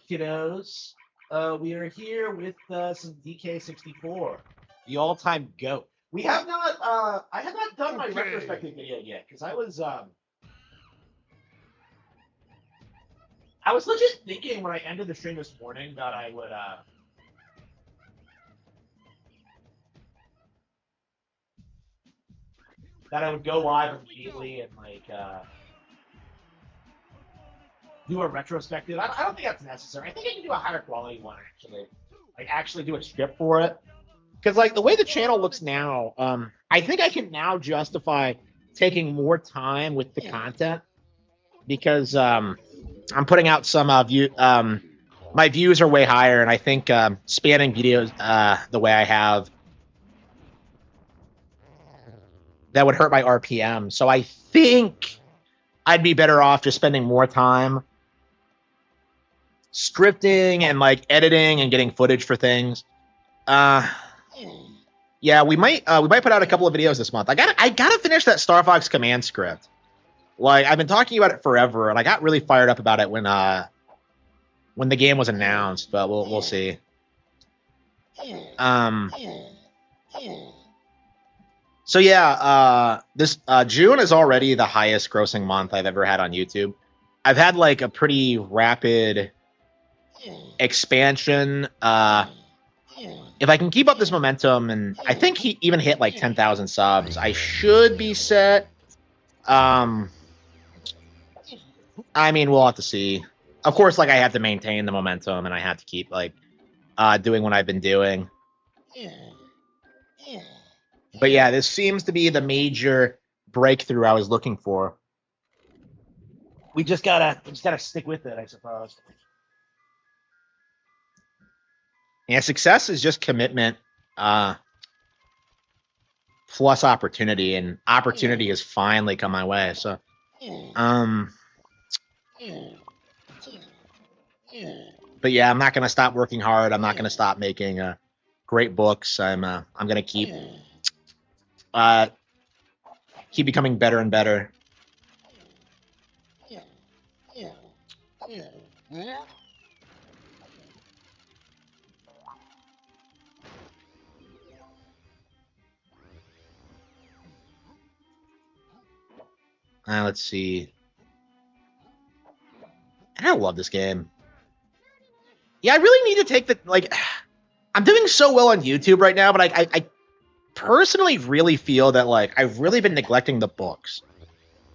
kiddos. We are here with some DK64, the all-time GOAT. We have not. I have not done my retrospective video yet because I was legit thinking when I ended the stream this morning that I would go live immediately and do a retrospective. I don't think that's necessary. I think I can do a higher quality one actually. Like actually do a script for it. Because like the way the channel looks now, I think I can now justify taking more time with the content because I'm putting out some my views are way higher, and I think spanning videos the way I have that would hurt my RPM. So I think I'd be better off just spending more time scripting and like editing and getting footage for things. Yeah, we might put out a couple of videos this month. I gotta finish that Star Fox command script. Like I've been talking about it forever, and I got really fired up about it when the game was announced. But we'll see. So yeah, this June is already the highest grossing month I've ever had on YouTube. I've had like a pretty rapid expansion. If I can keep up this momentum, and I think he even hit like 10,000 subs, I should be set. I mean, we'll have to see. Of course, like I have to maintain the momentum, and I have to keep like doing what I've been doing. But yeah, this seems to be the major breakthrough I was looking for. We just gotta stick with it, I suppose. Yeah, success is just commitment plus opportunity, and opportunity has finally come my way. So, but yeah, I'm not gonna stop working hard. I'm not gonna stop making great books. I'm gonna keep becoming better and better. Let's see. I love this game. Yeah, I really need to take the like. I'm doing so well on YouTube right now, but I personally really feel that like I've really been neglecting the books,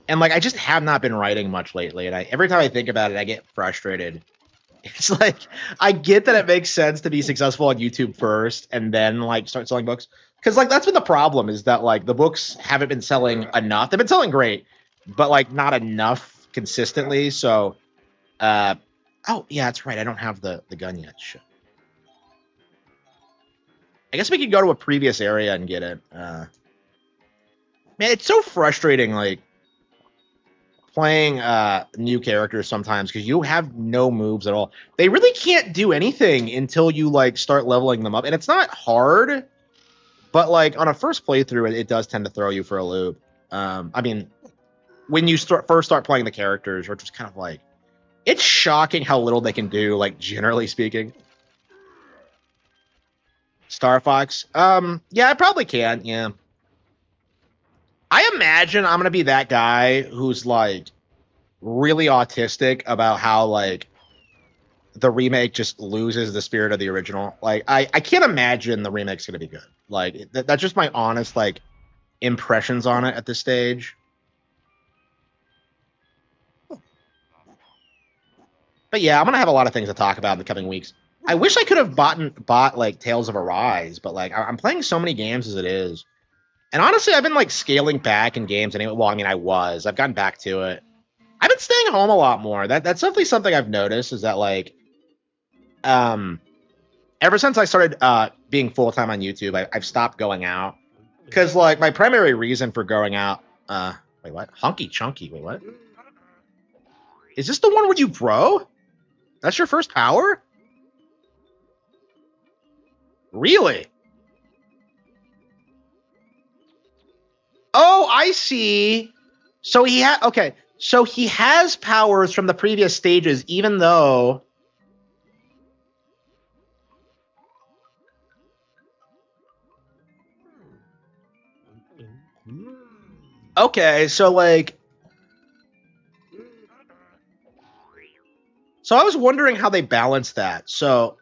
and like I just have not been writing much lately. And every time I think about it, I get frustrated. It's like I get that it makes sense to be successful on YouTube first, and then like start selling books, because like that's been the problem, is that like the books haven't been selling enough. They've been selling great, but like not enough consistently. So, oh yeah, that's right. I don't have the gun yet. Shit. I guess we could go to a previous area and get it. Man, it's so frustrating, like playing new characters sometimes, because you have no moves at all. They really can't do anything until you like start leveling them up, and it's not hard, but like on a first playthrough, it does tend to throw you for a loop. I mean, when you first start playing the characters, you're just kind of like, it's shocking how little they can do, like generally speaking. Star Fox? Yeah, I probably can, yeah. I imagine I'm gonna be that guy who's like really autistic about how like the remake just loses the spirit of the original. Like I can't imagine the remake's gonna be good. Like that's just my honest like impressions on it at this stage. But yeah, I'm gonna have a lot of things to talk about in the coming weeks. I wish I could have bought like Tales of Arise, but like I'm playing so many games as it is. And honestly, I've been like scaling back in games anyway. Well, I mean, I've gotten back to it. I've been staying home a lot more. That's definitely something I've noticed, is that like ever since I started being full-time on YouTube, I've stopped going out. Because like my primary reason for going out wait, what? Hunky Chunky, wait, what? Is this the one where you grow? That's your first power? Really? Oh, I see. So he okay. So he has powers from the previous stages, even though Okay, so like, so I was wondering how they balance that. So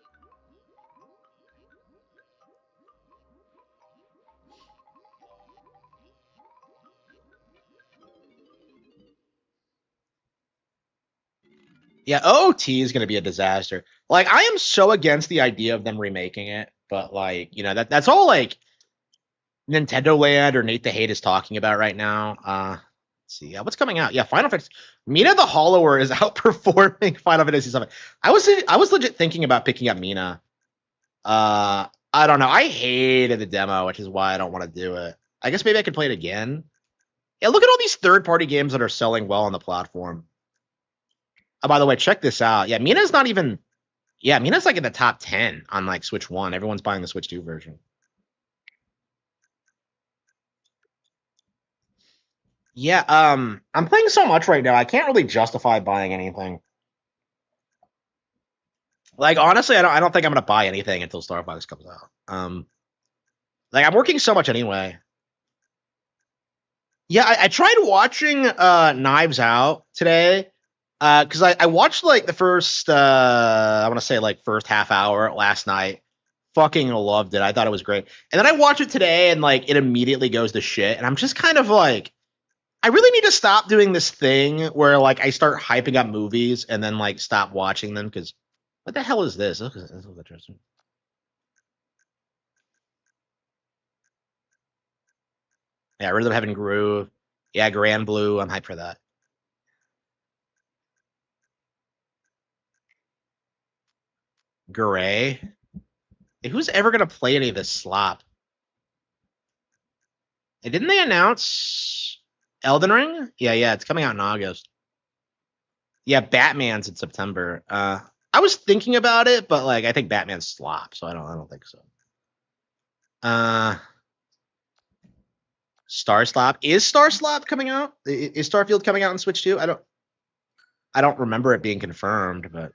yeah, OOT is going to be a disaster. Like, I am so against the idea of them remaking it, but like, you know, that's all like Nintendo Land or Nate the Hate is talking about right now. Let's see, what's coming out? Yeah, Final Fantasy. Mina the Hollower is outperforming Final Fantasy VII. I was legit thinking about picking up Mina. I don't know. I hated the demo, which is why I don't want to do it. I guess maybe I could play it again. Yeah, look at all these third-party games that are selling well on the platform. Oh, by the way, check this out. Yeah, Mina's not even. Yeah, Mina's like in the top 10 on like Switch One. Everyone's buying the Switch 2 version. Yeah, I'm playing so much right now. I can't really justify buying anything. Like honestly, I don't think I'm gonna buy anything until Star Fox comes out. Like I'm working so much anyway. Yeah, I tried watching Knives Out today. Because I watched like the first I want to say like first half hour last night. Fucking loved it. I thought it was great. And then I watch it today and like it immediately goes to shit. And I'm just kind of like, I really need to stop doing this thing where like I start hyping up movies and then like stop watching them because what the hell is this? This looks interesting. Yeah, Rhythm Heaven Groove. Yeah, Grand Blue. I'm hyped for that. Gray. Hey, who's ever gonna play any of this slop? Hey, didn't they announce Elden Ring? Yeah, it's coming out in August. Yeah, Batman's in September. I was thinking about it, but like I think Batman's slop, so I don't think so. Uh Star Slop. Is Star Slop coming out? Is Starfield coming out on Switch 2? I don't remember it being confirmed, but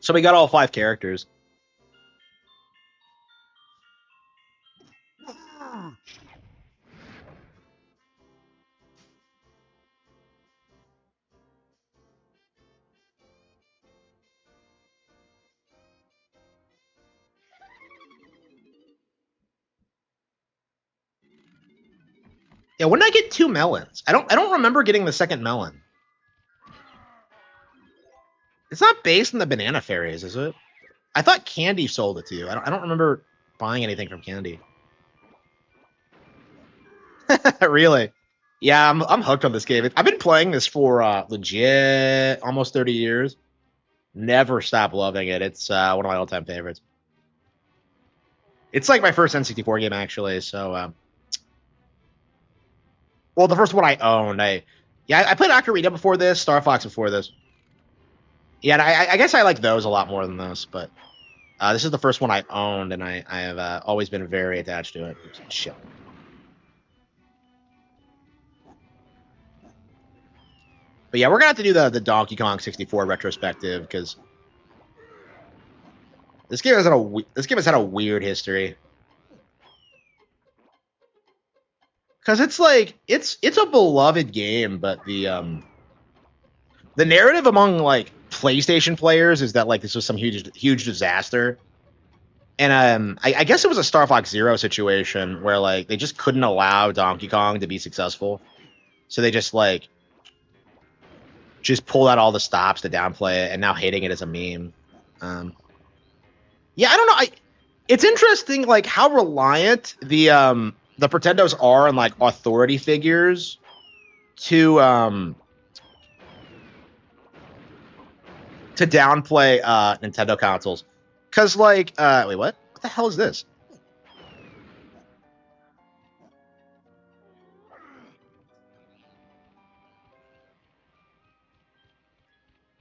so we got all 5 characters. Yeah, when did I get 2 melons? I don't remember getting the second melon. It's not based on the banana fairies, is it? I thought Candy sold it to you. I don't remember buying anything from Candy. Really? Yeah, I'm hooked on this game. I've been playing this for legit almost 30 years. Never stop loving it. It's one of my all-time favorites. It's like my first N64 game actually. So, well, the first one I owned. I played Ocarina before this, Star Fox before this. Yeah, and I guess I like those a lot more than this, but this is the first one I owned, and I have always been very attached to it. Shit. But yeah, we're gonna have to do the Donkey Kong 64 retrospective because this game has had a weird history. Because it's like it's a beloved game, but the narrative among like PlayStation players is that like this was some huge disaster. And I guess it was a Star Fox Zero situation where like they just couldn't allow Donkey Kong to be successful, so they just pulled out all the stops to downplay it, and now hating it as a meme. Um, yeah, I don't know. It's interesting like how reliant the Pretendos are on like authority figures to to downplay Nintendo consoles. Cause like wait, what? What the hell is this?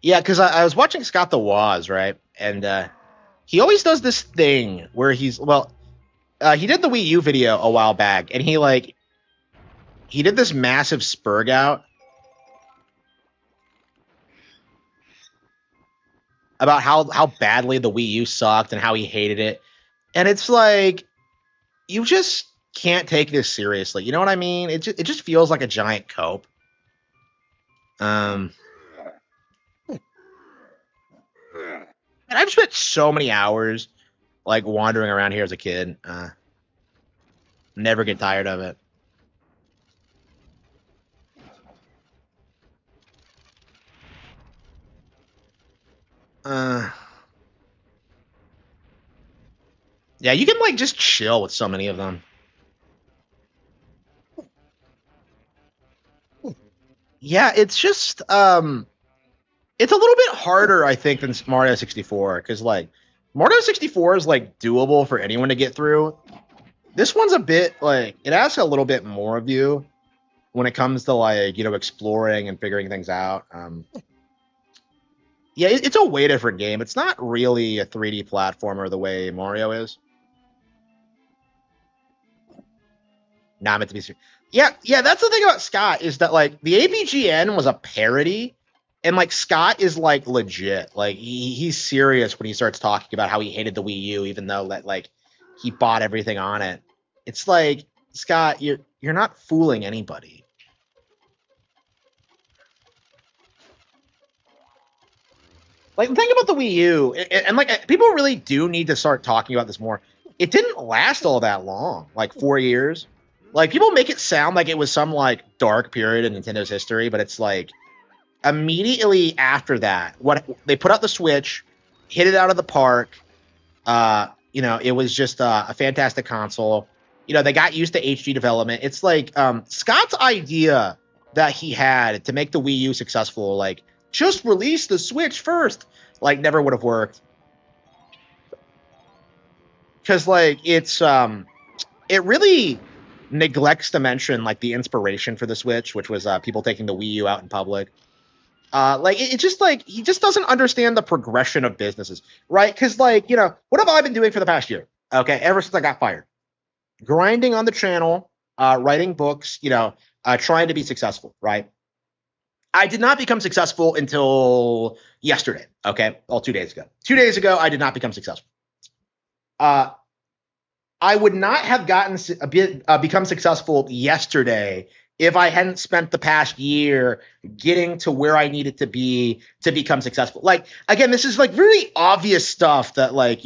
Yeah, because I was watching Scott the Woz, right? And he always does this thing where he did the Wii U video a while back, and he did this massive spurg out about how badly the Wii U sucked and how he hated it. And it's like you just can't take this seriously. You know what I mean? It just feels like a giant cope. Um, and I've spent so many hours like wandering around here as a kid. Never get tired of it. Uh, yeah, you can like just chill with so many of them. Yeah, it's a little bit harder, I think, than Mario 64 because like Mario 64 is like doable for anyone to get through. This one's a bit like it asks a little bit more of you when it comes to like exploring and figuring things out. Yeah, it's a way different game. It's not really a 3D platformer the way Mario is. Not meant to be. Yeah, yeah. That's the thing about Scott is that like the AVGN was a parody, and like Scott is like legit. Like he's serious when he starts talking about how he hated the Wii U, even though that like he bought everything on it. It's like Scott, you're not fooling anybody. Like think about the Wii U, and like people really do need to start talking about this more. It didn't last all that long, like 4 years. Like people make it sound like it was some like dark period in Nintendo's history, but it's like immediately after that, what they put out the Switch, hit it out of the park. It was just a fantastic console. They got used to HD development. It's like Scott's idea that he had to make the Wii U successful, like just release the Switch first, like never would have worked because like it really neglects to mention like the inspiration for the Switch, which was people taking the Wii U out in public. It's just like he just doesn't understand the progression of businesses, right? Because like what have I been doing for the past year? Okay, ever since I got fired, grinding on the channel, writing books, trying to be successful, right? I did not become successful until yesterday. Okay, well, 2 days ago. 2 days ago, I did not become successful. Uh, I would not have become successful yesterday if I hadn't spent the past year getting to where I needed to be to become successful. Like again, this is like really obvious stuff that like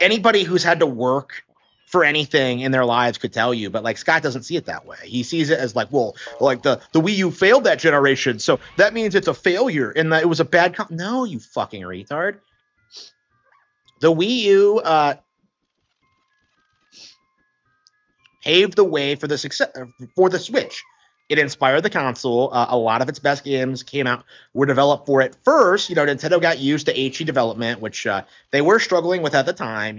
anybody who's had to work for anything in their lives could tell you, but like Scott doesn't see it that way. He sees it as like, well, like the Wii U failed that generation, so that means it's a failure and that it was a bad. No, you fucking retard. The Wii U paved the way for the success for the Switch. It inspired the console. A lot of its best games were developed for it. First, Nintendo got used to HD development, which they were struggling with at the time.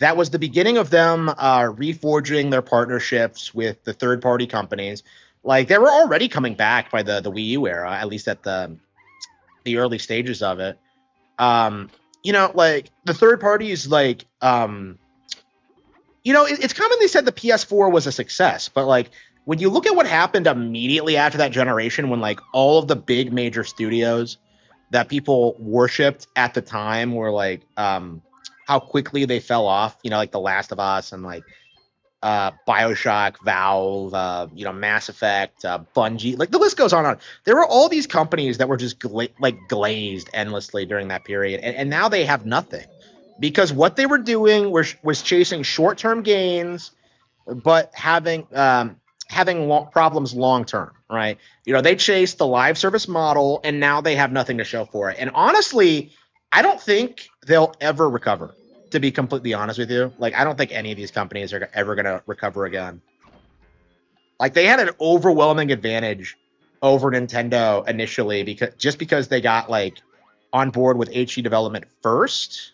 That was the beginning of them reforging their partnerships with the third-party companies. Like they were already coming back by the Wii U era, at least at the early stages of it. Like the third parties, like it's commonly said the PS4 was a success, but like when you look at what happened immediately after that generation, when like all of the big major studios that people worshipped at the time were like how quickly they fell off, like The Last of Us and like BioShock, Valve, Mass Effect, Bungie, like the list goes on and on. There were all these companies that were just glazed endlessly during that period, and now they have nothing because what they were doing was chasing short-term gains, but having problems long-term, right? They chased the live service model, and now they have nothing to show for it. And honestly, I don't think they'll ever recover. To be completely honest with you, like I don't think any of these companies are ever going to recover again. Like they had an overwhelming advantage over Nintendo initially because they got like on board with HD development first.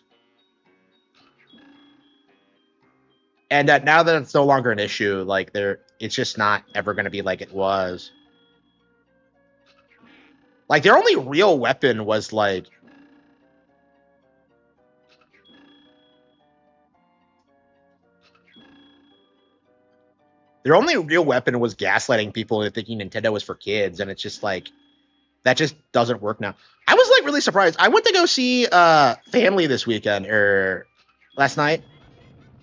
And now that it's no longer an issue, like it's just not ever going to be like it was. Like their only real weapon was like their only real weapon was gaslighting people into thinking Nintendo was for kids, and it's just like that just doesn't work now. I was like really surprised. I went to go see Family this weekend or last night.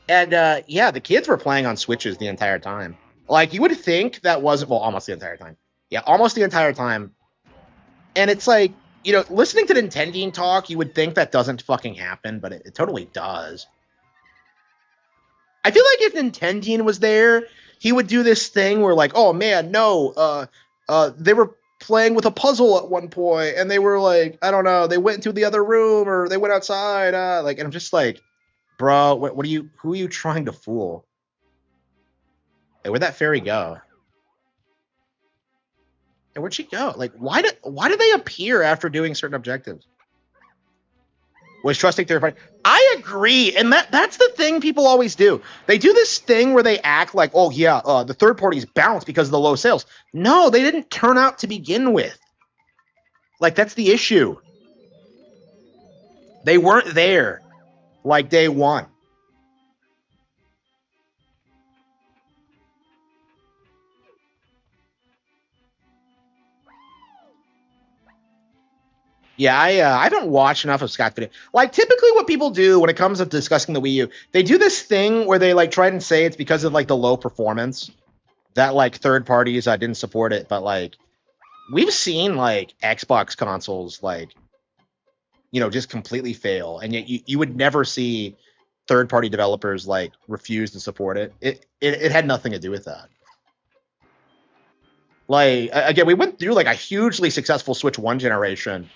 And yeah, the kids were playing on Switches the entire time. Like, you would think that wasn't, well, almost the entire time. Yeah, almost the entire time. And it's like, listening to Nintendine talk, you would think that doesn't fucking happen, but it totally does. I feel like if Nintendine was there, he would do this thing where, like, oh man, no, they were playing with a puzzle at one point, and they were like, I don't know, they went into the other room or they went outside, like, and I'm just like, bro, who are you trying to fool? Hey, where'd that fairy go? Hey, where'd she go? Like, why did they appear after doing certain objectives? Was trusting third party. I agree, and that's the thing people always do. They do this thing where they act like, oh yeah, the third party's bounced because of the low sales. No, they didn't turn out to begin with. Like, that's the issue. They weren't there like day one. Yeah, I haven't watched enough of Scott's video. Like, typically what people do when it comes to discussing the Wii U, they do this thing where they, like, try and say it's because of, like, the low performance that, like, third parties didn't support it. But, like, we've seen, like, Xbox consoles, like, just completely fail. And yet you would never see third-party developers, like, refuse to support it. It had nothing to do with that. Like, again, we went through, like, a hugely successful Switch 1 generation.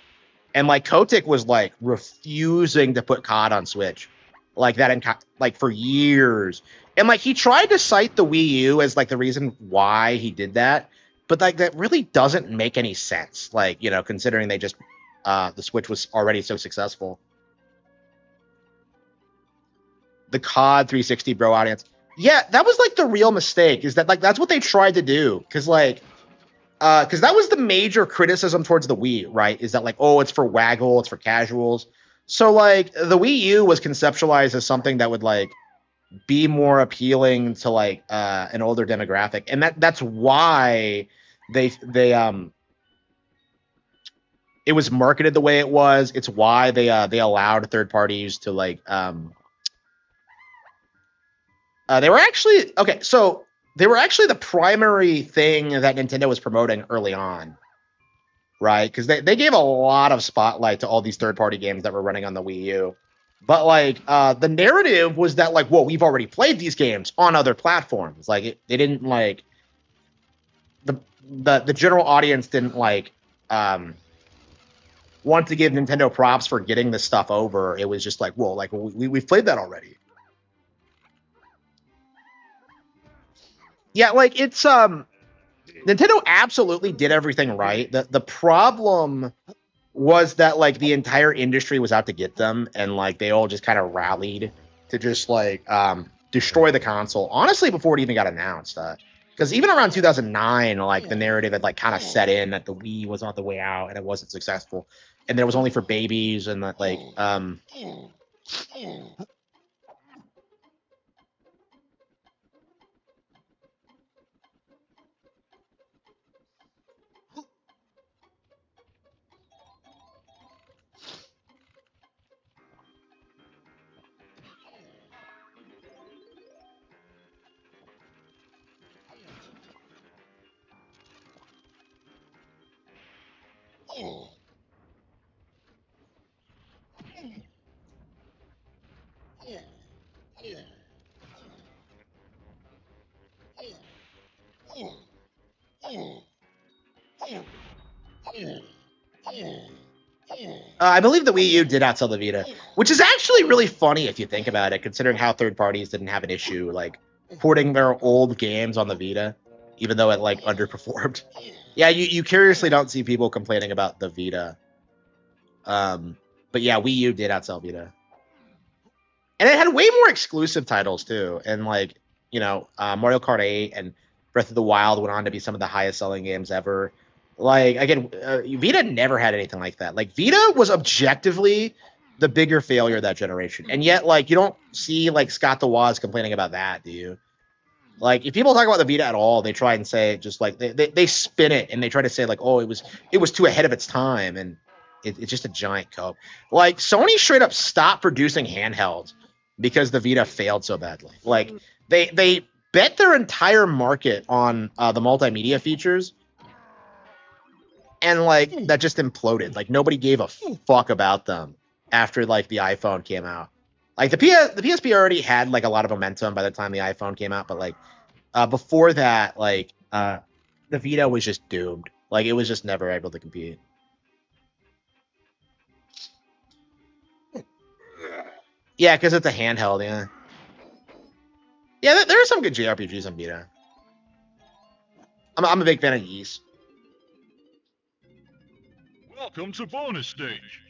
And, like, Kotick was, like, refusing to put COD on Switch. Like, that, like, for years. And, like, he tried to cite the Wii U as, like, the reason why he did that. But, like, that really doesn't make any sense. Like, considering they just, the Switch was already so successful. The COD 360 bro audience. Yeah, that was, like, the real mistake. Is that, like, that's what they tried to do. Because, like, because that was the major criticism towards the Wii, right? Is that, like, oh, it's for waggle, it's for casuals. So, like, the Wii U was conceptualized as something that would, like, be more appealing to, like, an older demographic, and that's why they it was marketed the way it was. It's why they allowed third parties to, like, they were actually okay. So they were actually the primary thing that Nintendo was promoting early on, right? Because they gave a lot of spotlight to all these third-party games that were running on the Wii U. But, like, the narrative was that, like, well, we've already played these games on other platforms. Like, they didn't, like, the general audience didn't, like, want to give Nintendo props for getting this stuff over. It was just like, well, like, we've played that already. Yeah, like, it's Nintendo absolutely did everything right. The problem was that, like, the entire industry was out to get them, and, like, they all just kind of rallied to just, like, destroy the console. Honestly, before it even got announced, because even around 2009, like, the narrative had, like, kind of set in that the Wii was on the way out and it wasn't successful, and that it was only for babies, and that, like, I believe the Wii U did outsell the Vita, which is actually really funny if you think about it, considering how third parties didn't have an issue, like, porting their old games on the Vita, even though it, like, underperformed. Yeah, you curiously don't see people complaining about the Vita. But yeah, Wii U did outsell Vita. And it had way more exclusive titles, too. And, like, Mario Kart 8 and Breath of the Wild went on to be some of the highest selling games ever. Like, again, Vita never had anything like that. Like, Vita was objectively the bigger failure of that generation. And yet, like, you don't see, like, Scott DeWaz complaining about that, do you? Like, if people talk about the Vita at all, they try and say, just, like, they spin it, and they try to say, like, oh, it was too ahead of its time, and it's just a giant cope. Like, Sony straight up stopped producing handhelds because the Vita failed so badly. Like they bet their entire market on the multimedia features, and like that just imploded. Like nobody gave a fuck about them after like the iPhone came out. Like the PSP already had like a lot of momentum by the time the iPhone came out, but like before that, like the Vita was just doomed. Like it was just never able to compete. Yeah, because it's a handheld. Yeah, yeah. There are some good JRPGs on Vita. I'm a big fan of Ys. Welcome to bonus stage.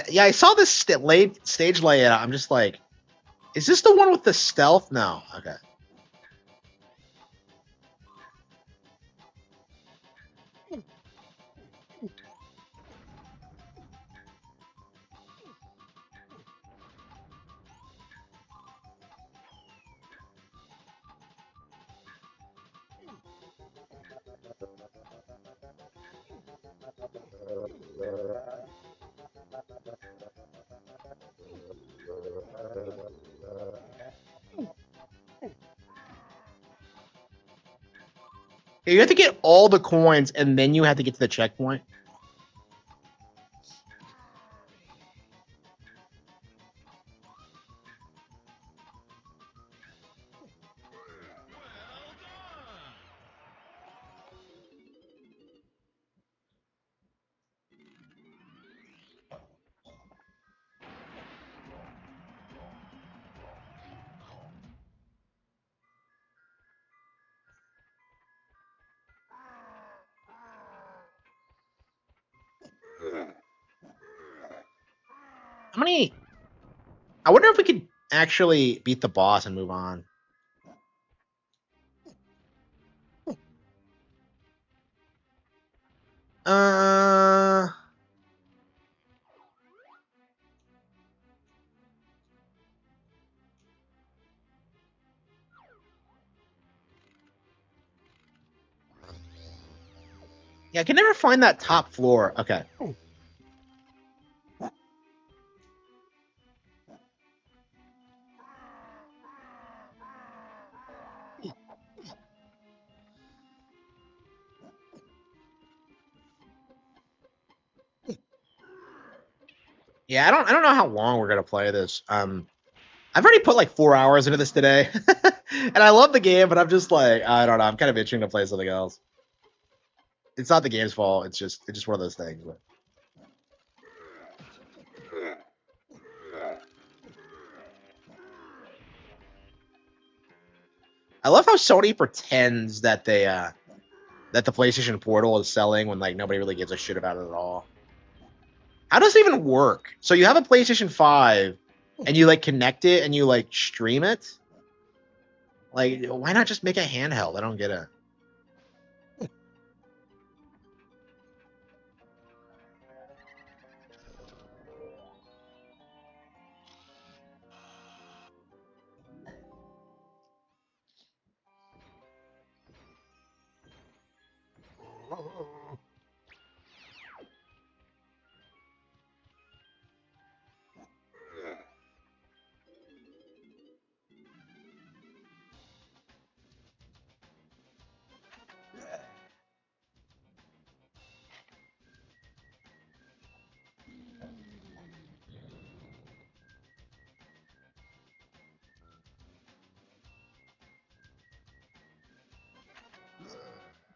Yeah, I saw this late stage layout. I'm just like, is this the one with the stealth? No. Okay. You have to get all the coins, and then you have to get to the checkpoint. How many? I wonder if we could actually beat the boss and move on. Uh, yeah, I can never find that top floor. Okay. Yeah, I don't know how long we're gonna play this. I've already put like 4 hours into this today, and I love the game, but I'm just like, I don't know. I'm kind of itching to play something else. It's not the game's fault. It's just one of those things. But I love how Sony pretends that that the PlayStation Portal is selling when like nobody really gives a shit about it at all. How does it even work? So you have a PlayStation 5 and you like connect it and you like stream it? Like why not just make a handheld? I don't get it.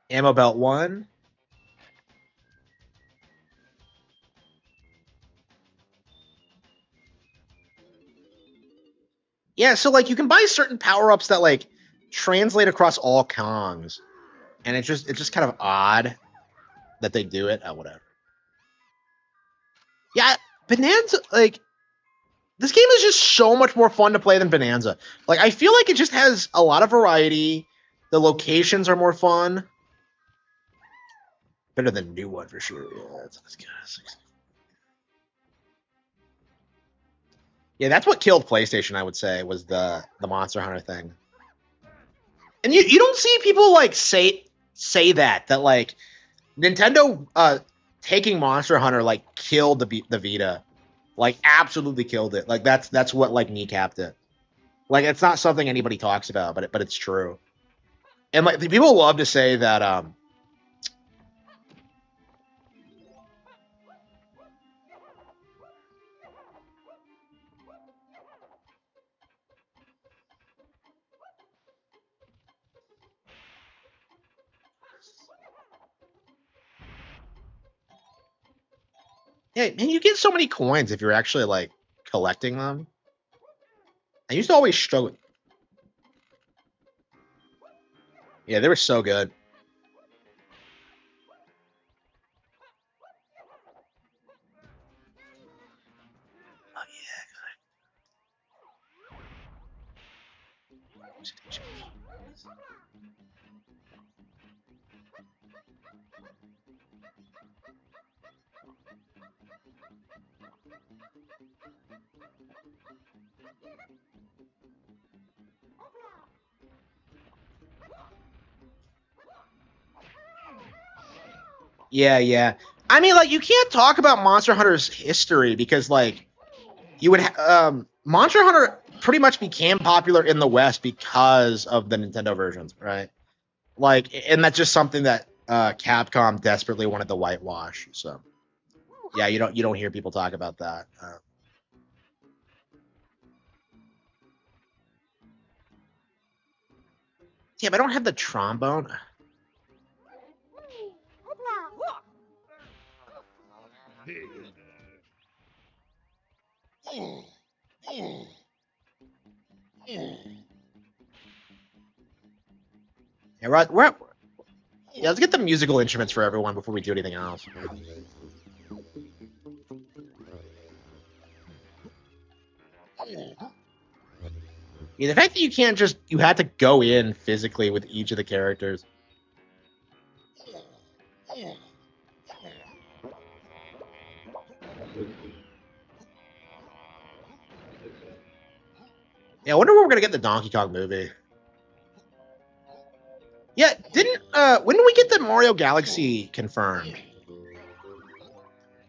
Ammo belt 1. Yeah, so like you can buy certain power-ups that like translate across all Kongs. And it's just kind of odd that they do it. Oh, whatever. Yeah, Bonanza, like this game is just so much more fun to play than Bonanza. Like I feel like it just has a lot of variety. The locations are more fun. Better than new one for sure. Yeah, that's good. Yeah, that's what killed PlayStation. I would say was the Monster Hunter thing. And you don't see people like say say that like Nintendo taking Monster Hunter like killed the Vita, like absolutely killed it. Like that's what like kneecapped it. Like it's not something anybody talks about, but it's true. And like people love to say that yeah, man, you get so many coins if you're actually like collecting them. I used to always struggle. Yeah, they were so good. Oh yeah. Yeah, yeah. I mean, like you can't talk about Monster Hunter's history because like you would Monster Hunter pretty much became popular in the West because of the Nintendo versions, right? Like, and that's just something that Capcom desperately wanted to whitewash. So yeah, you don't hear people talk about that. Yeah, but I don't have the trombone. Yeah, right. Yeah, let's get the musical instruments for everyone before we do anything else. Yeah, the fact that you can't just you had to go in physically with each of the characters. Yeah, I wonder when we're gonna get the Donkey Kong movie. Yeah, didn't when did we get the Mario Galaxy confirmed?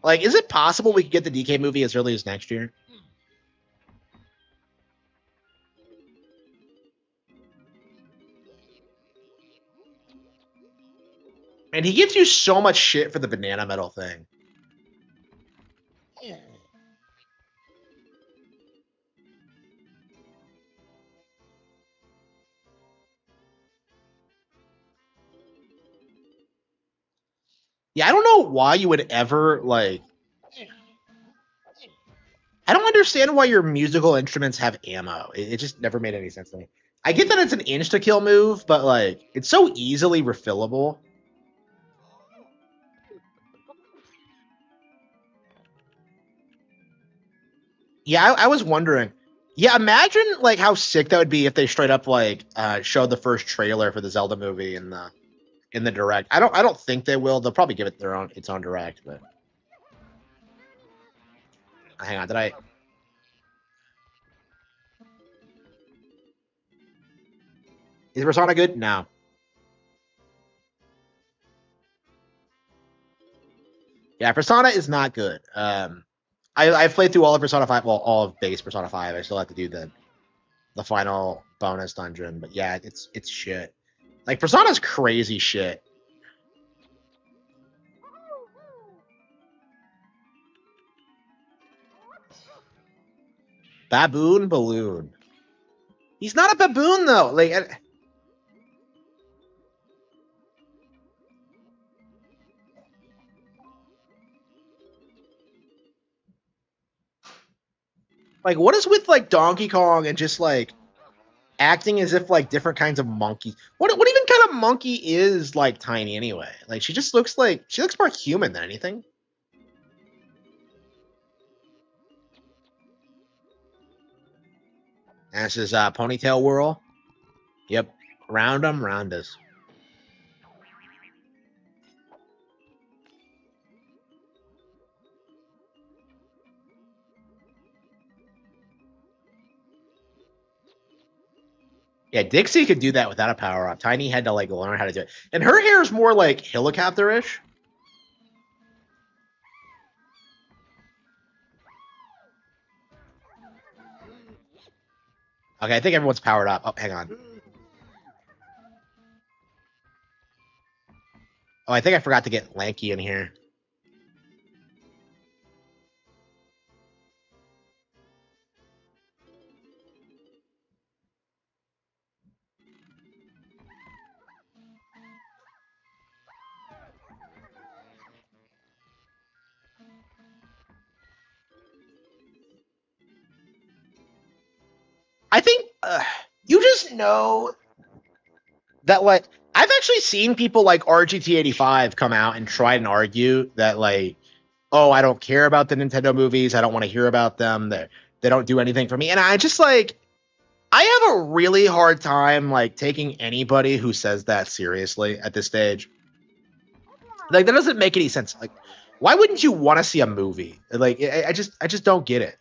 Like, is it possible we could get the DK movie as early as next year? And he gives you so much shit for the banana metal thing. Yeah, I don't know why you would ever like. I don't understand why your musical instruments have ammo. It just never made any sense to me. I get that it's an insta kill move, but like it's so easily refillable. Yeah, I was wondering. Yeah, imagine like how sick that would be if they straight up like showed the first trailer for the Zelda movie in the direct. I don't think they will. They'll probably give it their own its own direct, but hang on, did I is Persona good? No. Yeah, Persona is not good. I've played through all of Persona 5, well, all of base Persona 5. I still have to do the final bonus dungeon, but yeah, it's shit. Like Persona's crazy shit. Baboon Balloon. He's not a baboon though. Like what is with like Donkey Kong and just like acting as if like different kinds of monkeys. What even kind of monkey is like Tiny anyway? Like she just looks like she looks more human than anything. And this is ponytail whirl. Yep, round 'em, round us. Yeah, Dixie could do that without a power up. Tiny had to like learn how to do it, and her hair is more like helicopter-ish. Okay, I think everyone's powered up. Oh, hang on. Oh, I think I forgot to get Lanky in here. I think you just know that like I've actually seen people like RGT85 come out and try and argue that like, oh, I don't care about the Nintendo movies. I don't want to hear about them. They don't do anything for me. And I just like I have a really hard time like taking anybody who says that seriously at this stage. Like that doesn't make any sense. Like, why wouldn't you want to see a movie? Like, I just don't get it.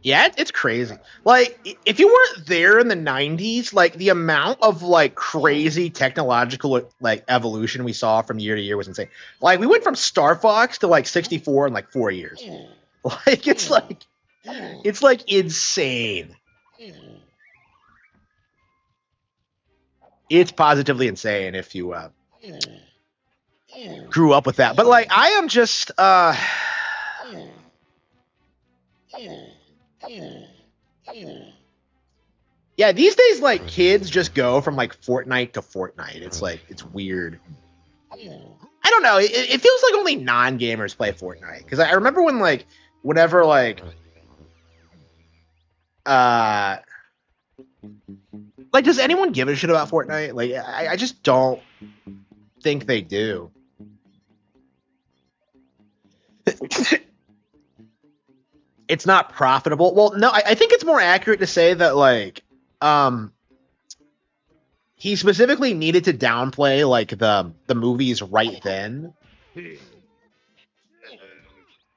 Yeah, it's crazy. Like, if you weren't there in the '90s, like the amount of like crazy technological like evolution we saw from year to year was insane. Like, we went from Star Fox to like 64 in like 4 years. Like, it's like insane. It's positively insane if you grew up with that. But like, I am just yeah, these days like kids just go from like Fortnite to Fortnite. It's like it's weird. I don't know. It feels like only non-gamers play Fortnite because I remember when like whenever uh like does anyone give a shit about Fortnite? Like I just don't think they do. It's not profitable. Well, no, I think it's more accurate to say that like he specifically needed to downplay like the movies right then.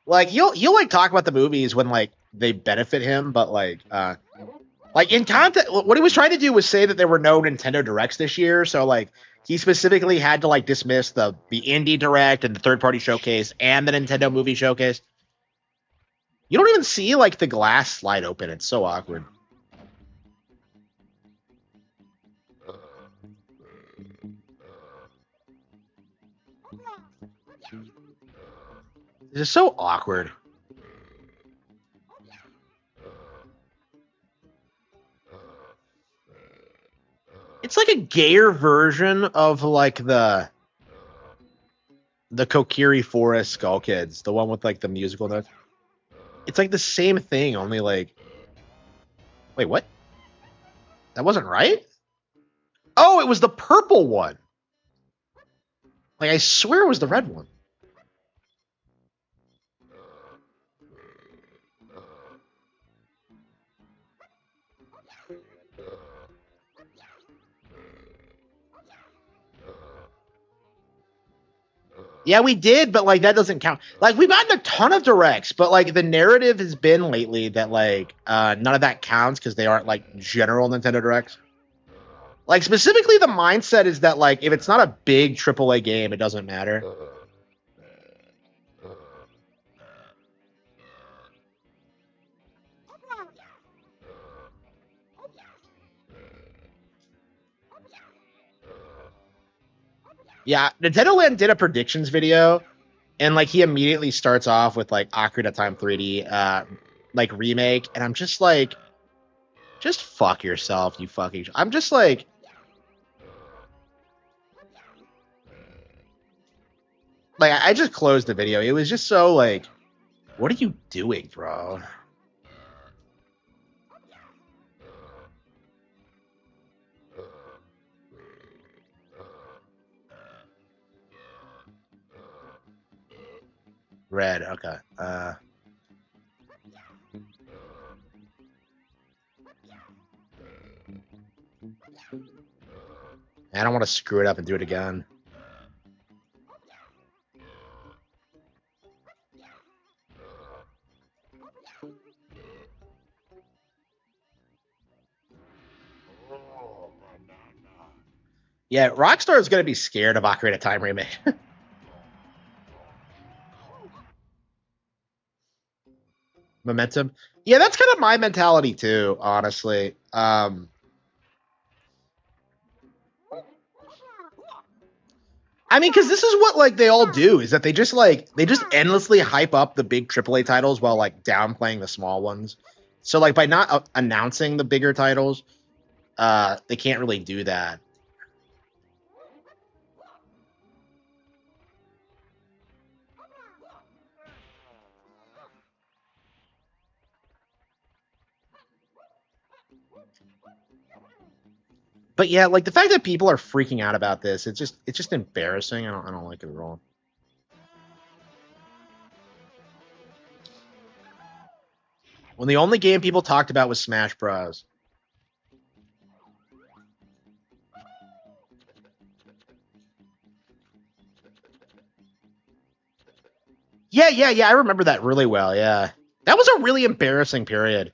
Like he'll like talk about the movies when like they benefit him, but like in context, what he was trying to do was say that there were no Nintendo Directs this year, so like he specifically had to like dismiss the indie direct and the third party showcase and the Nintendo movie showcase. You don't even see like the glass slide open. It's so awkward. It's just so awkward. It's like a gayer version of like the Kokiri Forest Skull Kids, the one with like the musical notes. It's like the same thing, only like wait, what? That wasn't right? Oh, it was the purple one. Like I swear it was the red one. Yeah, we did, but like that doesn't count. Like we've gotten a ton of directs, but like the narrative has been lately that like none of that counts because they aren't like general Nintendo directs. Like specifically, the mindset is that like if it's not a big AAA game, it doesn't matter. Yeah, Nintendo Land did a predictions video, and like he immediately starts off with like Ocarina of Time 3D like remake, and I'm just like, just fuck yourself, you fucking. I'm just like I just closed the video. It was just so like, what are you doing, bro? Red, okay. I don't want to screw it up and do it again. Yeah, Rockstar is going to be scared of Ocarina of Time remake. Momentum. Yeah, that's kind of my mentality too, honestly. I mean, because this is what like they all do is that they just endlessly hype up the big AAA titles while like downplaying the small ones. So like by not announcing the bigger titles, they can't really do that. But yeah, like the fact that people are freaking out about this, it's just embarrassing. I don't like it at all. When the only game people talked about was Smash Bros. Yeah. I remember that really well. Yeah, that was a really embarrassing period.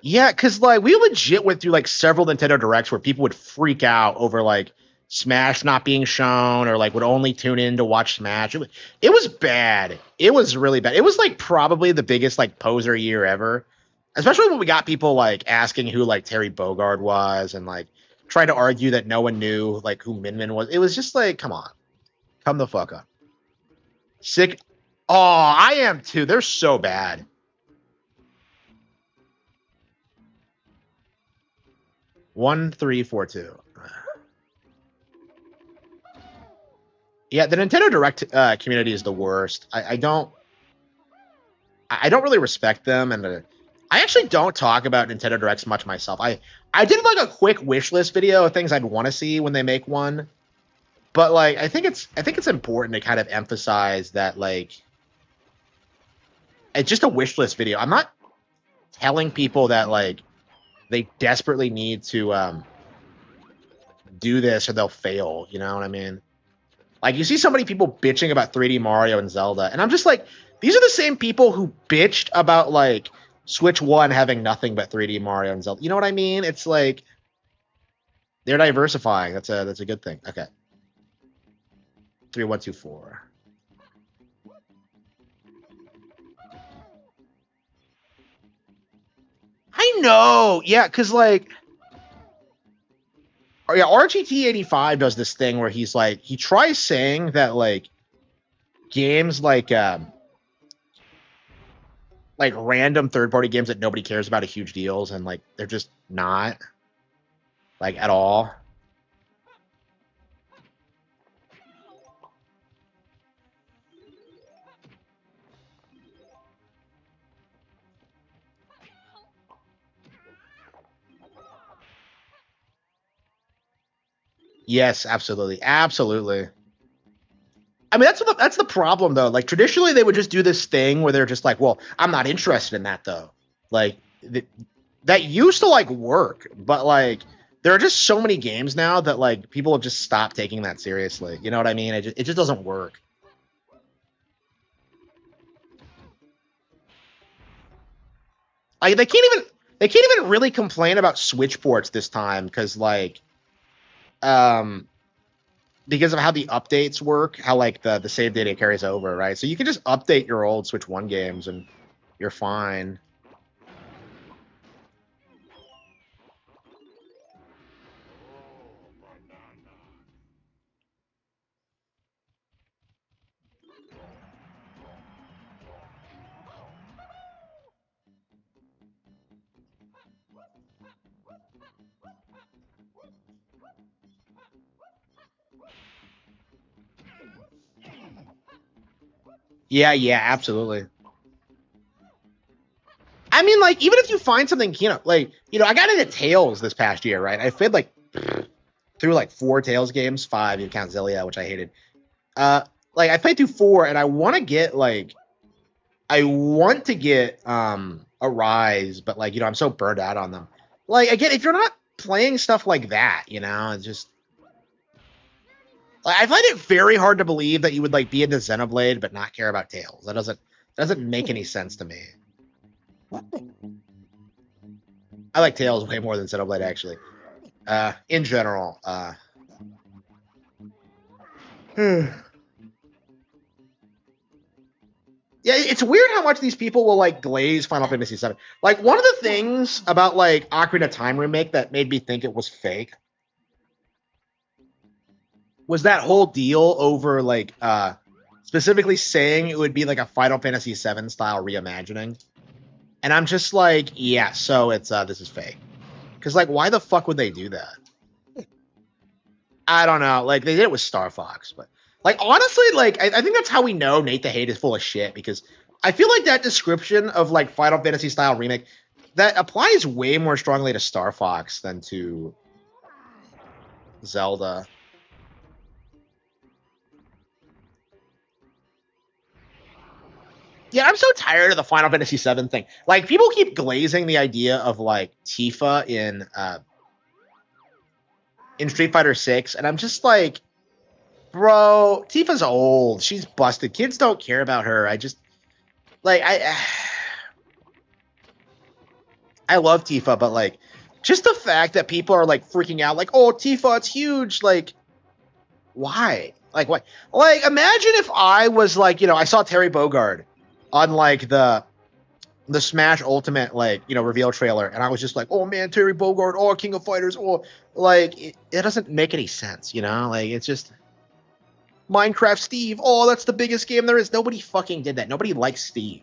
Yeah, because like we legit went through like several Nintendo Directs where people would freak out over like Smash not being shown or like would only tune in to watch Smash. It was bad. It was really bad. It was like probably the biggest like poser year ever, especially when we got people like asking who like Terry Bogard was and like trying to argue that no one knew like who Min Min was. It was just like, come on, come the fuck up. Sick. Oh, I am too. They're so bad. 1342. Yeah, the Nintendo Direct community is the worst. I don't really respect them, and I actually don't talk about Nintendo Directs much myself. I did like a quick wish list video of things I'd want to see when they make one, but like I think it's important to kind of emphasize that like it's just a wish list video. I'm not telling people that like they desperately need to do this or they'll fail. You know what I mean? Like you see so many people bitching about 3D Mario and Zelda, and I'm just like, these are the same people who bitched about like Switch One having nothing but 3D Mario and Zelda. You know what I mean? It's like they're diversifying. That's a good thing. Okay, 3124. I know, yeah, because like, oh, yeah, RGT85 does this thing where he's like, he tries saying that games like random third party games that nobody cares about are huge deals, and like they're just not like at all. Yes, absolutely, absolutely. I mean, that's the problem though. Like traditionally, they would just do this thing where they're just like, "Well, I'm not interested in that though." Like that used to like work, but like there are just so many games now that like people have just stopped taking that seriously. You know what I mean? It just doesn't work. Like they can't even really complain about Switch ports this time um because of how the updates work, how like the save data carries over, right? So you can just update your old Switch One games and you're fine. Yeah, absolutely. I mean, like, even if you find something, I got into Tails this past year, right? I played like through like four Tails games, five, you count Zillia, which I hated. Uh, like I played through four, and I want to get a Rise, but like, I'm so burned out on them. Like, again, if you're not playing stuff like that, it's just like, I find it very hard to believe that you would like be into Xenoblade but not care about Tails. That doesn't make any sense to me. I like Tails way more than Xenoblade actually. In general. Yeah, it's weird how much these people will like glaze Final Fantasy VII. Like one of the things about like Ocarina of Time remake that made me think it was fake was that whole deal over like specifically saying it would be like a Final Fantasy VII style reimagining. And I'm just like, yeah, so it's this is fake. Because like, why the fuck would they do that? I don't know. Like they did it with Star Fox, but like honestly, like I think that's how we know Nate the Hate is full of shit because I feel like that description of like Final Fantasy style remake that applies way more strongly to Star Fox than to Zelda. Yeah, I'm so tired of the Final Fantasy VII thing. Like people keep glazing the idea of like Tifa in Street Fighter 6, and I'm just like, bro, Tifa's old. She's busted. Kids don't care about her. I just like I love Tifa, but like just the fact that people are like freaking out, like, oh, Tifa, it's huge. Like, why? Like, what? Like, imagine if I was like, I saw Terry Bogard on like the Smash Ultimate like reveal trailer, and I was just like, oh man, Terry Bogard, oh King of Fighters, oh like it doesn't make any sense, like it's just Minecraft Steve, oh that's the biggest game there is. Nobody fucking did that. Nobody likes Steve.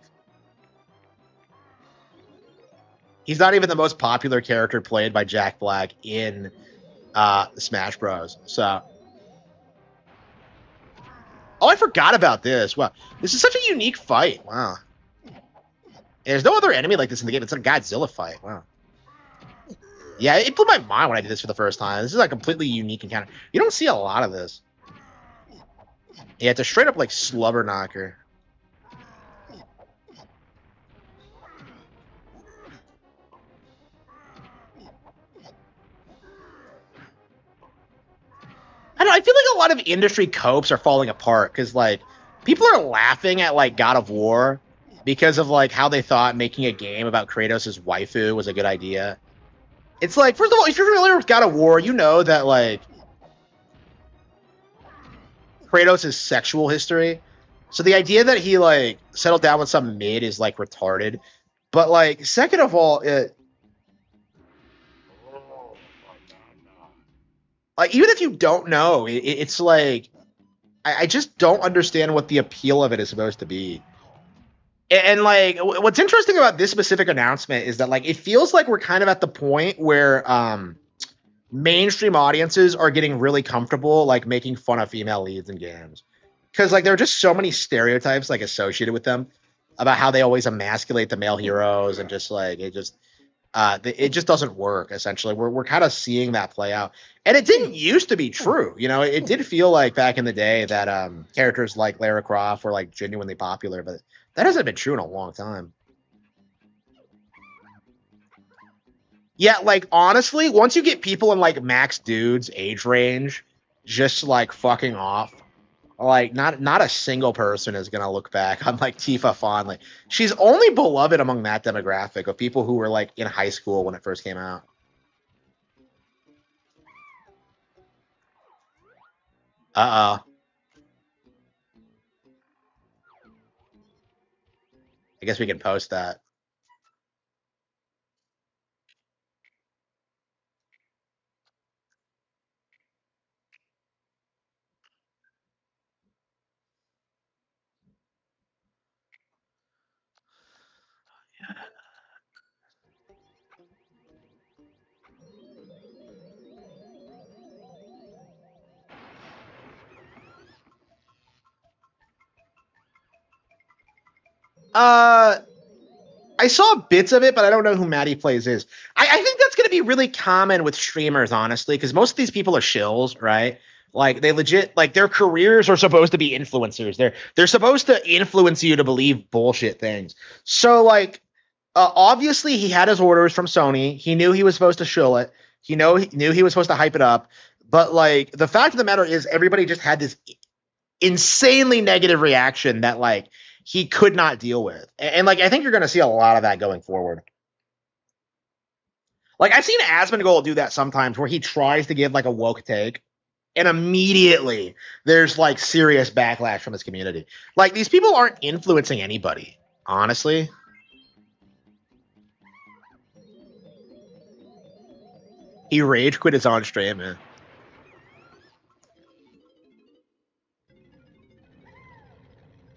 He's not even the most popular character played by Jack Black in Smash Bros. So, oh, I forgot about this. Wow, this is such a unique fight. Wow, there's no other enemy like this in the game. It's a Godzilla fight. Wow. Yeah, it blew my mind when I did this for the first time. This is a completely unique encounter. You don't see a lot of this. Yeah, it's a straight up like slubber knocker. I don't know, I feel like a lot of industry copes are falling apart because like people are laughing at like God of War because of like how they thought making a game about Kratos' waifu was a good idea. It's like, first of all, if you're familiar with God of War, you know that like Kratos' sexual history. So the idea that he like settled down with some mid is like retarded. But like, second of all, like even if you don't know, it's like I just don't understand what the appeal of it is supposed to be. And like, what's interesting about this specific announcement is that like it feels like we're kind of at the point where mainstream audiences are getting really comfortable like making fun of female leads in games because like there are just so many stereotypes like associated with them about how they always emasculate the male heroes and just like it just doesn't work. Essentially, we're kind of seeing that play out, and it didn't used to be true. It did feel like back in the day that characters like Lara Croft were like genuinely popular, but that hasn't been true in a long time. Yeah, like honestly, once you get people in like Max Dude's age range, just like fucking off, like not a single person is gonna look back on like Tifa fondly. She's only beloved among that demographic of people who were like in high school when it first came out. Uh oh. I guess we can post that. Uh I saw bits of it, but I don't know who Maddie Plays is. I think that's going to be really common with streamers, honestly, because most of these people are shills, right? Like they legit, like their careers are supposed to be influencers. They're supposed to influence you to believe bullshit things. So like, obviously he had his orders from Sony. He knew he was supposed to shill it. He knew he was supposed to hype it up. But like the fact of the matter is, everybody just had this insanely negative reaction that like he could not deal with. And like I think you're going to see a lot of that going forward. Like I've seen Asmongold do that sometimes where he tries to give like a woke take and immediately there's like serious backlash from his community. Like these people aren't influencing anybody, honestly. He rage quit his on stream, man.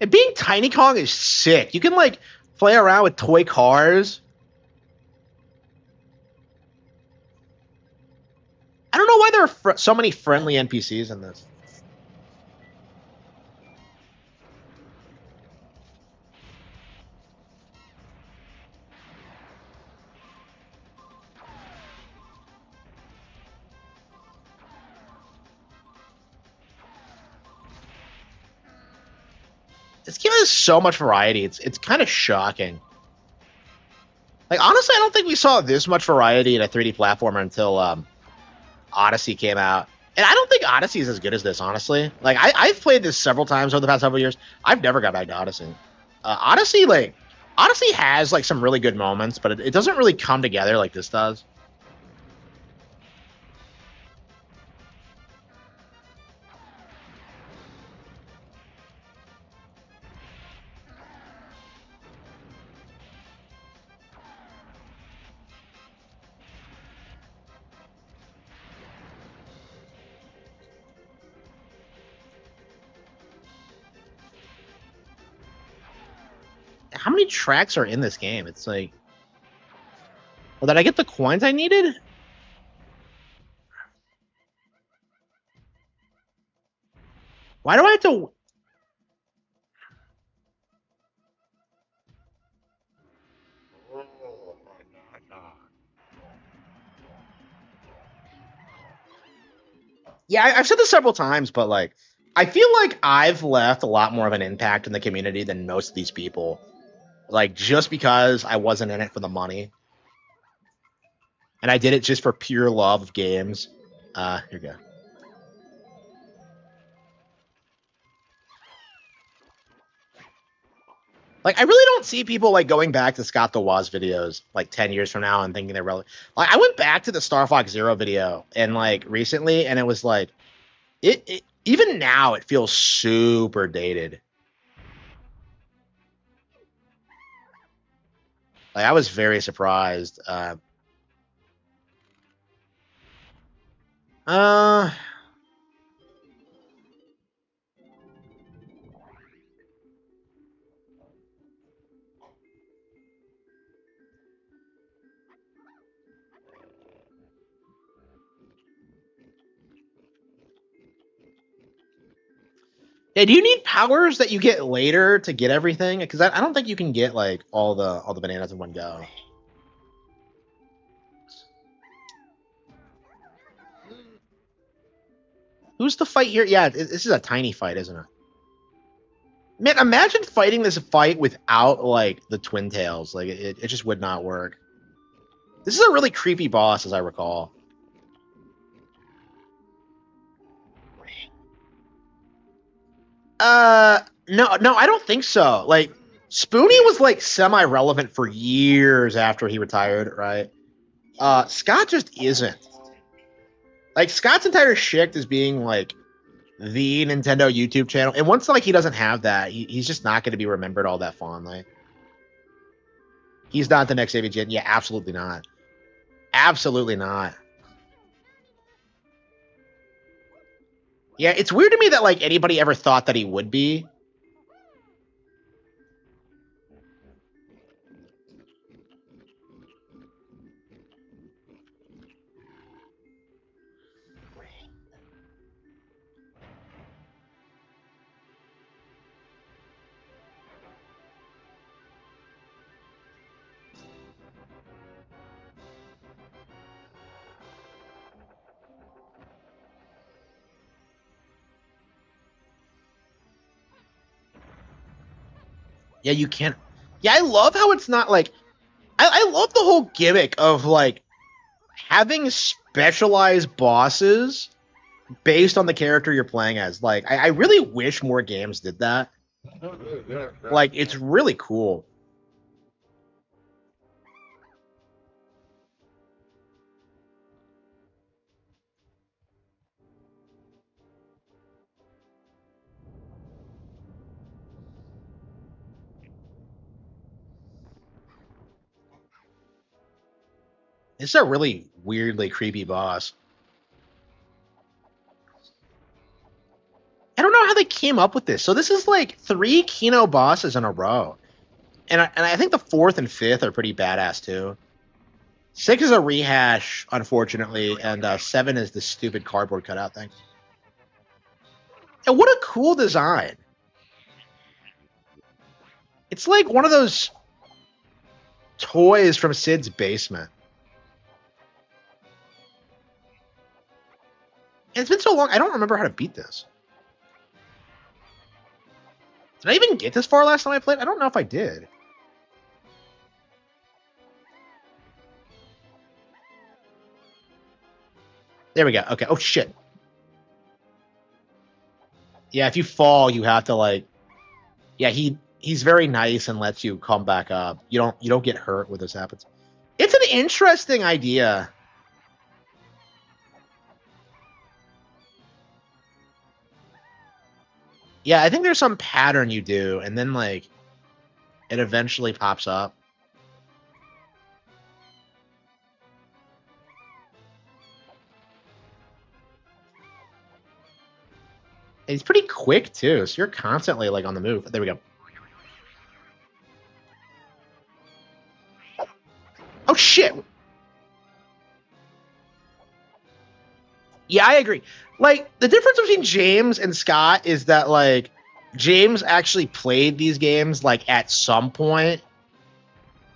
And being Tiny Kong is sick. You can like play around with toy cars. I don't know why there are so many friendly NPCs in this. This game has so much variety. It's kind of shocking. Like honestly, I don't think we saw this much variety in a 3D platformer until Odyssey came out. And I don't think Odyssey is as good as this, honestly. Like I've played this several times over the past several years. I've never got back to Odyssey. Odyssey has like some really good moments, but it doesn't really come together like this does. How many tracks are in this game? It's like, well, did I get the coins I needed? Why do I have to? Yeah, I've said this several times, but like, I feel like I've left a lot more of an impact in the community than most of these people. Like, just because I wasn't in it for the money, and I did it just for pure love of games. Here you go. Like, I really don't see people like going back to Scott the Woz videos like 10 years from now and thinking they're relevant. Like, I went back to the Star Fox Zero video and like recently, and it was like, it even now it feels super dated. Like, I was very surprised. Uh, yeah. Do you need powers that you get later to get everything? Because I don't think you can get like all the bananas in one go. Who's the fight here? Yeah, this is a tiny fight, isn't it? Man, imagine fighting this fight without like the twin tails. Like it just would not work. This is a really creepy boss, as I recall. No, I don't think so. Like Spoonie was like semi-relevant for years after he retired, right? Scott just isn't. Like Scott's entire shtick is being like the Nintendo YouTube channel, and once like he doesn't have that, he's just not going to be remembered all that fondly. He's not the next AVGN. Yeah, absolutely not. Absolutely not. Yeah, it's weird to me that like anybody ever thought that he would be. Yeah, you can't. Yeah, I love how it's not like. I love the whole gimmick of like having specialized bosses based on the character you're playing as. Like, I really wish more games did that. Like, it's really cool. This is a really weirdly creepy boss. I don't know how they came up with this. So this is like 3 Kino bosses in a row. And I think the 4th and 5th are pretty badass too. 6 is a rehash, unfortunately, and 7 is the stupid cardboard cutout thing. And what a cool design. It's like one of those toys from Sid's basement. And it's been so long, I don't remember how to beat this. Did I even get this far last time I played? I don't know if I did. There we go. Okay. Oh, shit. Yeah, if you fall, you have to, like... Yeah, he's very nice and lets you come back up. You don't get hurt when this happens. It's an interesting idea. Yeah, I think there's some pattern you do, and then, like, it eventually pops up. And he's pretty quick, too, so you're constantly, like, on the move. There we go. Oh, shit! Yeah, I agree. Like, the difference between James and Scott is that, like, James actually played these games, like, at some point.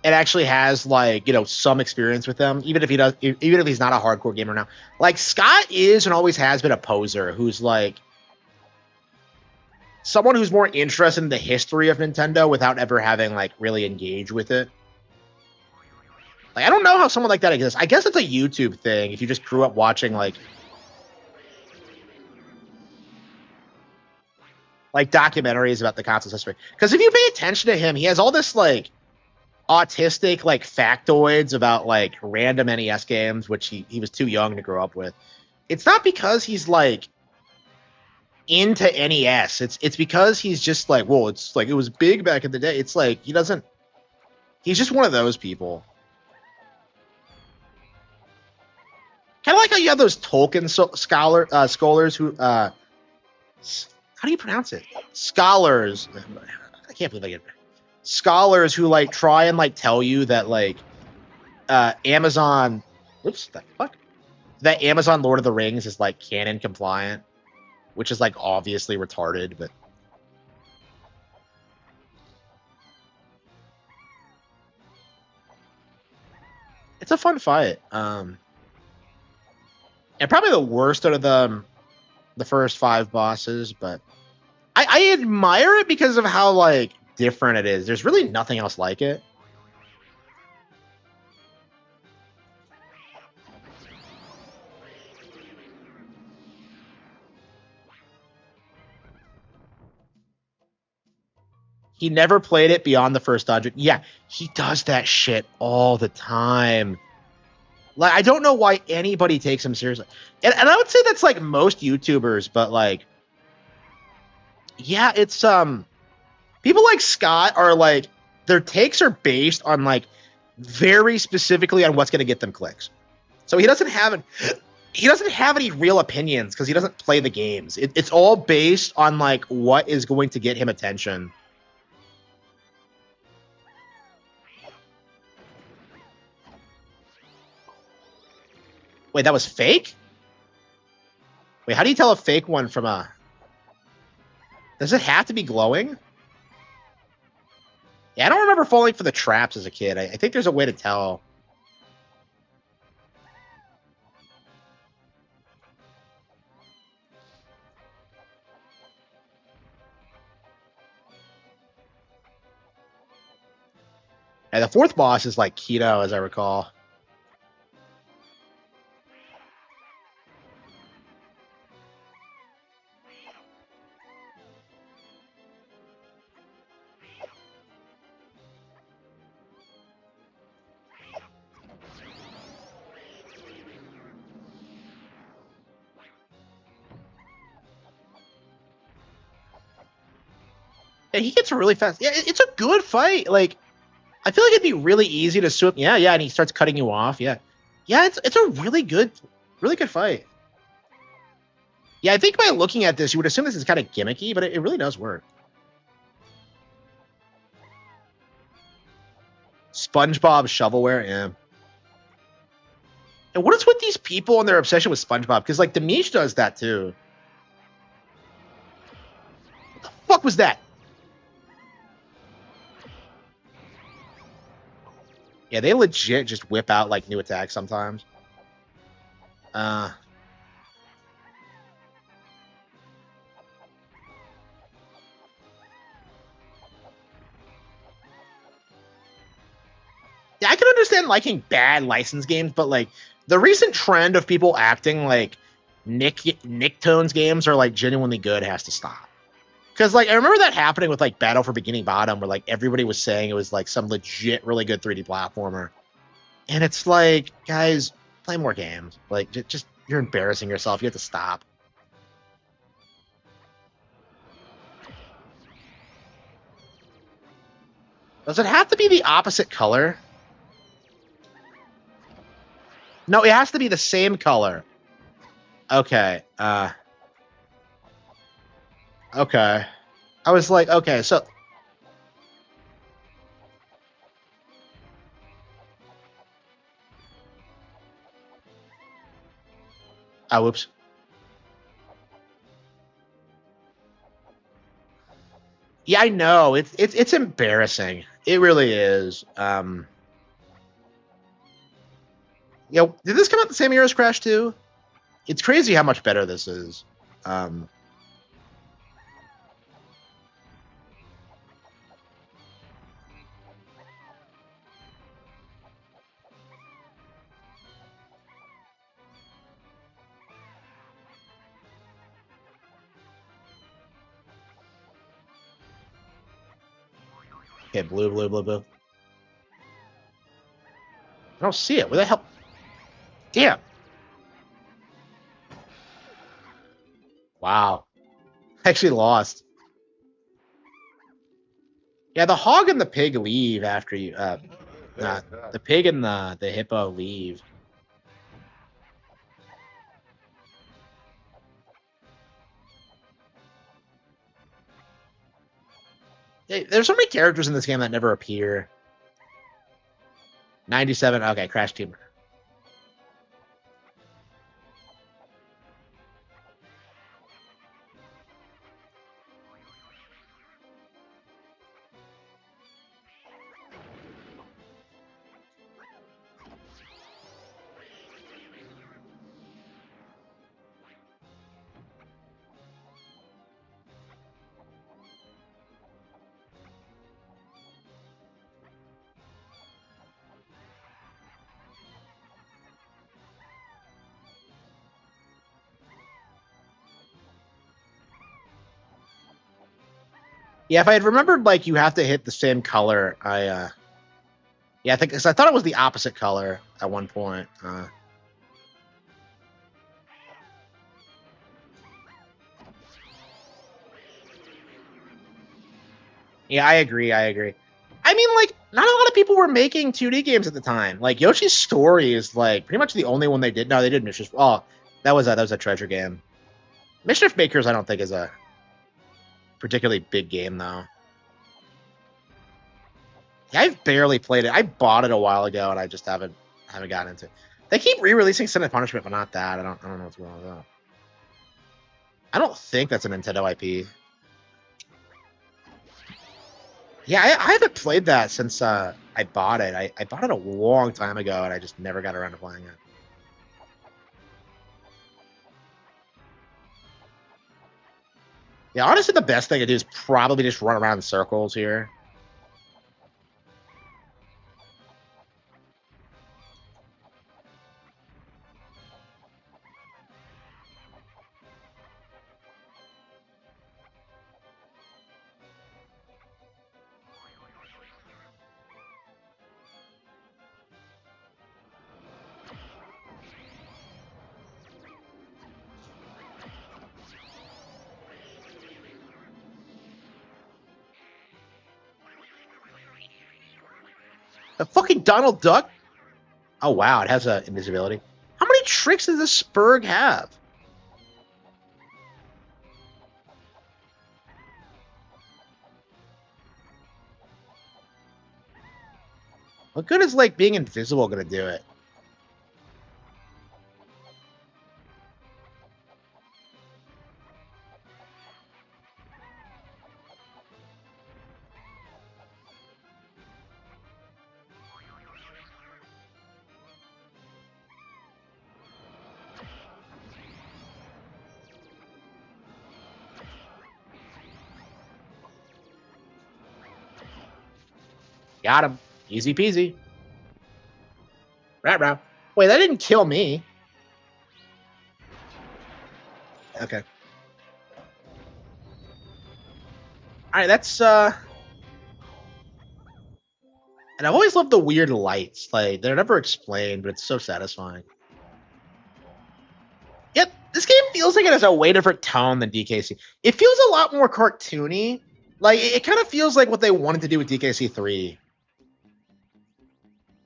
It actually has, like, you know, some experience with them, even if he's not a hardcore gamer now. Like, Scott is and always has been a poser who's, like, someone who's more interested in the history of Nintendo without ever having, like, really engaged with it. Like, I don't know how someone like that exists. I guess it's a YouTube thing if you just grew up watching, like documentaries about the console's history. Because if you pay attention to him, he has all this, like, autistic, like, factoids about, like, random NES games, which he was too young to grow up with. It's not because he's, like, into NES. It's because he's just like, well, it's like, it was big back in the day. It's like, he's just one of those people. Kind of like how you have those Tolkien scholars who, how do you pronounce it? Scholars. I can't believe I get scholars who, like, try and, like, tell you that, like, Amazon, whoops, the fuck, that Amazon Lord of the Rings is, like, canon compliant, which is, like, obviously retarded, but it's a fun fight. And probably the worst out of the first 5 bosses, but I admire it because of how, like, different it is. There's really nothing else like it. He never played it beyond the first dungeon. Yeah, he does that shit all the time. Like, I don't know why anybody takes him seriously. And I would say that's, like, most YouTubers, but, like, yeah, it's, people like Scott are, like, their takes are based on, like, very specifically on what's going to get them clicks. So he doesn't have any real opinions because he doesn't play the games. It's all based on, like, what is going to get him attention. Wait, that was fake? Wait, how do you tell a fake one from a... Does it have to be glowing? Yeah, I don't remember falling for the traps as a kid. I think there's a way to tell. And the 4th boss is, like, keto, as I recall. Yeah, he gets really fast. Yeah, it's a good fight. Like, I feel like it'd be really easy to swim. Yeah, and he starts cutting you off. Yeah. Yeah, it's a really good fight. Yeah, I think by looking at this, you would assume this is kind of gimmicky, but it really does work. SpongeBob shovelware, yeah. And what is with these people and their obsession with SpongeBob? Because like Demish does that too. What the fuck was that? Yeah, they legit just whip out like new attacks sometimes. Uh yeah, I can understand liking bad license games, but like the recent trend of people acting like Nick Tones games are like genuinely good has to stop. Because like I remember that happening with like Battle for Beginning Bottom, where like everybody was saying it was like some legit really good 3D platformer, and it's like, guys, play more games. Like just you're embarrassing yourself. You have to stop. Does it have to be the opposite color? No, it has to be the same color. Okay. Okay. I was like, okay, so oh whoops. Yeah, I know. It's embarrassing. It really is. Did this come out the same year as Crash 2? It's crazy how much better this is. Um okay, blue. I don't see it. Where the hell? Damn. Wow. I actually lost. Yeah, the hog and the pig leave after you. The pig and the hippo leave. There's so many characters in this game that never appear. 97. Okay, Crash Team. Yeah, if I had remembered, like you have to hit the same color. Yeah, I think because I thought it was the opposite color at one point. Yeah, I agree. I agree. I mean, like, not a lot of people were making 2D games at the time. Like Yoshi's Story is like pretty much the only one they did. No, they did Mischief. Oh, that was a treasure game. Mischief Makers, I don't think is a particularly big game though. Yeah, I've barely played it. I bought it a while ago, and I just haven't gotten into it. They keep re-releasing Sin and Punishment, but not that. I don't know what's going on with that. I don't think that's a Nintendo IP. Yeah, I haven't played that since I bought it. I bought it a long time ago, and I just never got around to playing it. Yeah, honestly, the best thing to do is probably just run around in circles here. The fucking Donald Duck. Oh wow, it has a invisibility. How many tricks does this Spurg have? What good is like being invisible gonna do it? Got him. Easy peasy. Rat rap. Wait, that didn't kill me. Okay. Alright, that's and I've always loved the weird lights. Like they're never explained, but it's so satisfying. Yep, this game feels like it has a way different tone than DKC. It feels a lot more cartoony. Like it kind of feels like what they wanted to do with DKC 3.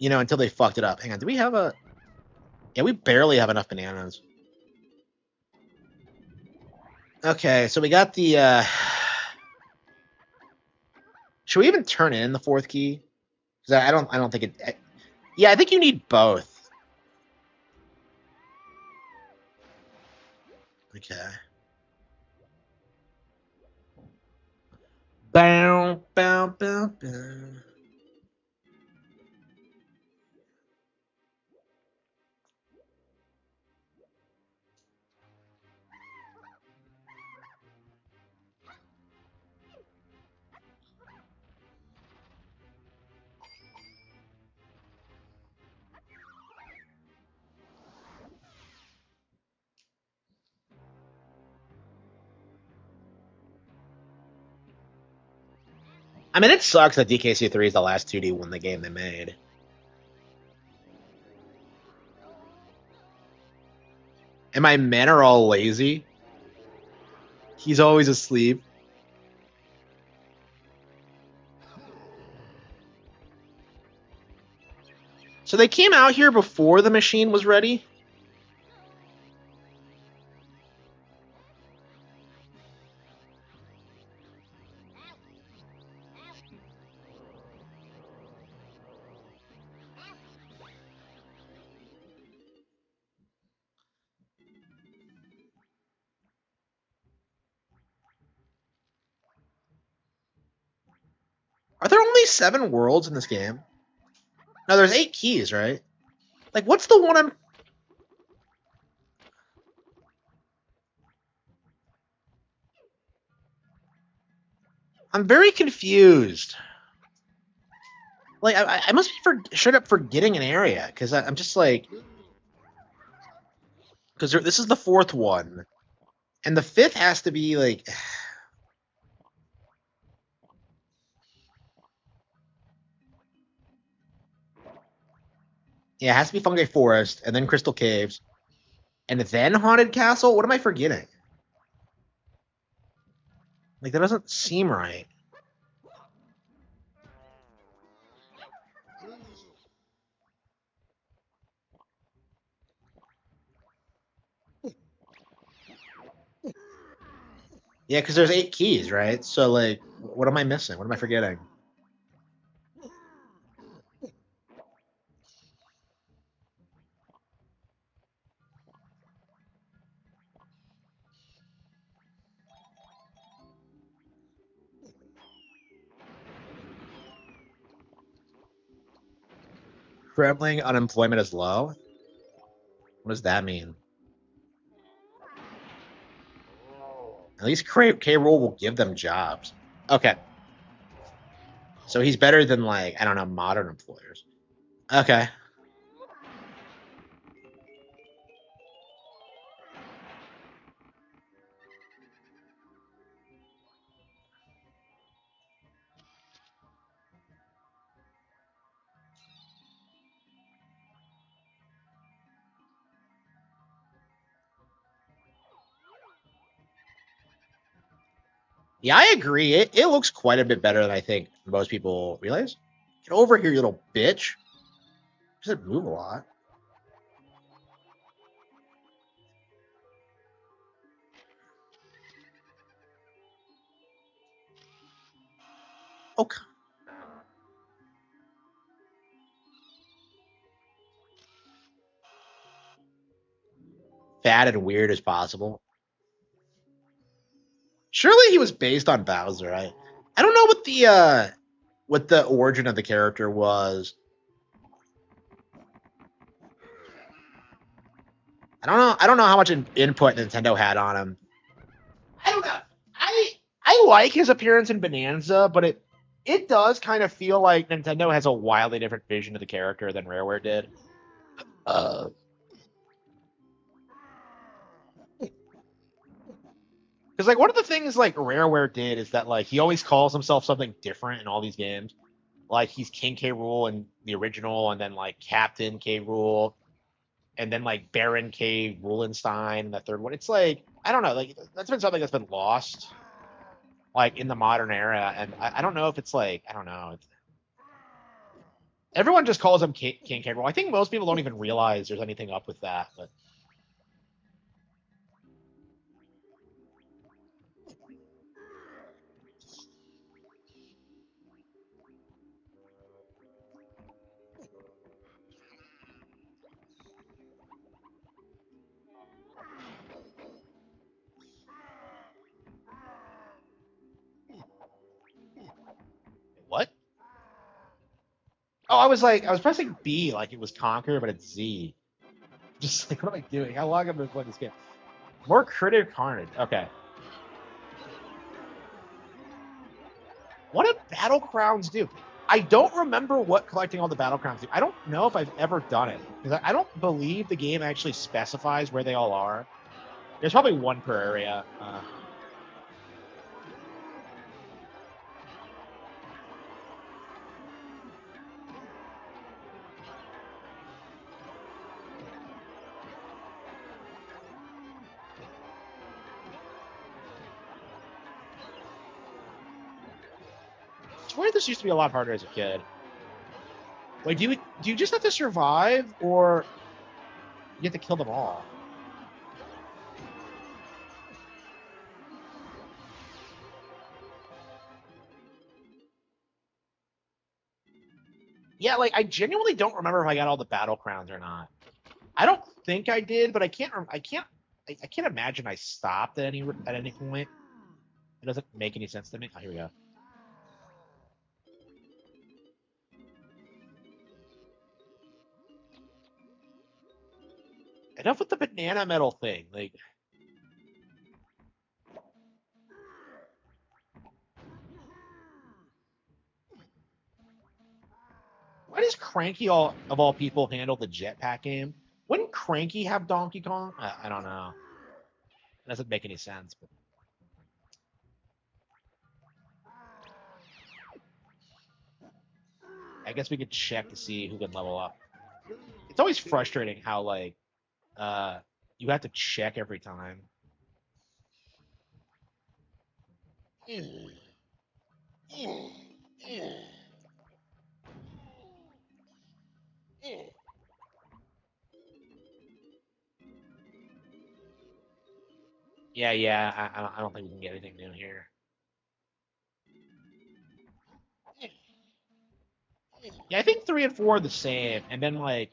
You know, until they fucked it up. Hang on, do we have a yeah, we barely have enough bananas. Okay, so we got the should we even turn in the fourth key? Because I don't think it yeah, I think you need both. Okay. Bow, bow, bow, bow. I mean, it sucks that DKC 3 is the last 2D won the game they made. And my men are all lazy. He's always asleep. So they came out here before the machine was ready? Are there only 7 worlds in this game? No, there's 8 keys, right? Like, what's the one I'm very confused. Like, I must be straight up forgetting an area, because I'm just like... Because this is the 4th one. And the 5th has to be, like... Yeah, it has to be Fungi Forest, and then Crystal Caves, and then Haunted Castle? What am I forgetting? Like, that doesn't seem right. Yeah, because there's 8 keys, right? So, like, what am I missing? What am I forgetting? Kremling unemployment is low? What does that mean? At least K-Rool will give them jobs. Okay. So he's better than, like, I don't know, modern employers. Okay. Yeah, I agree. It looks quite a bit better than I think most people realize. Get over here, you little bitch. Doesn't move a lot. Okay. Fat and weird as possible. Surely he was based on Bowser. I don't know what the origin of the character was. I don't know how much input Nintendo had on him. I don't know. I like his appearance in Bonanza, but it does kind of feel like Nintendo has a wildly different vision of the character than Rareware did. Uh, Because like one of the things like Rareware did is that like he always calls himself something different in all these games. Like he's King K. Rool in the original, and then like Captain K. Rool, and then like Baron K. Rulenstein in the third one. It's like I don't know, like that's been something that's been lost like in the modern era, and I don't know if it's like I don't know. Everyone just calls him King K. Rool. I think most people don't even realize there's anything up with that. But what? Oh, I was pressing B like it was Conquer, but it's Z. Just like what am I doing? How long have I been playing this game? More Critter Carnage. Okay. What do Battle Crowns do? I don't remember what collecting all the Battle Crowns do. I don't know if I've ever done it. Because I don't believe the game actually specifies where they all are. There's probably one per area. I swear this used to be a lot harder as a kid. Like, do you just have to survive, or you have to kill them all? Yeah, like I genuinely don't remember if I got all the Battle Crowns or not. I don't think I did, but I can't imagine I stopped at any point. It doesn't make any sense to me. Oh, here we go. Enough with the banana metal thing. Like, why does Cranky all of all people handle the jetpack game? Wouldn't Cranky have Donkey Kong? I don't know. It doesn't make any sense. But I guess we could check to see who can level up. It's always frustrating how like uh you have to check every time. Yeah. I don't think we can get anything new here. Yeah, I think three and four are the same, and then like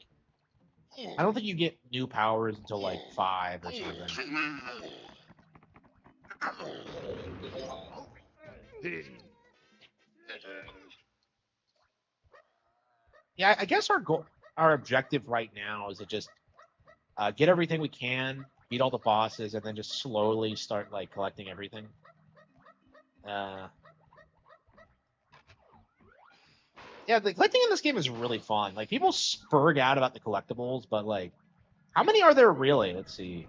I don't think you get new powers until like five or something. Yeah, I guess our objective right now is to just get everything we can, beat all the bosses, and then just slowly start like collecting everything. Uh, yeah, the collecting in this game is really fun. Like people spurg out about the collectibles, but like, how many are there really? Let's see.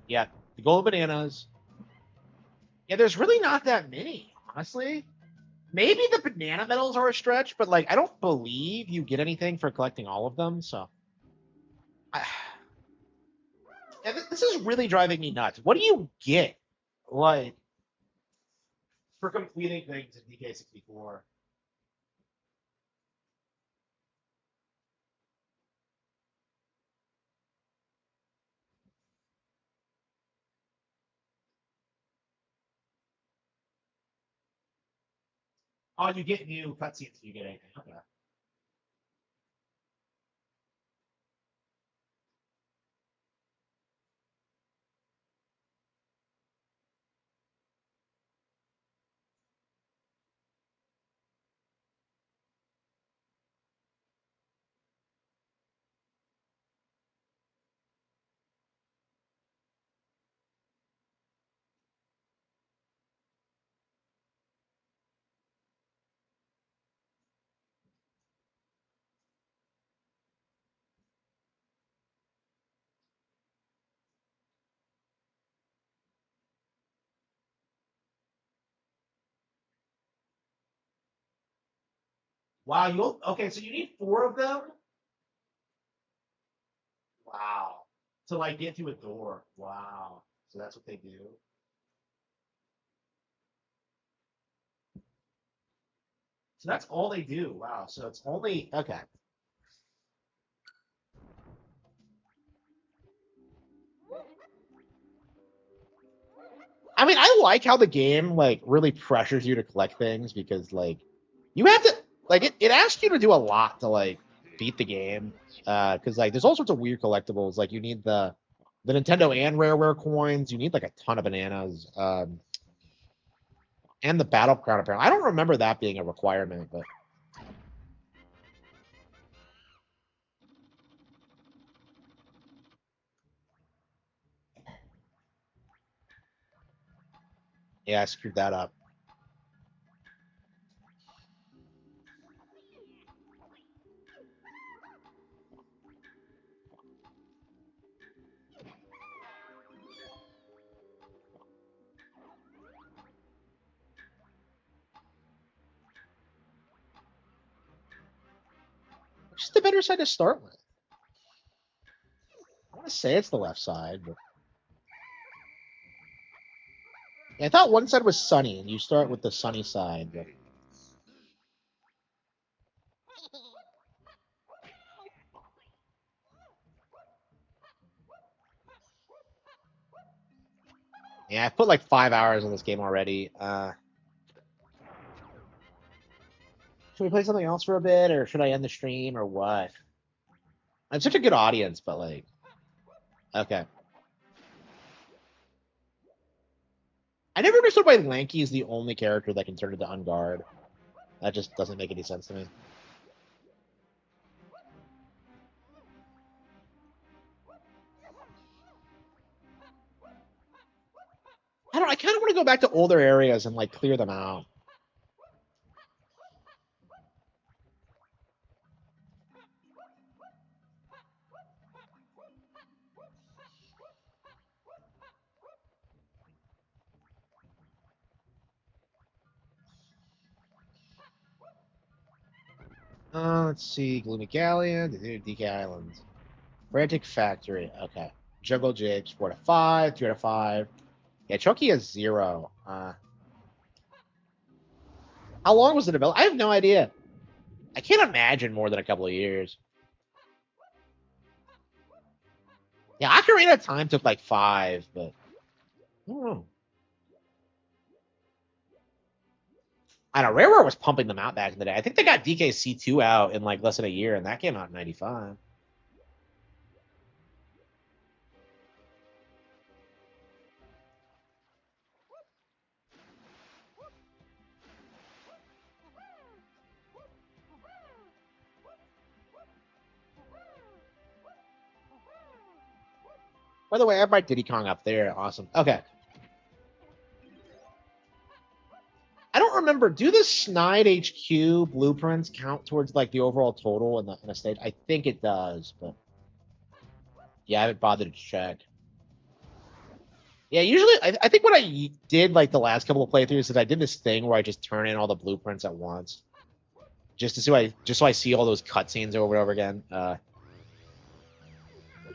Yeah, the gold bananas. Yeah, there's really not that many, honestly. Maybe the banana medals are a stretch, but like, I don't believe you get anything for collecting all of them. So, I, yeah, this is really driving me nuts. What do you get, like, for completing things in DK64? Oh, you get new cutscenes if you get anything. Okay. Wow, you okay? So you need four of them. Wow. To like get through a door. Wow. So that's what they do. So that's all they do. Wow. So it's only okay. I mean, I like how the game like really pressures you to collect things because like you have to like it asks you to do a lot to like beat the game. Because like there's all sorts of weird collectibles. Like you need the Nintendo and Rareware coins. You need like a ton of bananas. And the battle crown apparently. I don't remember that being a requirement, but yeah, I screwed that up. Which is the better side to start with? I want to say it's the left side, but yeah, I thought one side was sunny, and you start with the sunny side. But yeah, I've put like 5 hours in this game already. Should we play something else for a bit, or should I end the stream, or what? I'm such a good audience, but like, okay. I never understood why Lanky is the only character that can turn into Unguard. That just doesn't make any sense to me. I don't. I kind of want to go back to older areas and like clear them out. Let's see. Gloomy Galleon, DK Islands, Frantic Factory. Okay. Jungle Jigs, 4 to 5, 3 to 5. Yeah, Chucky has 0. How long was the development? I have no idea. I can't imagine more than a couple of years. Yeah, Ocarina of Time took like 5, but I don't know. I know Rareware was pumping them out back in the day. I think they got DKC2 out in like less than a year, and that came out in '95. By the way, I have my Diddy Kong up there. Awesome. Okay. I don't remember. Do the Snide HQ blueprints count towards like the overall total in a stage? I think it does, but yeah, I haven't bothered to check. Yeah, usually I think what I did like the last couple of playthroughs is I did this thing where I just turn in all the blueprints at once, just so I see all those cutscenes over and over again.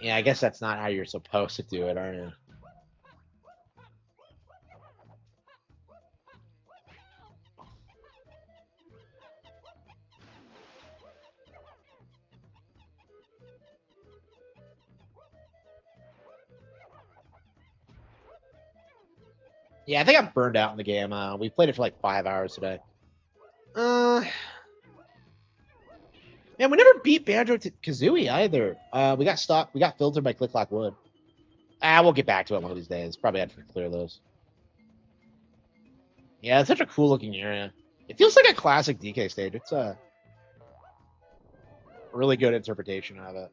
Yeah, I guess that's not how you're supposed to do it, are you? Yeah, I think I'm burned out in the game. We played it for like 5 hours today. Man, we never beat Banjo Kazooie either. We got stopped. We got filtered by Click Clock Wood. We'll get back to it one of these days. Probably have to clear those. Yeah, it's such a cool looking area. It feels like a classic DK stage. It's a really good interpretation of it.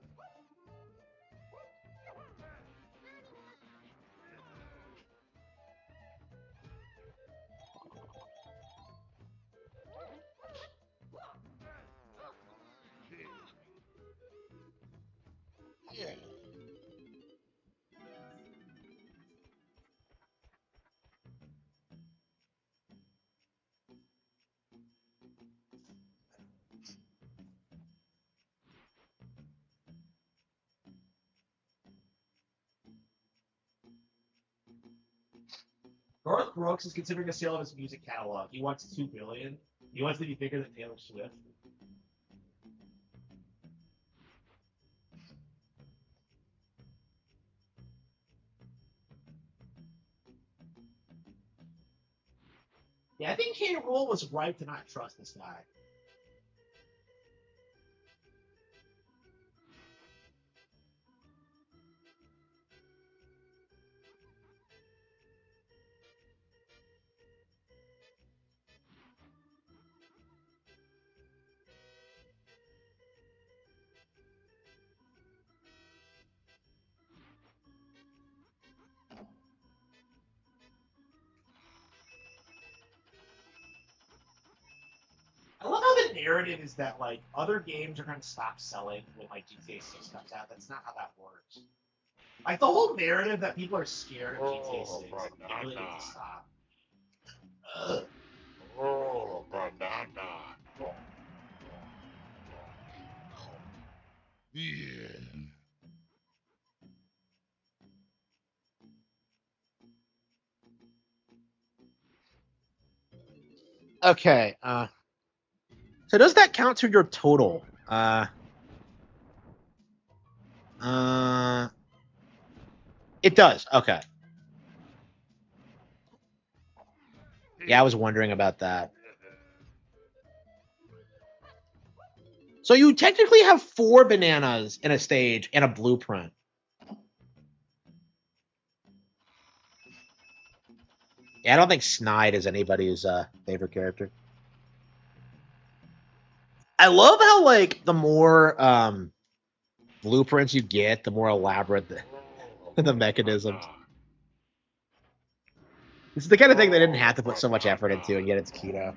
Garth Brooks is considering a sale of his music catalog. He wants $2 billion. He wants to be bigger than Taylor Swift. Yeah, I think K. Rool was right to not trust this guy. I love how the narrative is that like other games are going to stop selling when like GTA 6 comes out. That's not how that works. Like the whole narrative that people are scared of GTA 6 really needs to stop. Ugh. Oh, banana. Yeah. Okay. So does that count to your total? Uh, it does. Okay. Yeah, I was wondering about that. So you technically have 4 bananas in a stage and a blueprint. Yeah, I don't think Snide is anybody's favorite character. I love how like the more blueprints you get, the more elaborate the mechanisms. This is the kind of thing they didn't have to put so much effort into, and yet it's keto.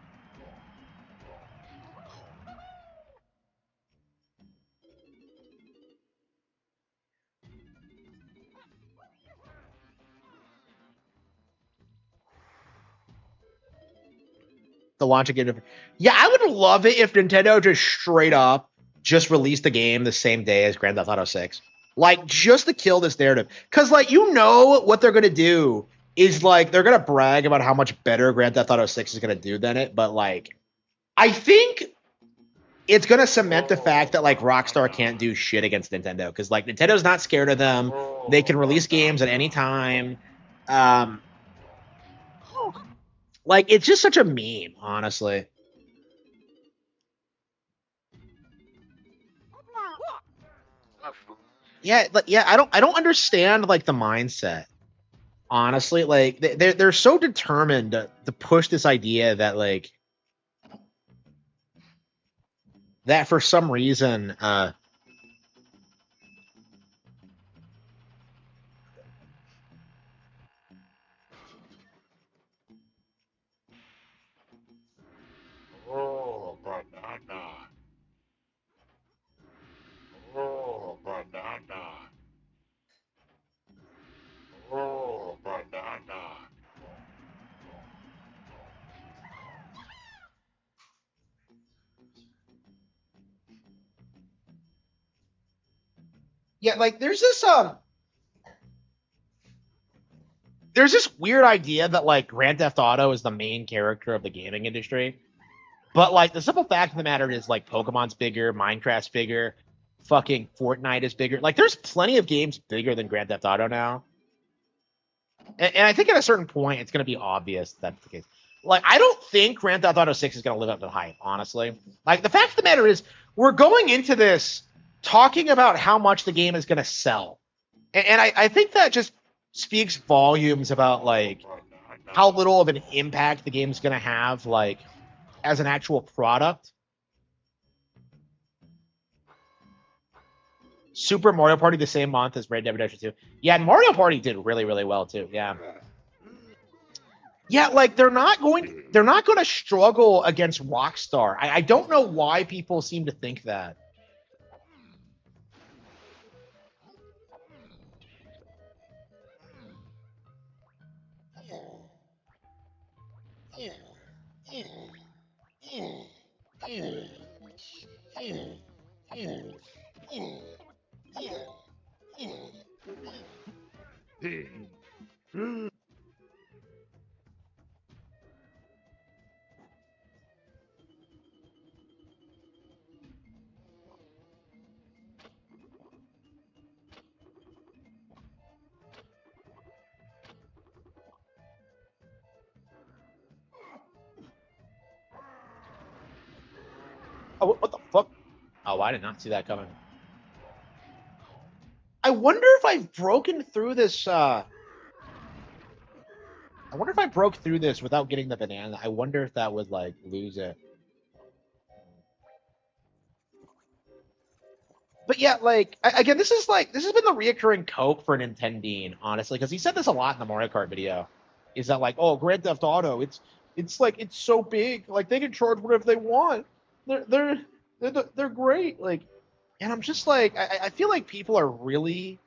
The launch of game. Yeah, I would love it if Nintendo just straight up just released the game the same day as Grand Theft Auto 6. Like, just to kill this narrative. Because, like, you know what they're going to do is, like, they're going to brag about how much better Grand Theft Auto 6 is going to do than it. But, like, I think it's going to cement the fact that, like, Rockstar can't do shit against Nintendo. Because, like, Nintendo's not scared of them. They can release games at any time. Um, like, it's just such a meme, honestly. Yeah, like yeah, I don't understand like the mindset. Honestly, like they're so determined to push this idea that like that for some reason Oh, banana. Oh, banana. Oh, banana. yeah, like there's this weird idea that like Grand Theft Auto is the main character of the gaming industry. But like the simple fact of the matter is like Pokemon's bigger, Minecraft's bigger, fucking Fortnite is bigger. Like there's plenty of games bigger than Grand Theft Auto now. And I think at a certain point it's going to be obvious that's the case. Like, I don't think Grand Theft Auto 6 is going to live up to the hype, honestly. Like, the fact of the matter is, we're going into this talking about how much the game is going to sell. And I think that just speaks volumes about, like, how little of an impact the game's going to have, like, as an actual product. Super Mario Party the same month as Red Dead Redemption 2. Yeah, and Mario Party did really, really well, too. Yeah. Yeah, like they're not going to struggle against Rockstar. I don't know why people seem to think that. Oh, what the fuck? Oh, I did not see that coming. I wonder if I've broken through this. I wonder if I broke through this without getting the banana. I wonder if that would like lose it. But yeah, like again, this has been the reoccurring cope for Nintendine, honestly, because he said this a lot in the Mario Kart video. Is that like, oh, Grand Theft Auto, it's like it's so big, like they can charge whatever they want. They're great, like, and I'm just like, I feel like people are really,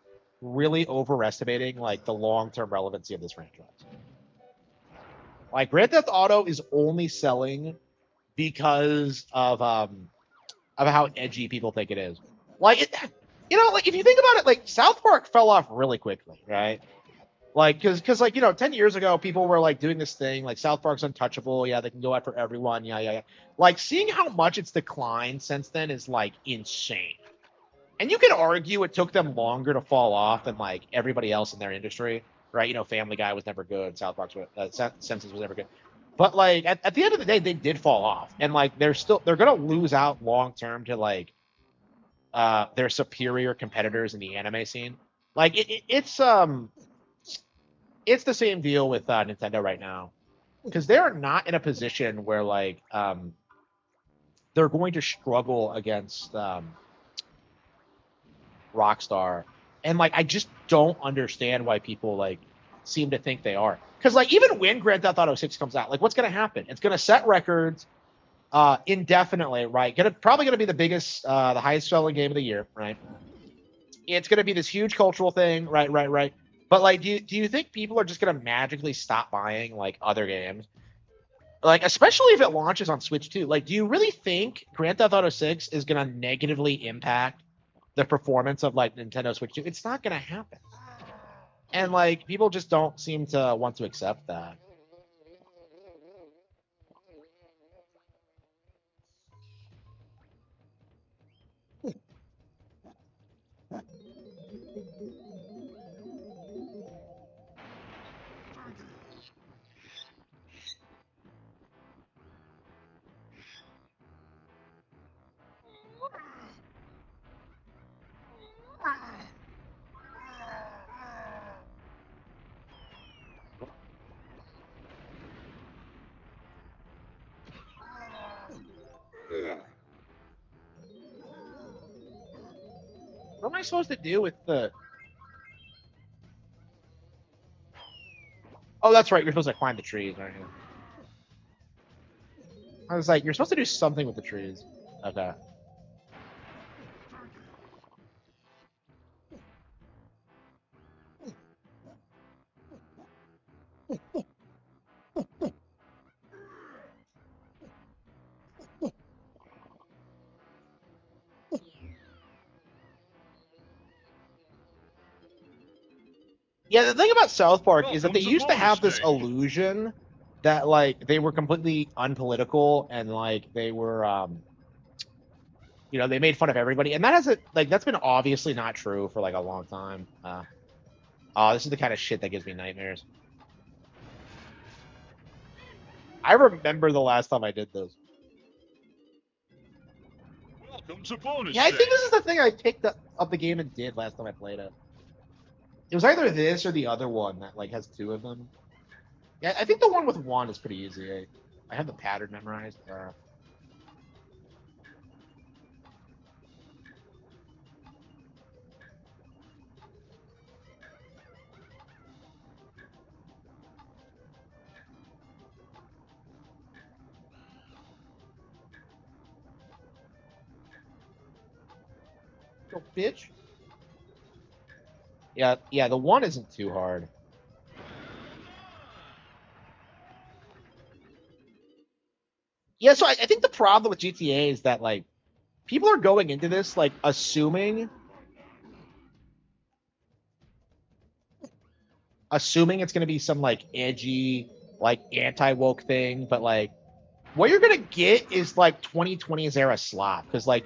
really overestimating like the long term relevancy of this franchise. Like Grand Theft Auto is only selling because of how edgy people think it is. Like it, like if you think about it, like South Park fell off really quickly, right? Like, because like 10 years ago, people were like doing this thing, like South Park's untouchable, yeah, they can go after everyone, yeah, yeah, yeah. Like seeing how much it's declined since then is like insane. And you can argue it took them longer to fall off than like everybody else in their industry, right? Family Guy was never good, South Park, Simpsons was never good. But like at the end of the day, they did fall off, and like they're gonna lose out long term to like their superior competitors in the anime scene. Like it's the same deal with Nintendo right now because they're not in a position where like they're going to struggle against Rockstar, and like I just don't understand why people like seem to think they are. Because like even when Grand Theft Auto 6 comes out, like what's going to happen? It's going to set records indefinitely, right? Probably gonna be the biggest, the highest selling game of the year, right? It's gonna be this huge cultural thing, right, right, right. But like, do you think people are just gonna magically stop buying like other games? Like, especially if it launches on Switch too. Like, do you really think Grand Theft Auto 6 is gonna negatively impact the performance of like Nintendo Switch 2? It's not gonna happen. And like, people just don't seem to want to accept that. What am I supposed to do with the? Oh, that's right. You're supposed to climb the trees, aren't you? I was like, you're supposed to do something with the trees. Okay. Yeah, the thing about South Park is that they used to have this illusion that like they were completely unpolitical and like they were they made fun of everybody, and that hasn't like that's been obviously not true for like a long time. Oh, this is the kind of shit that gives me nightmares. I remember the last time I did this. Welcome to bonus Yeah, I think this stage. is the thing I picked up the game and did last time I played it. It was either this or the other one that like has two of them. Yeah, I think the one with one is pretty easy. I have the pattern memorized. Go, bitch. Yeah, the one isn't too hard. Yeah, so I think the problem with GTA is that like people are going into this like assuming it's gonna be some like edgy, like anti woke thing, but like what you're gonna get is like 2020s era slop because like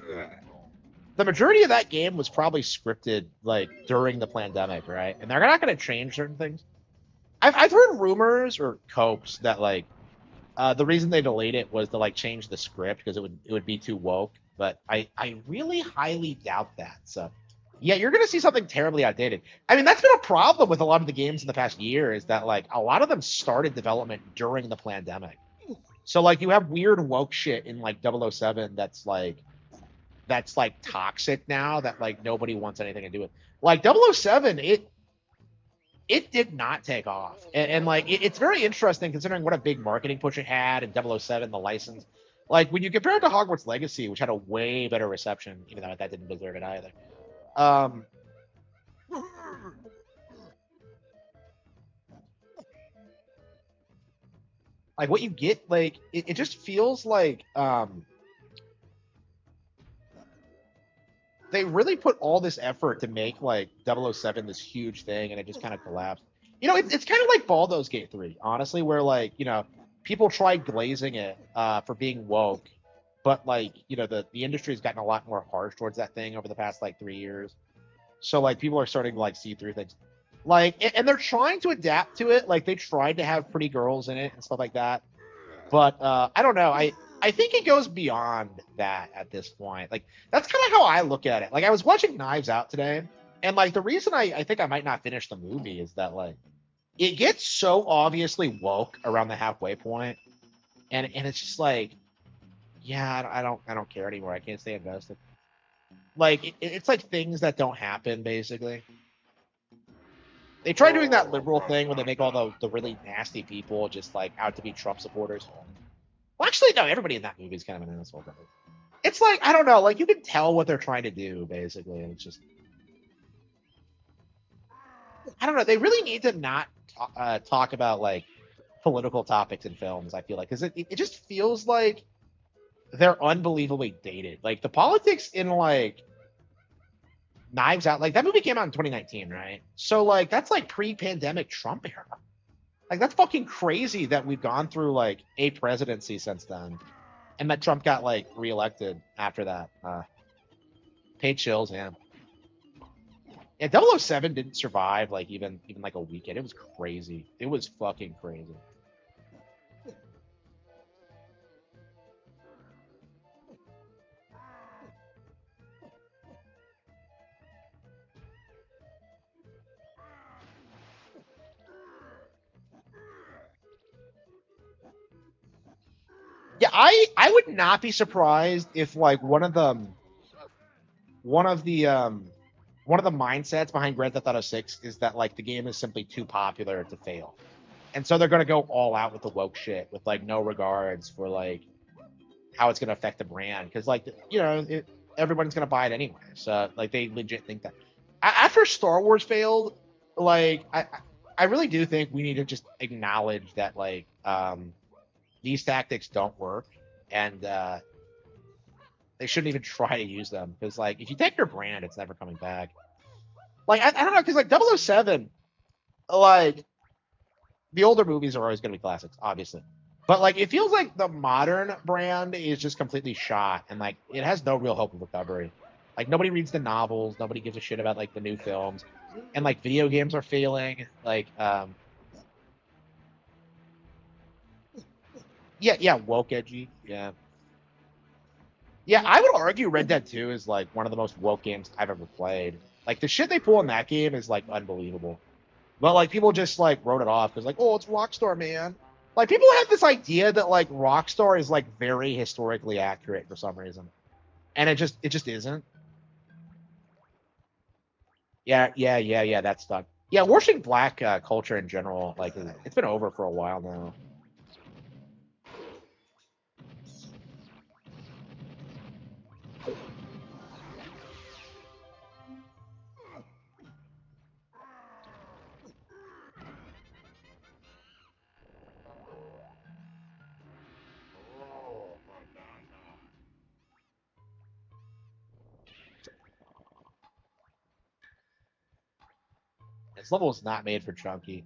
the majority of that game was probably scripted like during the pandemic, right? And they're not gonna change certain things. I've heard rumors or copes that like the reason they delayed it was to like change the script because it would be too woke. But I really highly doubt that. So yeah, you're gonna see something terribly outdated. I mean, that's been a problem with a lot of the games in the past year is that like a lot of them started development during the pandemic. So like you have weird woke shit in like 007 that's like toxic now that like nobody wants anything to do with. Like 007, it did not take off. And like it's very interesting considering what a big marketing push it had in 007, the license. Like when you compare it to Hogwarts Legacy, which had a way better reception, even though that didn't deserve it either. Um, like what you get, like it just feels like they really put all this effort to make like 007 this huge thing and it just kind of collapsed. It's kind of like Baldur's Gate 3, honestly, where like, people tried glazing it for being woke, but like, the industry has gotten a lot more harsh towards that thing over the past like 3 years. So like people are starting to like see through things. Like and they're trying to adapt to it. Like they tried to have pretty girls in it and stuff like that. But I don't know. I think it goes beyond that at this point. Like that's kind of how I look at it. Like I was watching Knives Out today, and like the reason I think I might not finish the movie is that like it gets so obviously woke around the halfway point, and it's just like, yeah, I don't care anymore. I can't stay invested. Like it's like things that don't happen basically. They try doing that Oh, liberal thing where they make all banana. the really nasty people just like out to be Trump supporters. Well, actually, no. Everybody in that movie is kind of an asshole. It's like I don't know. Like you can tell what they're trying to do basically, and it's just I don't know. They really need to not talk about like political topics in films. I feel like because it just feels like they're unbelievably dated. Like the politics in like Knives Out, like that movie came out in 2019, right? So like that's like pre-pandemic Trump era. Like that's fucking crazy that we've gone through like a presidency since then, and that Trump got like reelected after that. Paid chills, yeah. Yeah, 007 didn't survive like even like a weekend. It was crazy. It was fucking crazy. Yeah, I would not be surprised if like one of the one of the mindsets behind Grand Theft Auto 6 is that like the game is simply too popular to fail. And so they're going to go all out with the woke shit with like no regards for like how it's going to affect the brand because like everyone's going to buy it anyway. So like they legit think that after Star Wars failed, like I really do think we need to just acknowledge that like these tactics don't work and they shouldn't even try to use them because like if you take your brand, it's never coming back. Like I don't know because like 007, like the older movies are always going to be classics, obviously. But like it feels like the modern brand is just completely shot and like it has no real hope of recovery. Like nobody reads the novels, nobody gives a shit about like the new films. And like video games are failing. Like Yeah, woke edgy. Yeah. Yeah, I would argue Red Dead 2 is like one of the most woke games I've ever played. Like the shit they pull in that game is like unbelievable. But like people just like wrote it off because like, oh, it's Rockstar, man. Like people have this idea that like Rockstar is like very historically accurate for some reason, and it just isn't. Yeah. That's done. Yeah, worshiping black culture in general, like it's been over for a while now. This level is not made for chunky.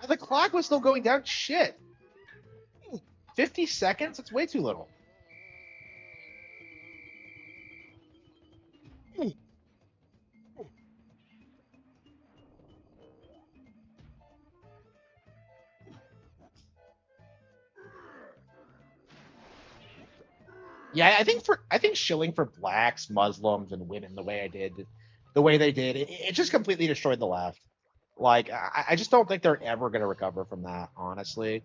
The clock was still going down. Shit, 50 seconds? That's way too little. Yeah, I think shilling for blacks, Muslims, and women the way they did, it just completely destroyed the left. Like I just don't think they're ever going to recover from that, honestly.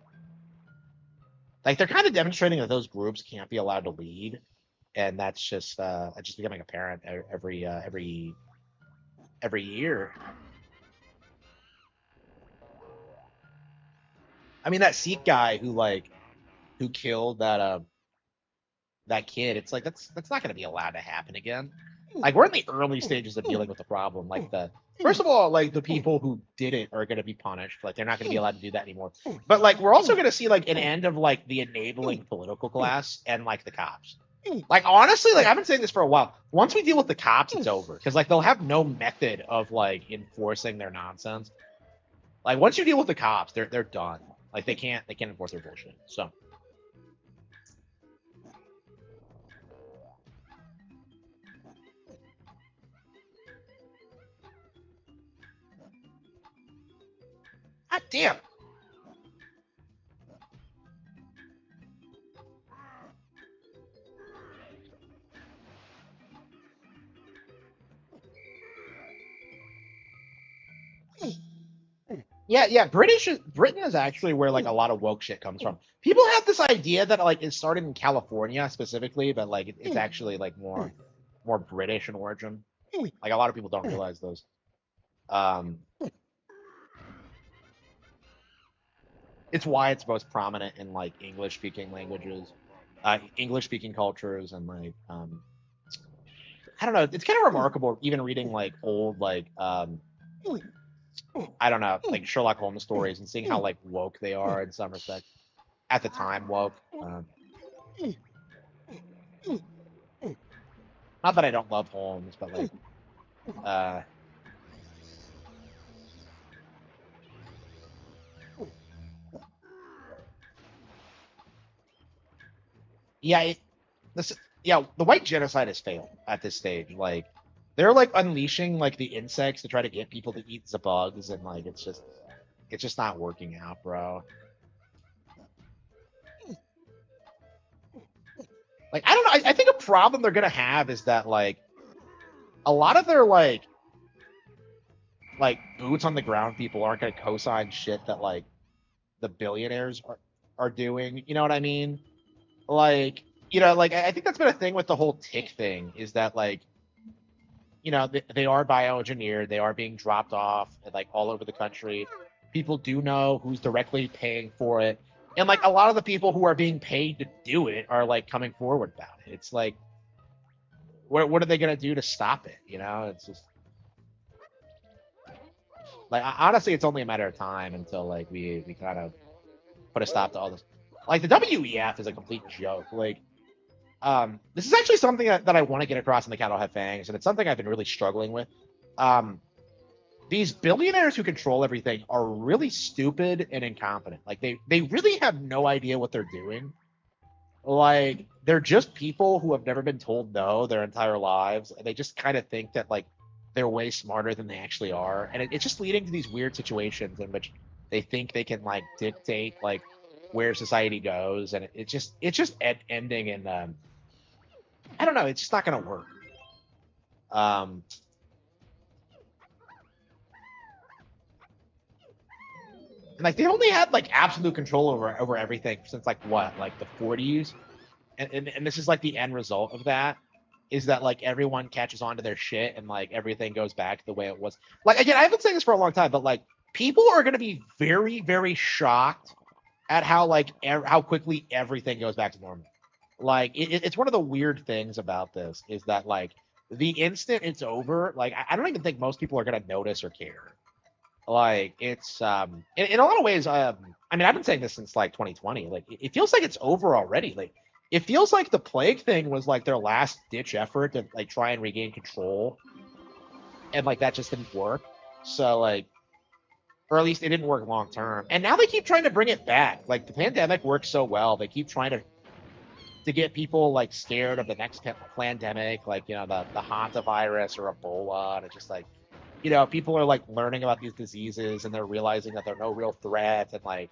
Like they're kind of demonstrating that those groups can't be allowed to lead, and that's just becoming apparent every year. I mean, that Sikh guy who killed that kid, it's like that's not going to be allowed to happen again. Like we're in the early stages of dealing with the problem. Like the first of all, like the people who did it are going to be punished. Like they're not going to be allowed to do that anymore. But like we're also going to see like an end of like the enabling political class and like the cops. Like honestly, like I've been saying this for a while. Once we deal with the cops, it's over because like they'll have no method of like enforcing their nonsense. Like once you deal with the cops, they're done. Like they can't enforce their bullshit. So god damn. Yeah. Britain is actually where like a lot of woke shit comes from. People have this idea that like it started in California specifically, but like it's actually like more British in origin. Like a lot of people don't realize those. Um, it's why it's most prominent in like English speaking languages, English speaking cultures, and like I don't know. It's kind of remarkable even reading like old like I don't know like Sherlock Holmes stories and seeing how like woke they are in some respects at the time woke. Not that I don't love Holmes, but like uh, yeah, this yeah, the white genocide has failed at this stage. Like they're like unleashing like the insects to try to get people to eat the bugs, and like it's just not working out, bro. Like I don't know. I think a problem they're gonna have is that like a lot of their like boots on the ground people aren't gonna co-sign shit that like the billionaires are doing. You know what I mean? Like like I think that's been a thing with the whole tick thing is that like they are bioengineered, they are being dropped off like all over the country. People do know who's directly paying for it, and like a lot of the people who are being paid to do it are like coming forward about it. It's like, what are they gonna do to stop it? It's just Like honestly, it's only a matter of time until like we kind of put a stop to all this. Like the WEF is a complete joke. Like this is actually something that I want to get across in the Cattle Have Fangs, and it's something I've been really struggling with. Um, these billionaires who control everything are really stupid and incompetent. Like they really have no idea what they're doing. Like they're just people who have never been told no their entire lives, and they just kind of think that like they're way smarter than they actually are, and it's just leading to these weird situations in which they think they can like dictate like where society goes, and ending in I don't know, it's just not gonna work. Um, and like they only had like absolute control over everything since like what, like the 40s, and this is like the end result of that is that like everyone catches on to their shit and like everything goes back to the way it was. Like again, I've been saying this for a long time, but like people are gonna be very very shocked at how like how quickly everything goes back to normal. Like it's one of the weird things about this is that like the instant it's over, like I don't even think most people are gonna notice or care. Like it's in a lot of ways, I mean I've been saying this since like 2020. Like it feels like it's over already. Like it feels like the plague thing was like their last ditch effort to like try and regain control, and like that just didn't work. So like, or at least it didn't work long term. And now they keep trying to bring it back. Like the pandemic worked so well, they keep trying to get people like scared of the next pandemic, like you know the Hanta virus or Ebola, and it's just like you know people are like learning about these diseases and they're realizing that they're no real threat, and like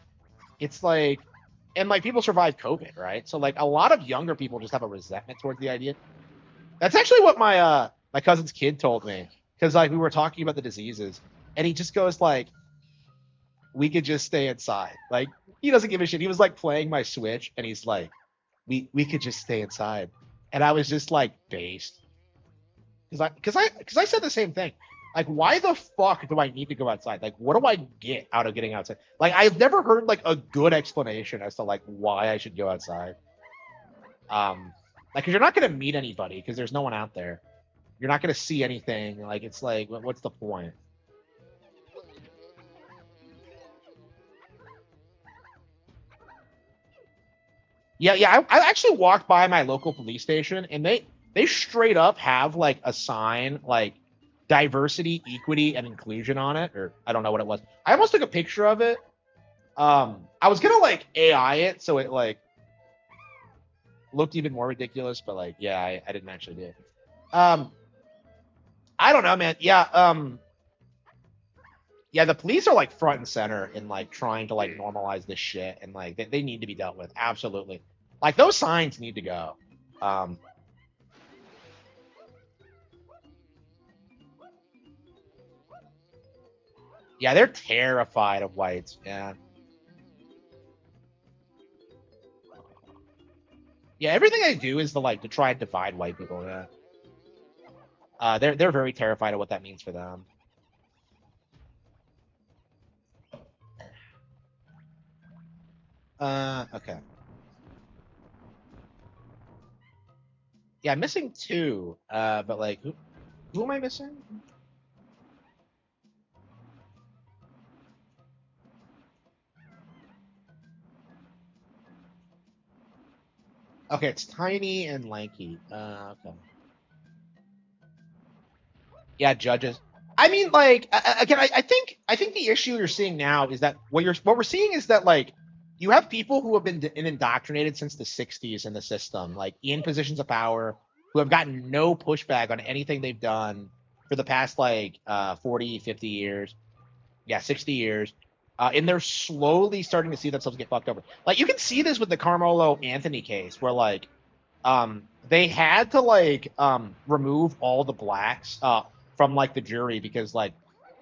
it's like and like people survive COVID, right? So like a lot of younger people just have a resentment towards the idea. That's actually what my cousin's kid told me because like we were talking about the diseases, and he just goes like, "We could just stay inside." Like he doesn't give a shit. He was like playing my Switch, and he's like, "We could just stay inside," and I was just like, based because I said the same thing. Like, why the fuck do I need to go outside? Like, what do I get out of getting outside? Like, I've never heard like a good explanation as to like why I should go outside. Like, cause you're not gonna meet anybody because there's no one out there. You're not gonna see anything. Like, it's like, what's the point? Yeah, yeah. I actually walked by my local police station, and they straight up have like a sign like diversity, equity, and inclusion on it, or I don't know what it was. I almost took a picture of it. I was gonna like AI it so it like looked even more ridiculous, but like yeah, I didn't actually do it. Um, I don't know, man. Yeah, yeah, the police are like front and center in like trying to like normalize this shit, and like they need to be dealt with. Absolutely. Like those signs need to go. Um, yeah, they're terrified of whites. Yeah, yeah. Everything they do is to try and divide white people. Yeah, they're very terrified of what that means for them. Okay. Yeah, I'm missing two. But like, who am I missing? Okay, it's tiny and lanky. Okay. Yeah, judges. I mean, like again, I think the issue you're seeing now is that what we're seeing is that like you have people who have been indoctrinated since the '60s in the system, like in positions of power, who have gotten no pushback on anything they've done for the past like 40, 50 years. Yeah, 60 years. And they're slowly starting to see themselves get fucked over. Like you can see this with the Carmelo Anthony case, where like they had to like remove all the blacks from like the jury because like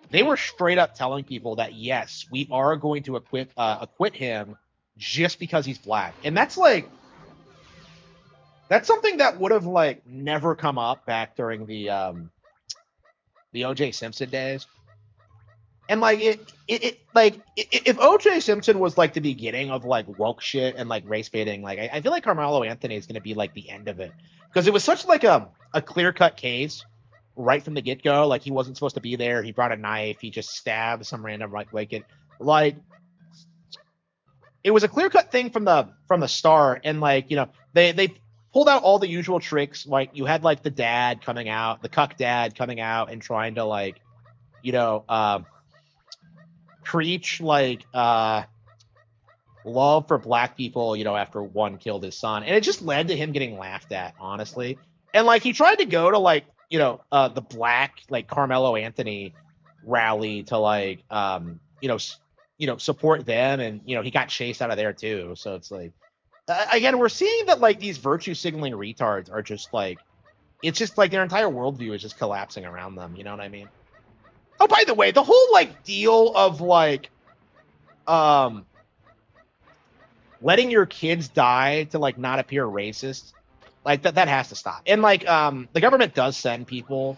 they were straight up telling people that yes, we are going to acquit him just because he's black, and that's like that's something that would have like never come up back during the OJ Simpson days. And like if OJ Simpson was like the beginning of like woke shit and like race baiting, like I feel like Carmelo Anthony is going to be like the end of it because it was such like a clear cut case right from the get-go. Like, he wasn't supposed to be there. He brought a knife. He just stabbed some random like it was a clear-cut thing from the start. And like, they pulled out all the usual tricks. Like, you had like the dad coming out, the cuck dad coming out and trying to like, you know, preach like love for black people, after one killed his son. And it just led to him getting laughed at, honestly. And like, he tried to go to like, the black like Carmelo Anthony rally to like support them, and he got chased out of there too. So it's like, again, we're seeing that like these virtue signaling retards are just like, it's just like their entire worldview is just collapsing around them. You know what I mean? Oh, by the way, the whole like deal of like letting your kids die to like not appear racist, like that has to stop. And like the government does send people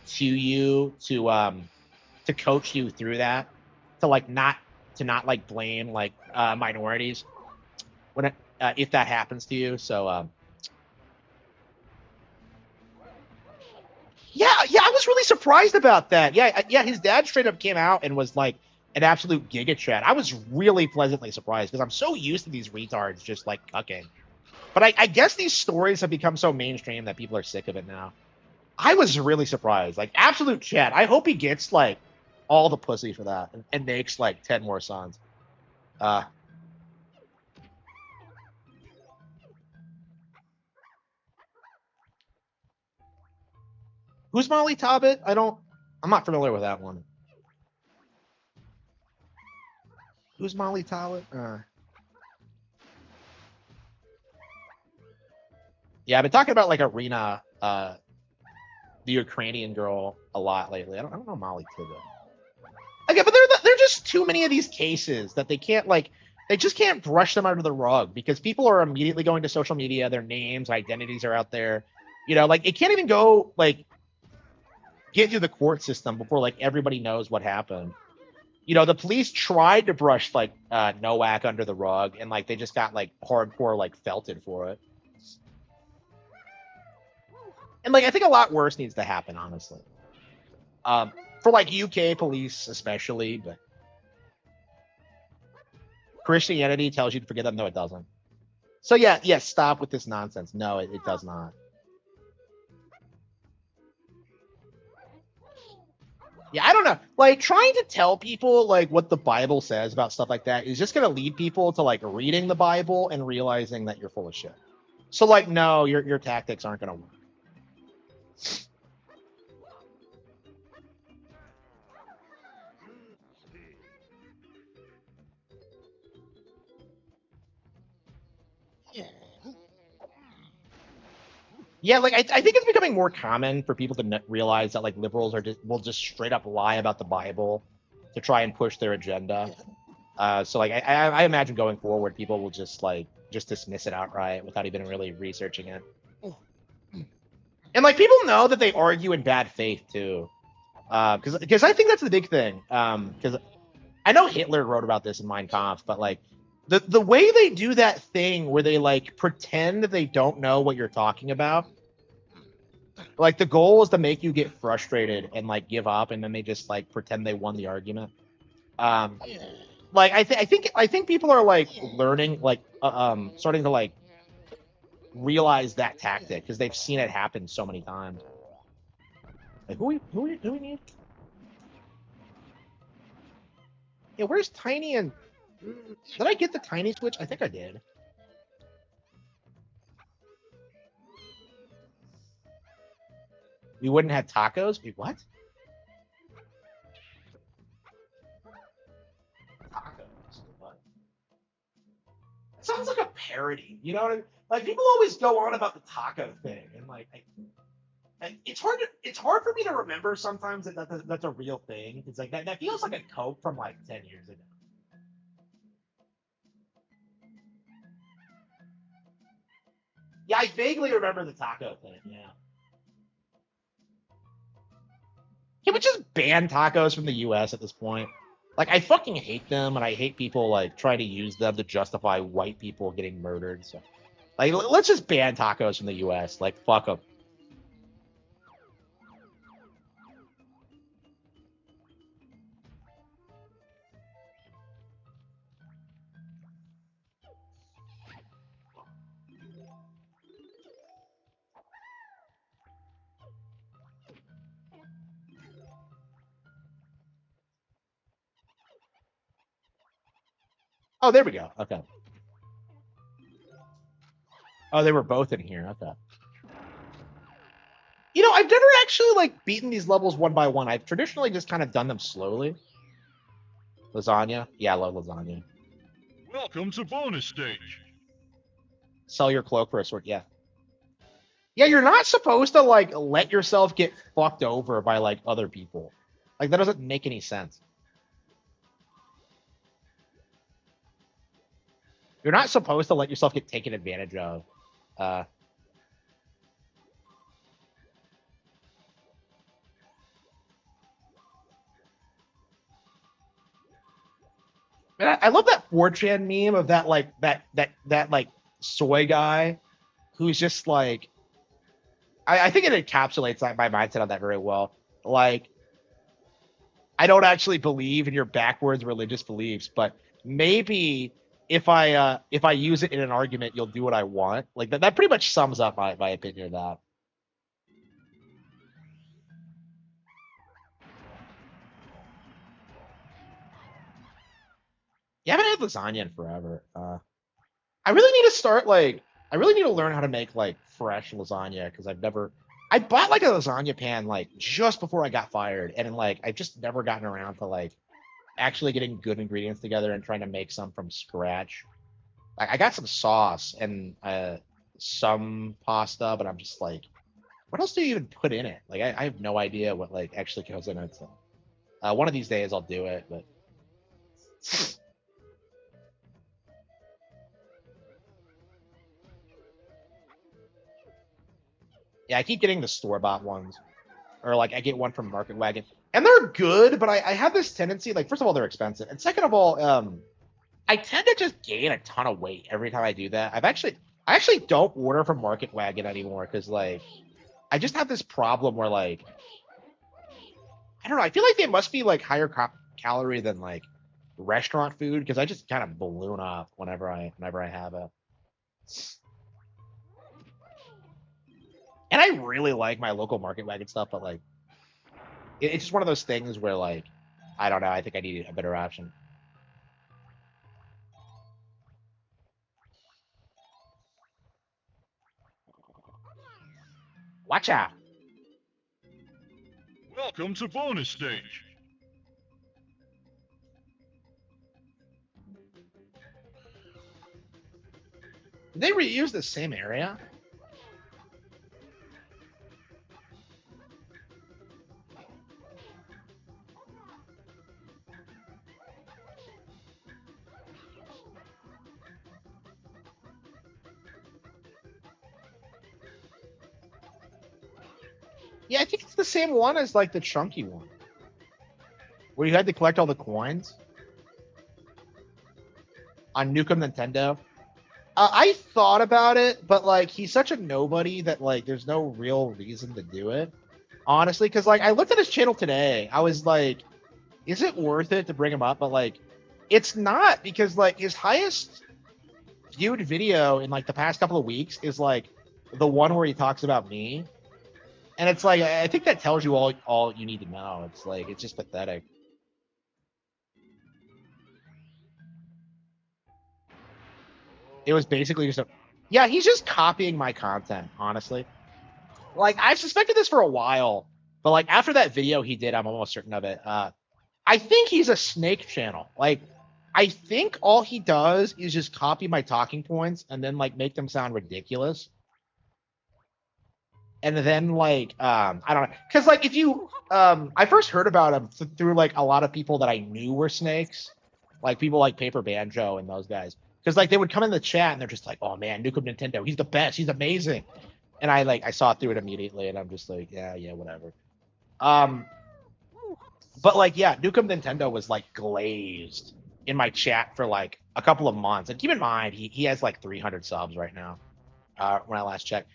to you to coach you through that, to not like blame like minorities when if that happens to you. So yeah, I was really surprised about that. Yeah, his dad straight up came out and was like an absolute giga chat. I was really pleasantly surprised because I'm so used to these retards just like cucking. But I guess these stories have become so mainstream that people are sick of it now. I was really surprised. Like, absolute chat. I hope he gets like all the pussy for that and makes like 10 more sons. Who's Molly Tobbit? I'm not familiar with that one. Who's Molly Tobbit? Yeah, I've been talking about like Arena, the Ukrainian girl, a lot lately. I don't know Molly Tobbit. Okay, but there are just too many of these cases that they just can't brush them under the rug because people are immediately going to social media. Their names, identities are out there. Like, it can't even go like get through the court system before like everybody knows what happened. The police tried to brush like Nowak under the rug, and like they just got like hardcore like felted for it. And like, I think a lot worse needs to happen, honestly. For like UK police especially, but Christianity tells you to forget them. No, it doesn't. So yeah, stop with this nonsense. No, it does not. Yeah, I don't know. Like, trying to tell people like what the Bible says about stuff like that is just gonna lead people to like reading the Bible and realizing that you're full of shit. So like, no, your tactics aren't gonna work. Yeah, like I think it's becoming more common for people to realize that like liberals will just straight up lie about the Bible to try and push their agenda. So like I imagine going forward, people will just dismiss it outright without even really researching it. And like, people know that they argue in bad faith too, because I think that's the big thing. Because I know Hitler wrote about this in Mein Kampf, but like the way they do that thing where they like pretend that they don't know what you're talking about, like the goal is to make you get frustrated and like give up, and then they just like pretend they won the argument. Like I think people are like learning, like starting to like realize that tactic because they've seen it happen so many times. Like, who we need? Yeah, where's Tiny and did I get the Tiny switch? I think I did. We wouldn't have tacos? Wait, what? Tacos. What? It sounds like a parody. You know what I mean? Like, people always go on about the taco thing, and like, it's hard for me to remember sometimes that's a real thing. It's like that feels like a cope from like 10 years ago. Yeah, I vaguely remember the taco thing. Yeah. Can we just ban tacos from the U.S. at this point? Like, I fucking hate them, and I hate people like trying to use them to justify white people getting murdered. So, like, let's just ban tacos from the U.S. Like, fuck them. Oh, there we go. Okay. Oh, they were both in here. Okay. You know, I've never actually like beaten these levels one by one. I've traditionally just kind of done them slowly. Lasagna. Yeah, I love lasagna. Welcome to bonus stage. Sell your cloak for a sword. Yeah. Yeah, you're not supposed to like let yourself get fucked over by like other people. Like that doesn't make any sense. You're not supposed to let yourself get taken advantage of. Uh, Man, I love that 4chan meme of that like that like soy guy who's just like I think it encapsulates like, my mindset on that very well. Like I don't actually believe in your backwards religious beliefs, but maybe if I use it in an argument, you'll do what I want. Like that pretty much sums up my opinion of that. You haven't had lasagna in forever. I really need to start like I really need to learn how to make like fresh lasagna because I've never I bought like a lasagna pan like just before I got fired and like I've just never gotten around to like actually getting good ingredients together and trying to make some from scratch. I got some sauce and some pasta, but I'm just like, what else do you even put in it? Like I have no idea what like actually goes in it. So one of these days I'll do it, but yeah, I keep getting the store bought ones. Or like I get one from Market Wagon, and they're good, but I have this tendency, like first of all, they're expensive, and second of all, I tend to just gain a ton of weight every time I do that. I actually don't order from Market Wagon anymore because like I just have this problem where like I don't know, I feel like they must be like higher calorie than like restaurant food because I just kind of balloon up whenever I have it. And I really like my local Market Wagon stuff, but like it's just one of those things where like I don't know, I think I need a better option. Watch out. Welcome to bonus stage. Did they reuse the same area? Yeah, I think it's the same one as like the chunky one, where you had to collect all the coins on Nukem Nintendo. I thought about it, but like he's such a nobody that like there's no real reason to do it. Honestly, because like I looked at his channel today, I was like, is it worth it to bring him up? But like, it's not because like his highest viewed video in like the past couple of weeks is like the one where he talks about me, and it's like I think that tells you all you need to know. It's like it's just pathetic. It was basically just a yeah, he's just copying my content, honestly. Like I've suspected this for a while, but like after that video he did, I'm almost certain of it. I think he's a snake channel. Like I think all he does is just copy my talking points and then like make them sound ridiculous. And then like I don't know. Cause like if you I first heard about him through like a lot of people that I knew were snakes. Like people like Paper Banjo and those guys. Because like they would come in the chat and they're just like, oh man, Nukem Nintendo, he's the best, he's amazing. And I saw through it immediately and I'm just like, yeah, whatever. Um but like yeah, Nukem Nintendo was like glazed in my chat for like a couple of months. And keep in mind, he has like 300 subs right now. When I last checked.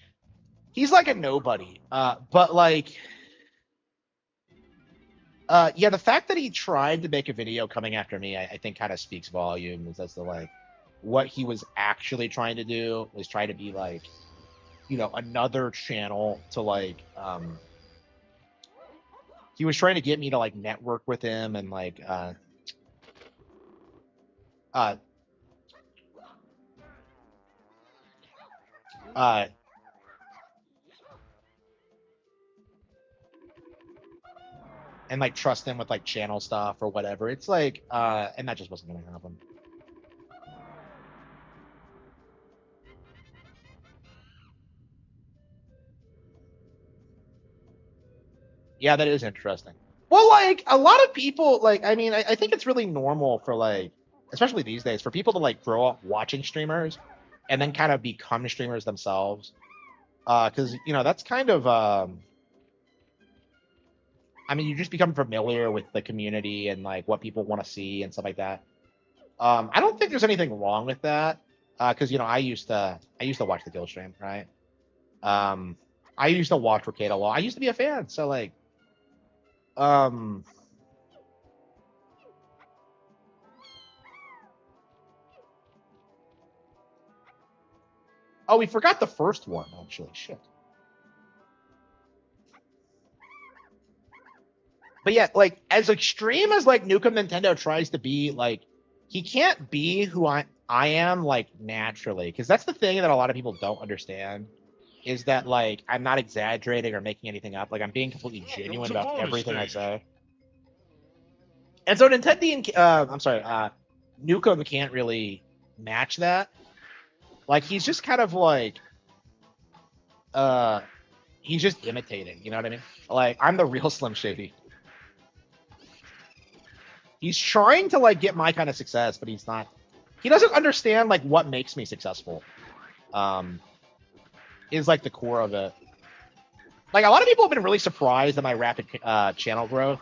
He's like a nobody. But like yeah, the fact that he tried to make a video coming after me, I think kind of speaks volumes as to like what he was actually trying to do was try to be like, you know, another channel to like he was trying to get me to like network with him and like uh Uh, and like trust them with like channel stuff or whatever. It's like, and that just wasn't gonna happen. Yeah, that is interesting. Well, like a lot of people, like I mean, I think it's really normal for like, especially these days, for people to like grow up watching streamers and then kind of become streamers themselves. Because you know that's kind of, I mean, you just become familiar with the community and like what people want to see and stuff like that. I don't think there's anything wrong with that. Because you know, I used to watch the Guild stream, right? Um, I used to watch Arcade a lot. I used to be a fan, so like, um, oh, we forgot the first one actually. Shit. But yeah, like as extreme as like Nukem Nintendo tries to be, like he can't be who I am like naturally, because that's the thing that a lot of people don't understand is that like I'm not exaggerating or making anything up. Like I'm being completely Welcome genuine to about bonus everything I stage. say. And so Nintendo, I'm sorry, Nukem can't really match that. Like he's just kind of like, uh, he's just imitating. You know what I mean? Like I'm the real Slim Shady. He's trying to like get my kind of success, but he's not. He doesn't understand like what makes me successful. Um, is like the core of it. Like a lot of people have been really surprised at my rapid channel growth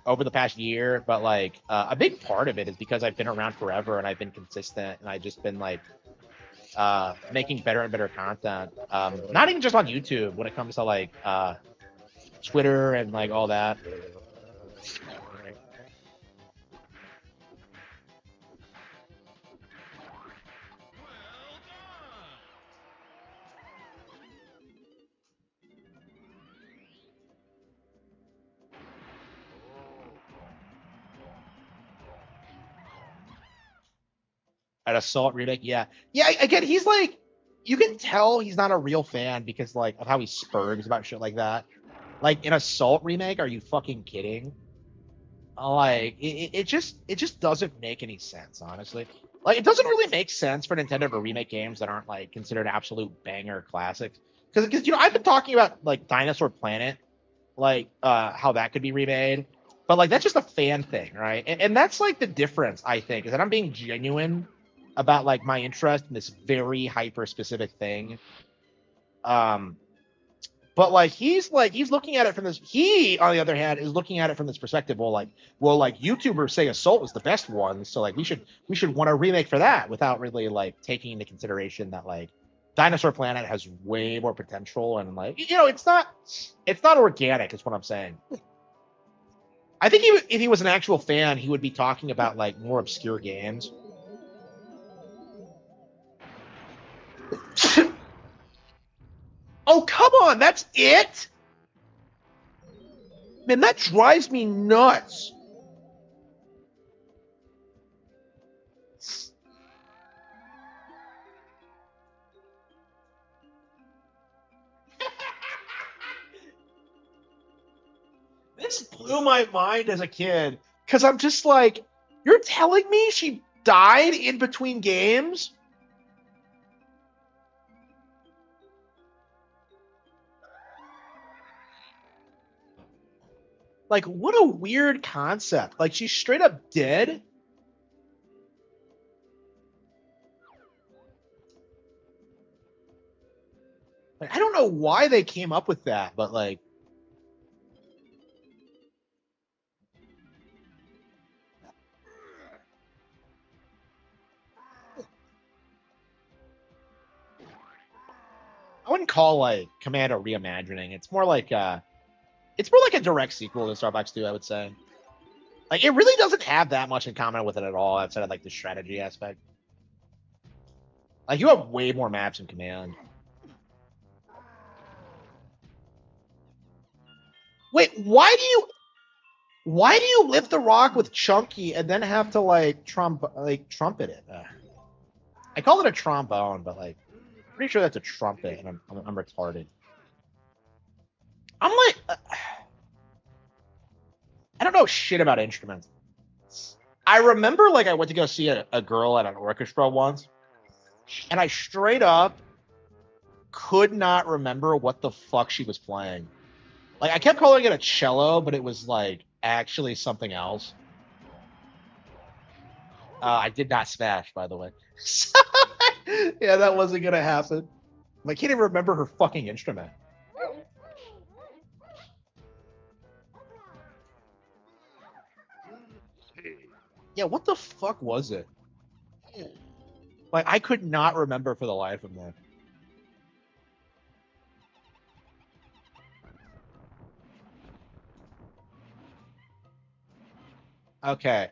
over the past year, but like a big part of it is because I've been around forever and I've been consistent and I've just been like making better and better content. Not even just on YouTube when it comes to like Twitter and like all that. At Assault remake, yeah, yeah. Again, he's like, you can tell he's not a real fan because like of how he spurgs about shit like that. Like in Assault remake, are you fucking kidding? Like it just doesn't make any sense, honestly. Like it doesn't really make sense for Nintendo to remake games that aren't like considered absolute banger classics. Because you know I've been talking about like Dinosaur Planet, like how that could be remade, but like that's just a fan thing, right? And that's like the difference I think is that I'm being genuine about like my interest in this very hyper specific thing. Um, but like he's looking at it from this. He, on the other hand, is looking at it from this perspective. Well, like YouTubers say Assault was the best one, so like we should want a remake for that without really like taking into consideration that like Dinosaur Planet has way more potential and like you know it's not organic. Is what I'm saying. I think if he was an actual fan, he would be talking about like more obscure games. Oh come on, that's it, man. That drives me nuts. This blew my mind as a kid because I'm just like, you're telling me she died in between games? Like, what a weird concept. Like, she's straight up dead. Like, I don't know why they came up with that, but like, I wouldn't call like Command a reimagining. It's more like a direct sequel to Starbucks 2, I would say. Like, it really doesn't have that much in common with it at all, outside of like the strategy aspect. Like, you have way more maps in Command. Wait, why do you lift the rock with Chunky and then have to like trumpet it? I call it a trombone, but like Pretty sure that's a trumpet, and I'm retarded. I'm like, I don't know shit about instruments. I remember like I went to go see a girl at an orchestra once, and I straight up could not remember what the fuck she was playing. Like I kept calling it a cello, but it was like actually something else. I did not smash, by the way. Yeah, that wasn't gonna happen. I can't even remember her fucking instrument. Yeah, what the fuck was it? Like I could not remember for the life of me. Okay.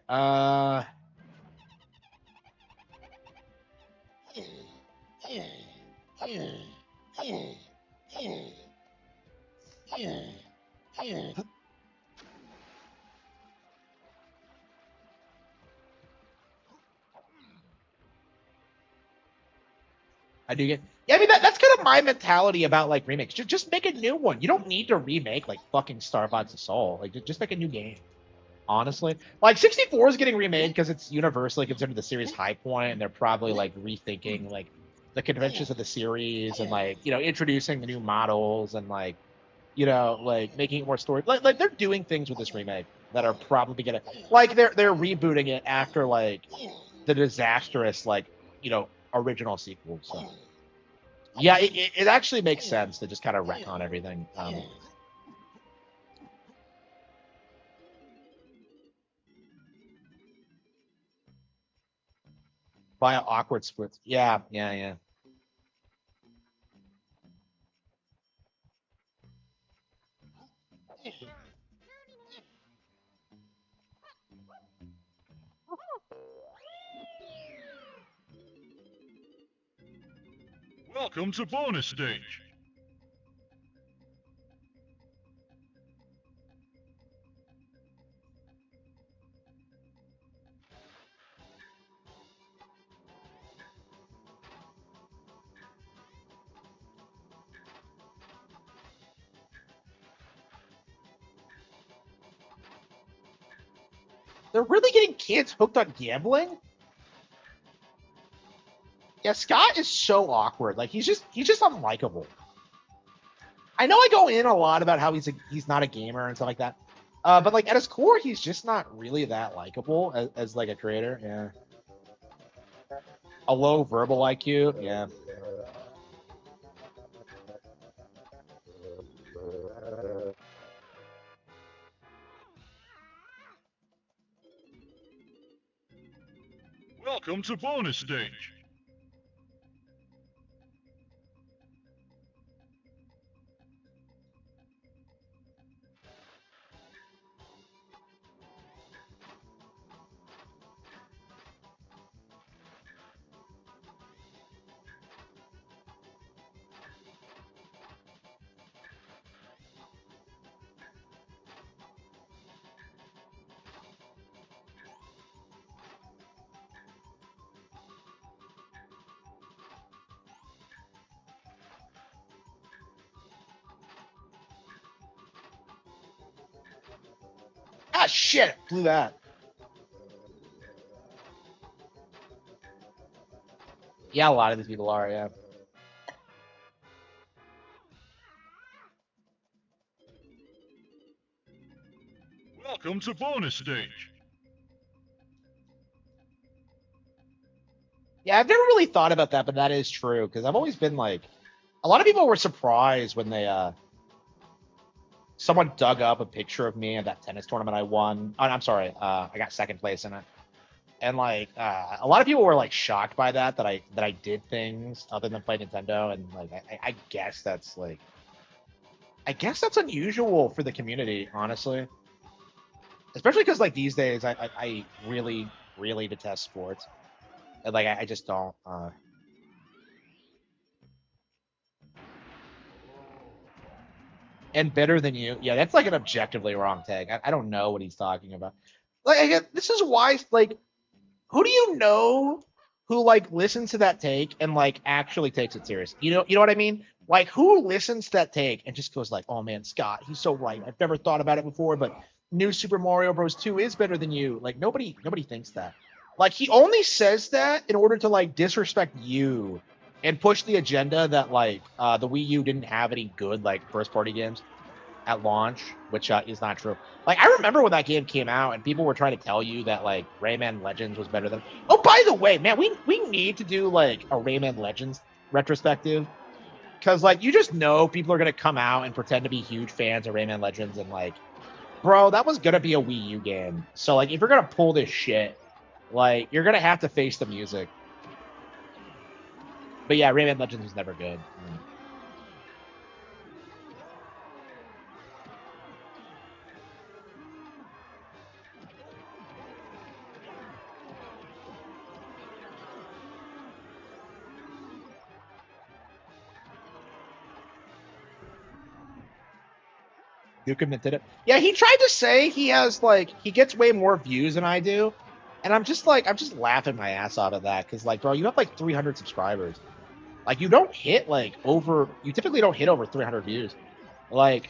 I do get. Yeah, I mean that's kind of my mentality about like remakes. Just make a new one. You don't need to remake like fucking Star Fox Assault. Like just make a new game. Honestly, like 64 is getting remade because it's universally considered the series high point, and they're probably like rethinking like the conventions of the series and like introducing the new models and like like making it more story. Like they're doing things with this remake that are probably gonna like they're rebooting it after like the disastrous like original sequel. So yeah, it actually makes sense to just kind of retcon everything. Via awkward splits. Yeah, yeah, yeah. Welcome to bonus stage. They're really getting kids hooked on gambling. Yeah, Scott is so awkward. Like he's just unlikable. I know I go in a lot about how he's not a gamer and stuff like that. But like at his core, he's just not really that likable as like a creator. Yeah. A low verbal IQ. Yeah. Welcome to bonus stage. Ah shit, blew that. Yeah, a lot of these people are. Yeah. Welcome to bonus stage. Yeah, I've never really thought about that, but that is true because I've always been like, a lot of people were surprised when they someone dug up a picture of me at that tennis tournament I won. Oh, I'm sorry, I got second place in it, and like a lot of people were like shocked by that I did things other than play Nintendo, and like I guess that's like I guess that's unusual for the community, honestly, especially because like these days I really detest sports, and like I just don't. And better than you. Yeah, that's like an objectively wrong take. I don't know what he's talking about. Like, this is why, like, who do you know who like listens to that take and like actually takes it serious. You know what I mean? Like who listens to that take and just goes like, "Oh man, Scott, he's so right. I've never thought about it before, but New Super Mario Bros. 2 is better than you." Like nobody thinks that. Like he only says that in order to like disrespect you and push the agenda that like the Wii U didn't have any good like first party games at launch, which is not true. Like I remember when that game came out and people were trying to tell you that like Rayman Legends was better than. Oh, by the way, man, we need to do like a Rayman Legends retrospective because like you just know people are gonna come out and pretend to be huge fans of Rayman Legends and like, bro, that was gonna be a Wii U game. So like if you're gonna pull this shit, like you're gonna have to face the music. But yeah, Rayman Legends was never good. You commented it. Yeah, he tried to say he has like he gets way more views than I do, and I'm just laughing my ass off at that because like, bro, you have like 300 subscribers. Like you typically don't hit over 300 views. Like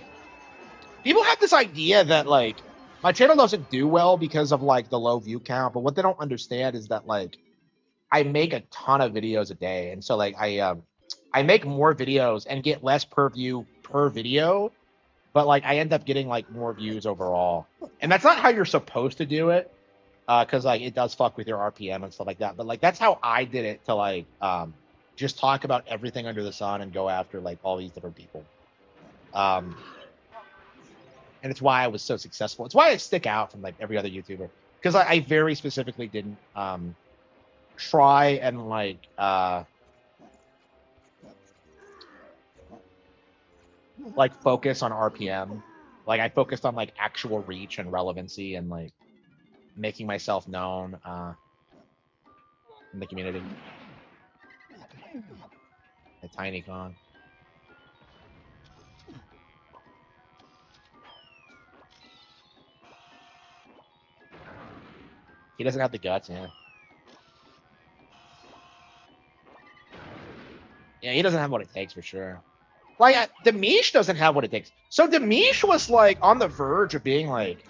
people have this idea that like my channel doesn't do well because of like the low view count, but what they don't understand is that like I make a ton of videos a day, and so like I make more videos and get less per view per video, but like I end up getting like more views overall. And that's not how you're supposed to do it, because like it does fuck with your RPM and stuff like that. But like that's how I did it to like just talk about everything under the sun and go after like all these different people. And it's why I was so successful. It's why I stick out from like every other YouTuber because I very specifically didn't try and like focus on RPM. Like I focused on like actual reach and relevancy and like making myself known in the community. A tiny con. He doesn't have the guts, yeah. Yeah, he doesn't have what it takes for sure. Like Demish doesn't have what it takes. So Demish was like on the verge of being like,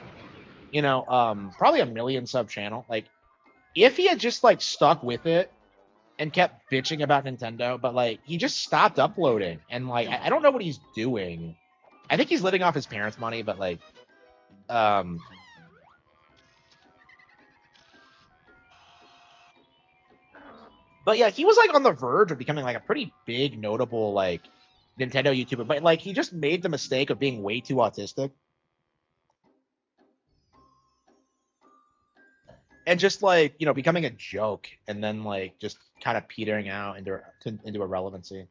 probably a million sub channel. Like if he had just like stuck with it and kept bitching about Nintendo, but like he just stopped uploading and like I don't know what he's doing. I think he's living off his parents' money, but like but yeah, he was like on the verge of becoming like a pretty big notable like Nintendo YouTuber, but like he just made the mistake of being way too autistic. And just like becoming a joke and then like just kind of petering out into irrelevancy.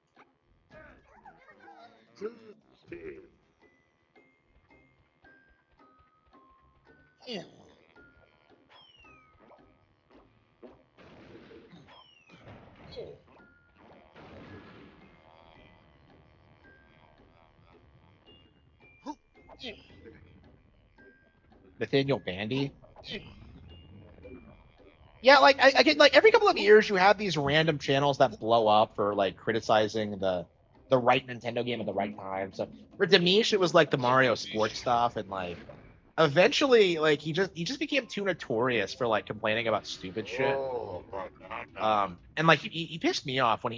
Nathaniel Bandy. Yeah, like I get like every couple of years you have these random channels that blow up for like criticizing the right Nintendo game at the right time. So for Demish, it was like the Mario sports stuff, and like eventually, like he just became too notorious for like complaining about stupid shit. And like he pissed me off when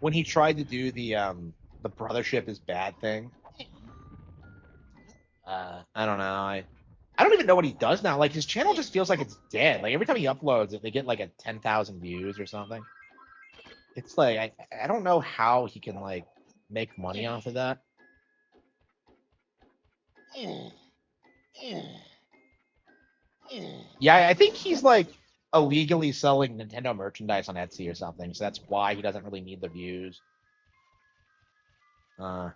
when he tried to do the brothership is bad thing. I don't know. I don't even know what he does now. Like his channel just feels like it's dead. Like every time he uploads it, they get like a 10,000 views or something. It's like I don't know how he can like make money off of that. Yeah, I think he's like illegally selling Nintendo merchandise on Etsy or something, so that's why he doesn't really need the views. Uh,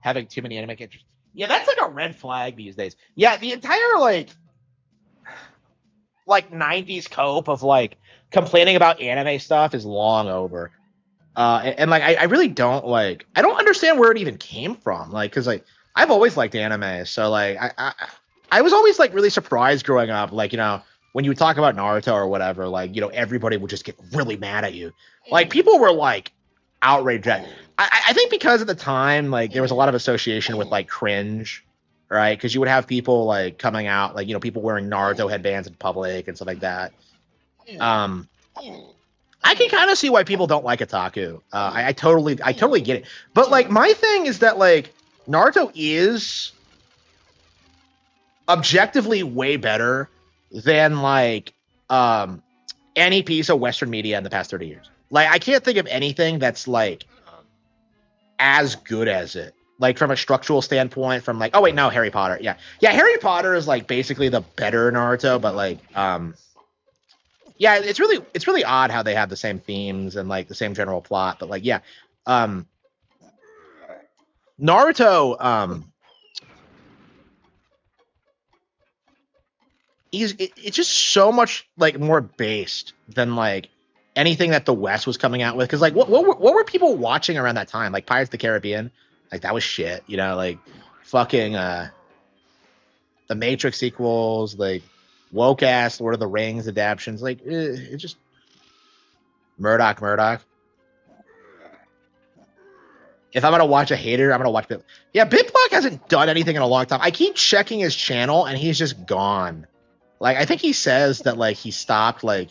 Having too many anime characters. Yeah, that's like a red flag these days. Yeah, the entire like 90s cope of like complaining about anime stuff is long over. And like I really don't like I don't understand where it even came from. Like, because like I've always liked anime, so like I was always like really surprised growing up. Like, when you would talk about Naruto or whatever, like, everybody would just get really mad at you. Like, people were like outraged at. I think because at the time, like, there was a lot of association with like cringe, right? Because you would have people like coming out, like, people wearing Naruto headbands in public and stuff like that. Um, I can kind of see why people don't like Otaku. I totally get it. But like, my thing is that like Naruto is objectively way better than like any piece of Western media in the past 30 years. Like, I can't think of anything that's like as good as it. Like, from a structural standpoint, from like, oh wait, no, Harry Potter. Yeah, Harry Potter is like basically the better Naruto, but like yeah, it's really odd how they have the same themes and like the same general plot, but like, yeah, um Naruto, it's just so much like more based than like anything that the West was coming out with. Because like, what were people watching around that time? Like Pirates of the Caribbean, like that was shit. Like fucking the Matrix sequels, like woke ass Lord of the Rings adaptions. Like, it just Murdoch. If I'm gonna watch a hater, I'm gonna watch Bit. Yeah, BitBlock hasn't done anything in a long time. I keep checking his channel and he's just gone. Like, I think he says that like he stopped. Like,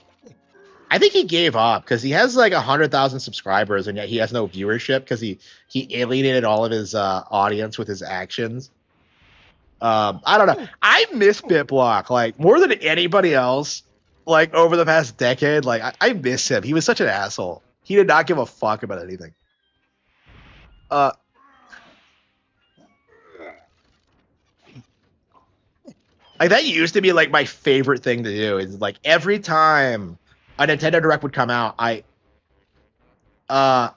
I think he gave up because he has like 100,000 subscribers and yet he has no viewership because he alienated all of his audience with his actions. I don't know. I miss BitBlock like more than anybody else. Like, over the past decade, like I miss him. He was such an asshole. He did not give a fuck about anything. Uh, like, that used to be like my favorite thing to do. Is like every time a Nintendo Direct would come out, uh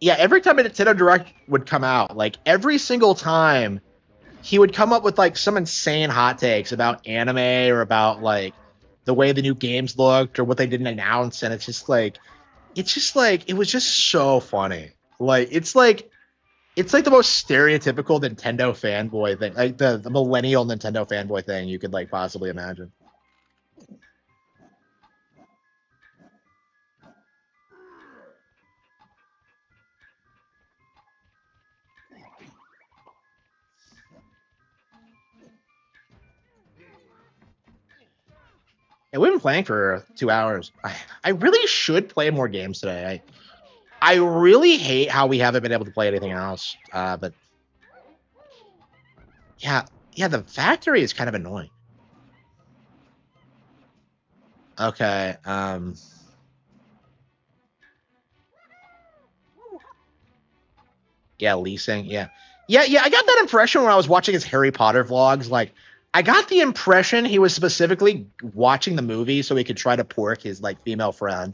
yeah, every time a Nintendo Direct would come out, like every single time he would come up with like some insane hot takes about anime or about like the way the new games looked or what they didn't announce, and it's just like it was just so funny. Like, it's like the most stereotypical Nintendo fanboy thing, like the millennial Nintendo fanboy thing you could like possibly imagine. And we've been playing for 2 hours. I really should play more games today. I really hate how we haven't been able to play anything else. But yeah, yeah, the factory is kind of annoying. Okay. Yeah, leasing. Yeah. Yeah. I got that impression when I was watching his Harry Potter vlogs. Like, I got the impression he was specifically watching the movie so he could try to pork his like female friend.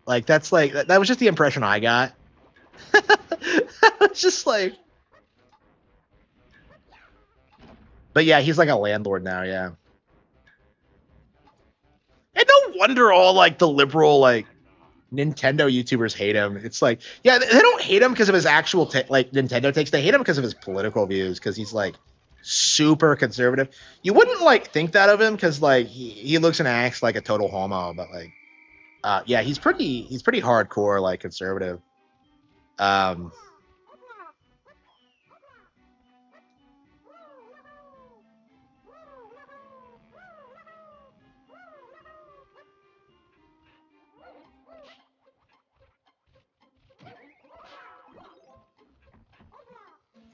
Like, that's like that was just the impression I got. It's just like, but yeah, he's like a landlord now. Yeah. And no wonder all like the liberal like Nintendo YouTubers hate him. It's like, yeah, they don't hate him because of his actual like Nintendo takes. They hate him because of his political views, because he's like super conservative. You wouldn't like think that of him because like he looks and acts like a total homo, but like yeah, he's pretty hardcore like conservative. Um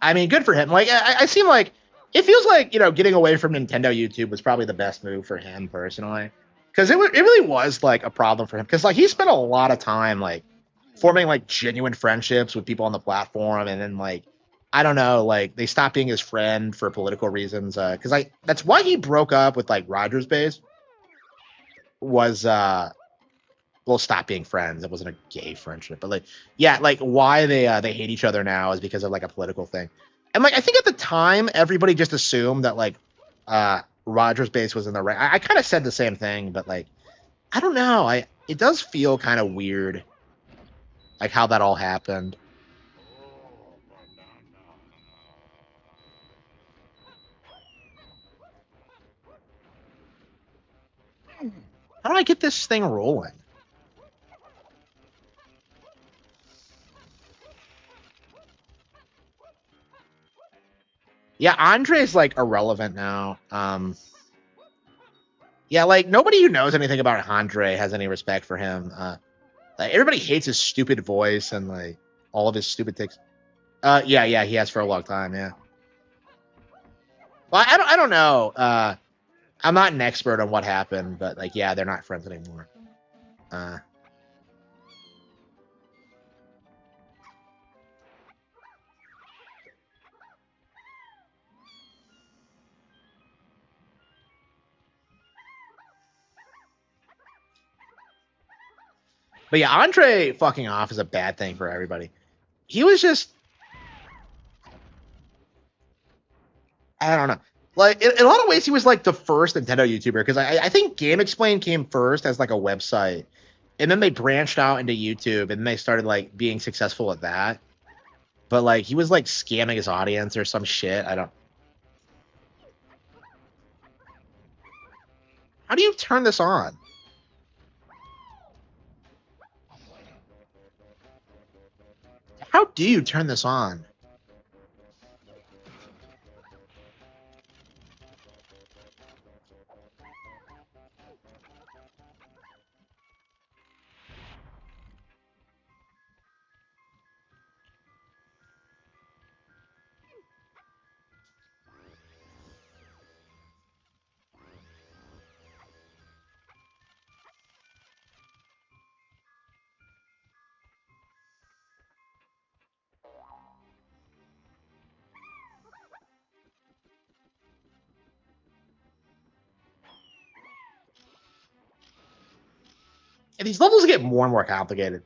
I mean, good for him. Like, I seem like it feels like getting away from Nintendo YouTube was probably the best move for him personally, because it really was like a problem for him because like he spent a lot of time like forming like genuine friendships with people on the platform, and then like I don't know, like they stopped being his friend for political reasons. Because that's why he broke up with like Rogers Base was well, stop being friends. It wasn't a gay friendship, but like, yeah, like why they hate each other now is because of like a political thing. And like, I think at the time, everybody just assumed that like, Rogers base was in the right. I kind of said the same thing, but like, I don't know. It does feel kind of weird, like how that all happened. How do I get this thing rolling? Yeah, Andre's like irrelevant now. Yeah, like nobody who knows anything about Andre has any respect for him. Like, everybody hates his stupid voice and like all of his stupid takes. Yeah, he has for a long time. Yeah. Well, I don't know. I'm not an expert on what happened, but like, yeah, they're not friends anymore. Uh, but yeah, Andre fucking off is a bad thing for everybody. He was just, I don't know. Like in a lot of ways, he was like the first Nintendo YouTuber because I think Game Explain came first as like a website, and then they branched out into YouTube, and they started like being successful at that. But like he was like scamming his audience or some shit. I don't. How do you turn this on? How do you turn this on? And these levels get more and more complicated.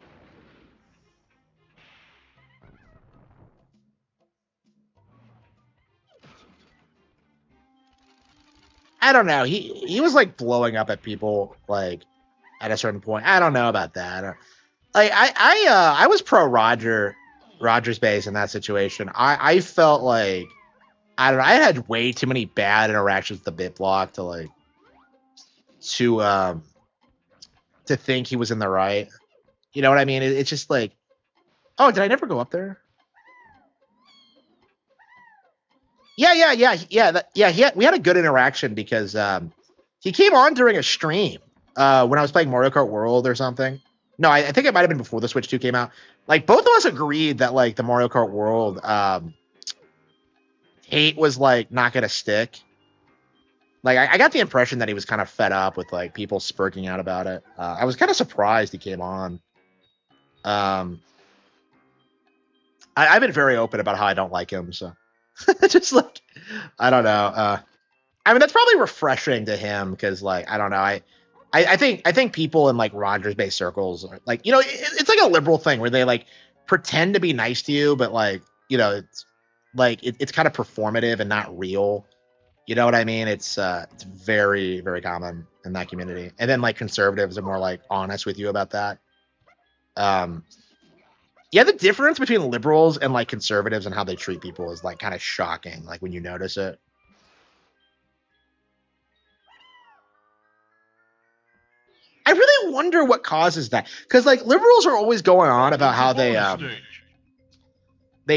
I don't know. He was like blowing up at people like at a certain point. I don't know about that. Like I was pro Rogers base in that situation. I felt like I don't know. I had way too many bad interactions with the bit block to like to um to think he was in the right. You know what I mean? It's just like, oh, did I never go up there? Yeah. We had a good interaction because he came on during a stream when I was playing Mario Kart World or something. No, I think it might have been before the Switch 2 came out. Like both of us agreed that like the Mario Kart World hate was like not gonna stick. Like I got the impression that he was kind of fed up with like people spurking out about it. I was kind of surprised he came on. Um, I've been very open about how I don't like him, so just like I don't know. I mean, that's probably refreshing to him because, like, I don't know. I think people in like Rogers based circles are like, it's like a liberal thing where they like pretend to be nice to you, but like, it's like it's kind of performative and not real. You know what I mean? It's very very common in that community. And then like conservatives are more like honest with you about that. Um, yeah, the difference between liberals and like conservatives and how they treat people is like kind of shocking. Like when you notice it. I really wonder what causes that. Because like liberals are always going on about how they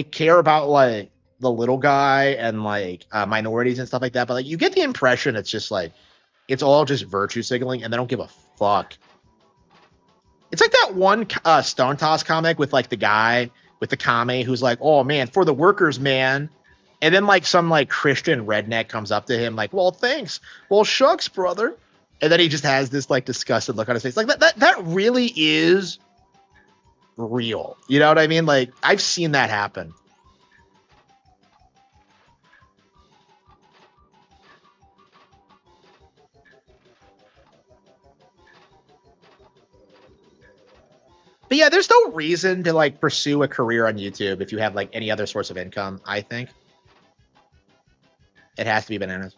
care about like the little guy and like minorities and stuff like that. But like you get the impression it's just like it's all just virtue signaling and they don't give a fuck. It's like that one Stone Toss comic with like the guy with the kame who's like, "Oh man, for the workers, man." And then like some like Christian redneck comes up to him like, "Well, thanks. Well, shucks, brother." And then he just has this like disgusted look on his face. Like that really is real. You know what I mean? Like I've seen that happen. there's no reason to like pursue a career on YouTube if you have like any other source of income. I think it has to be bananas.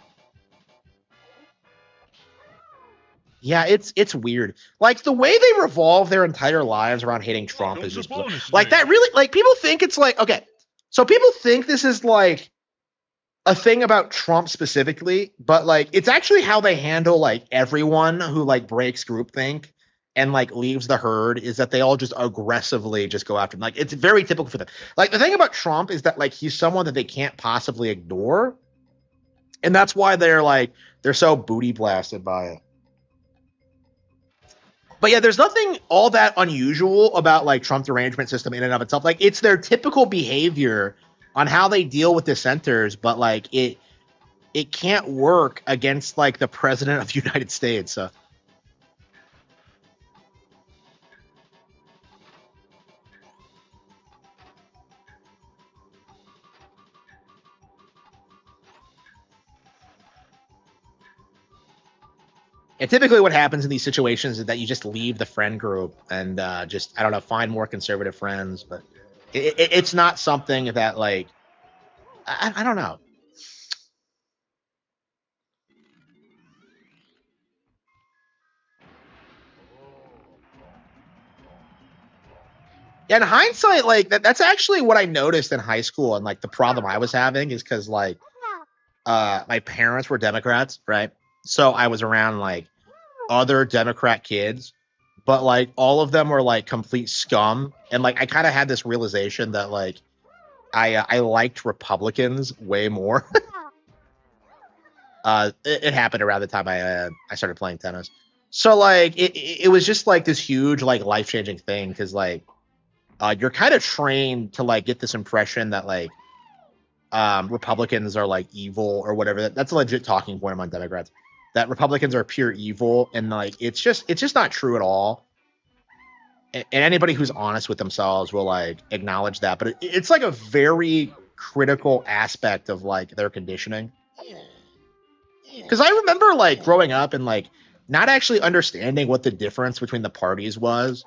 Yeah, it's weird. Like the way they revolve their entire lives around hating Trump is just like that. Really, like people think it's like okay, so people think this is like a thing about Trump specifically, but like it's actually how they handle like everyone who like breaks groupthink and like leaves the herd is that they all just aggressively just go after him. Like it's very typical for them. Like the thing about Trump is that like he's someone that they can't possibly ignore, and that's why they're so booty blasted by it. But yeah, there's nothing all that unusual about like Trump's arrangement system in and of itself. Like it's their typical behavior on how they deal with dissenters, but like it can't work against like the president of the United States. So. And typically, what happens in these situations is that you just leave the friend group and just I don't know, find more conservative friends. But it's not something that like I don't know. Yeah, in hindsight, like that's actually what I noticed in high school, and like the problem I was having is because like my parents were Democrats, right? So I was around like other Democrat kids, but like all of them were like complete scum, and like I kind of had this realization that like I liked Republicans way more. It happened around the time I started playing tennis, so like it was just like this huge like life changing thing because like you're kind of trained to like get this impression that like Republicans are like evil or whatever. That's a legit talking point among Democrats that Republicans are pure evil, and like it's just not true at all. And anybody who's honest with themselves will like acknowledge that. But it's like a very critical aspect of like their conditioning. Because I remember like growing up and like not actually understanding what the difference between the parties was.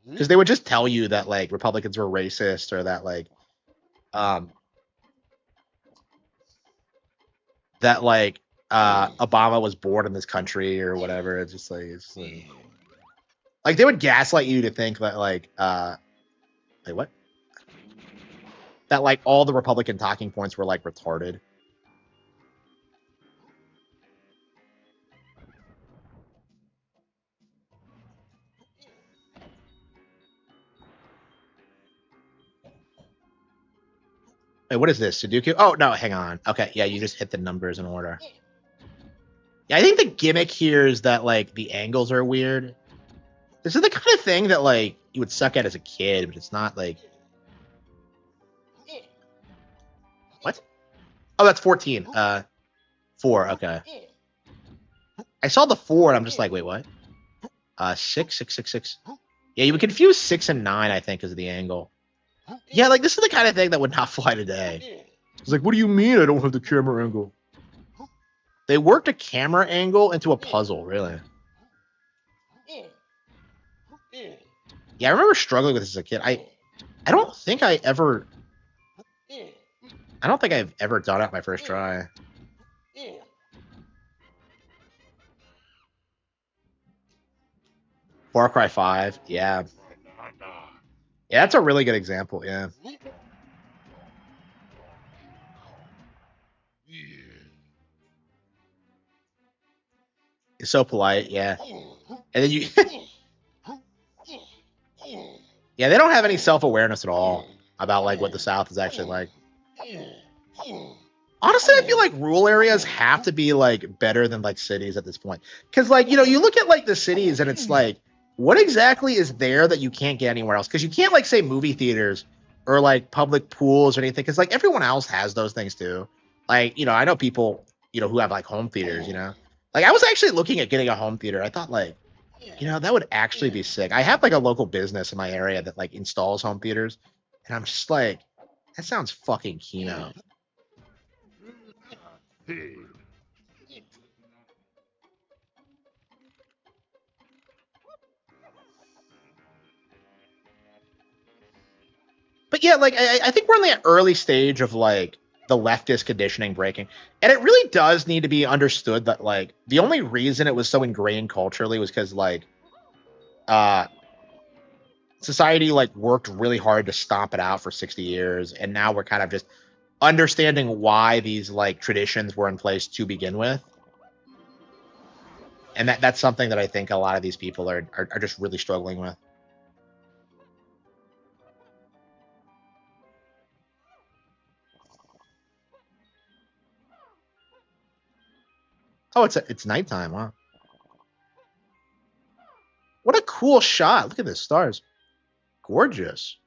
Because they would just tell you that like Republicans were racist or that like um Obama was born in this country or whatever. It's like they would gaslight you to think that like what? That like all the Republican talking points were like retarded. Wait, what is this? Sudoku? Oh no, hang on. Okay, yeah, you just hit the numbers in order. Yeah, I think the gimmick here is that like the angles are weird. This is the kind of thing that like you would suck at as a kid, but it's not like what? Oh, that's 14. 4. Okay. I saw the 4 and I'm just like, wait, what? 6, 6, 6, 6. Yeah, you would confuse 6 and 9, I think, because of the angle. Yeah, like this is the kind of thing that would not fly today. It's like, what do you mean I don't have the camera angle? They worked a camera angle into a puzzle, really. Yeah, I remember struggling with this as a kid. I don't think I've ever done it my first try. Far Cry 5, yeah. Yeah, that's a really good example, yeah. It's so polite, yeah. And then you yeah, they don't have any self-awareness at all about like what the South is actually like. Honestly, I feel like rural areas have to be like better than like cities at this point. Cause like, you look at like the cities and it's like, what exactly is there that you can't get anywhere else? Cause you can't like say movie theaters or like public pools or anything. Cause like everyone else has those things too. Like, I know people, who have like home theaters. Like I was actually looking at getting a home theater. I thought like, that would actually be sick. I have like a local business in my area that like installs home theaters. And I'm just like, that sounds fucking keynote. yeah, like I think we're in the early stage of like the leftist conditioning breaking, and it really does need to be understood that like the only reason it was so ingrained culturally was because like uh society like worked really hard to stomp it out for 60 years, and now we're kind of just understanding why these like traditions were in place to begin with. And that's something that I think a lot of these people are just really struggling with. Oh, it's nighttime, huh? What a cool shot! Look at the stars, gorgeous.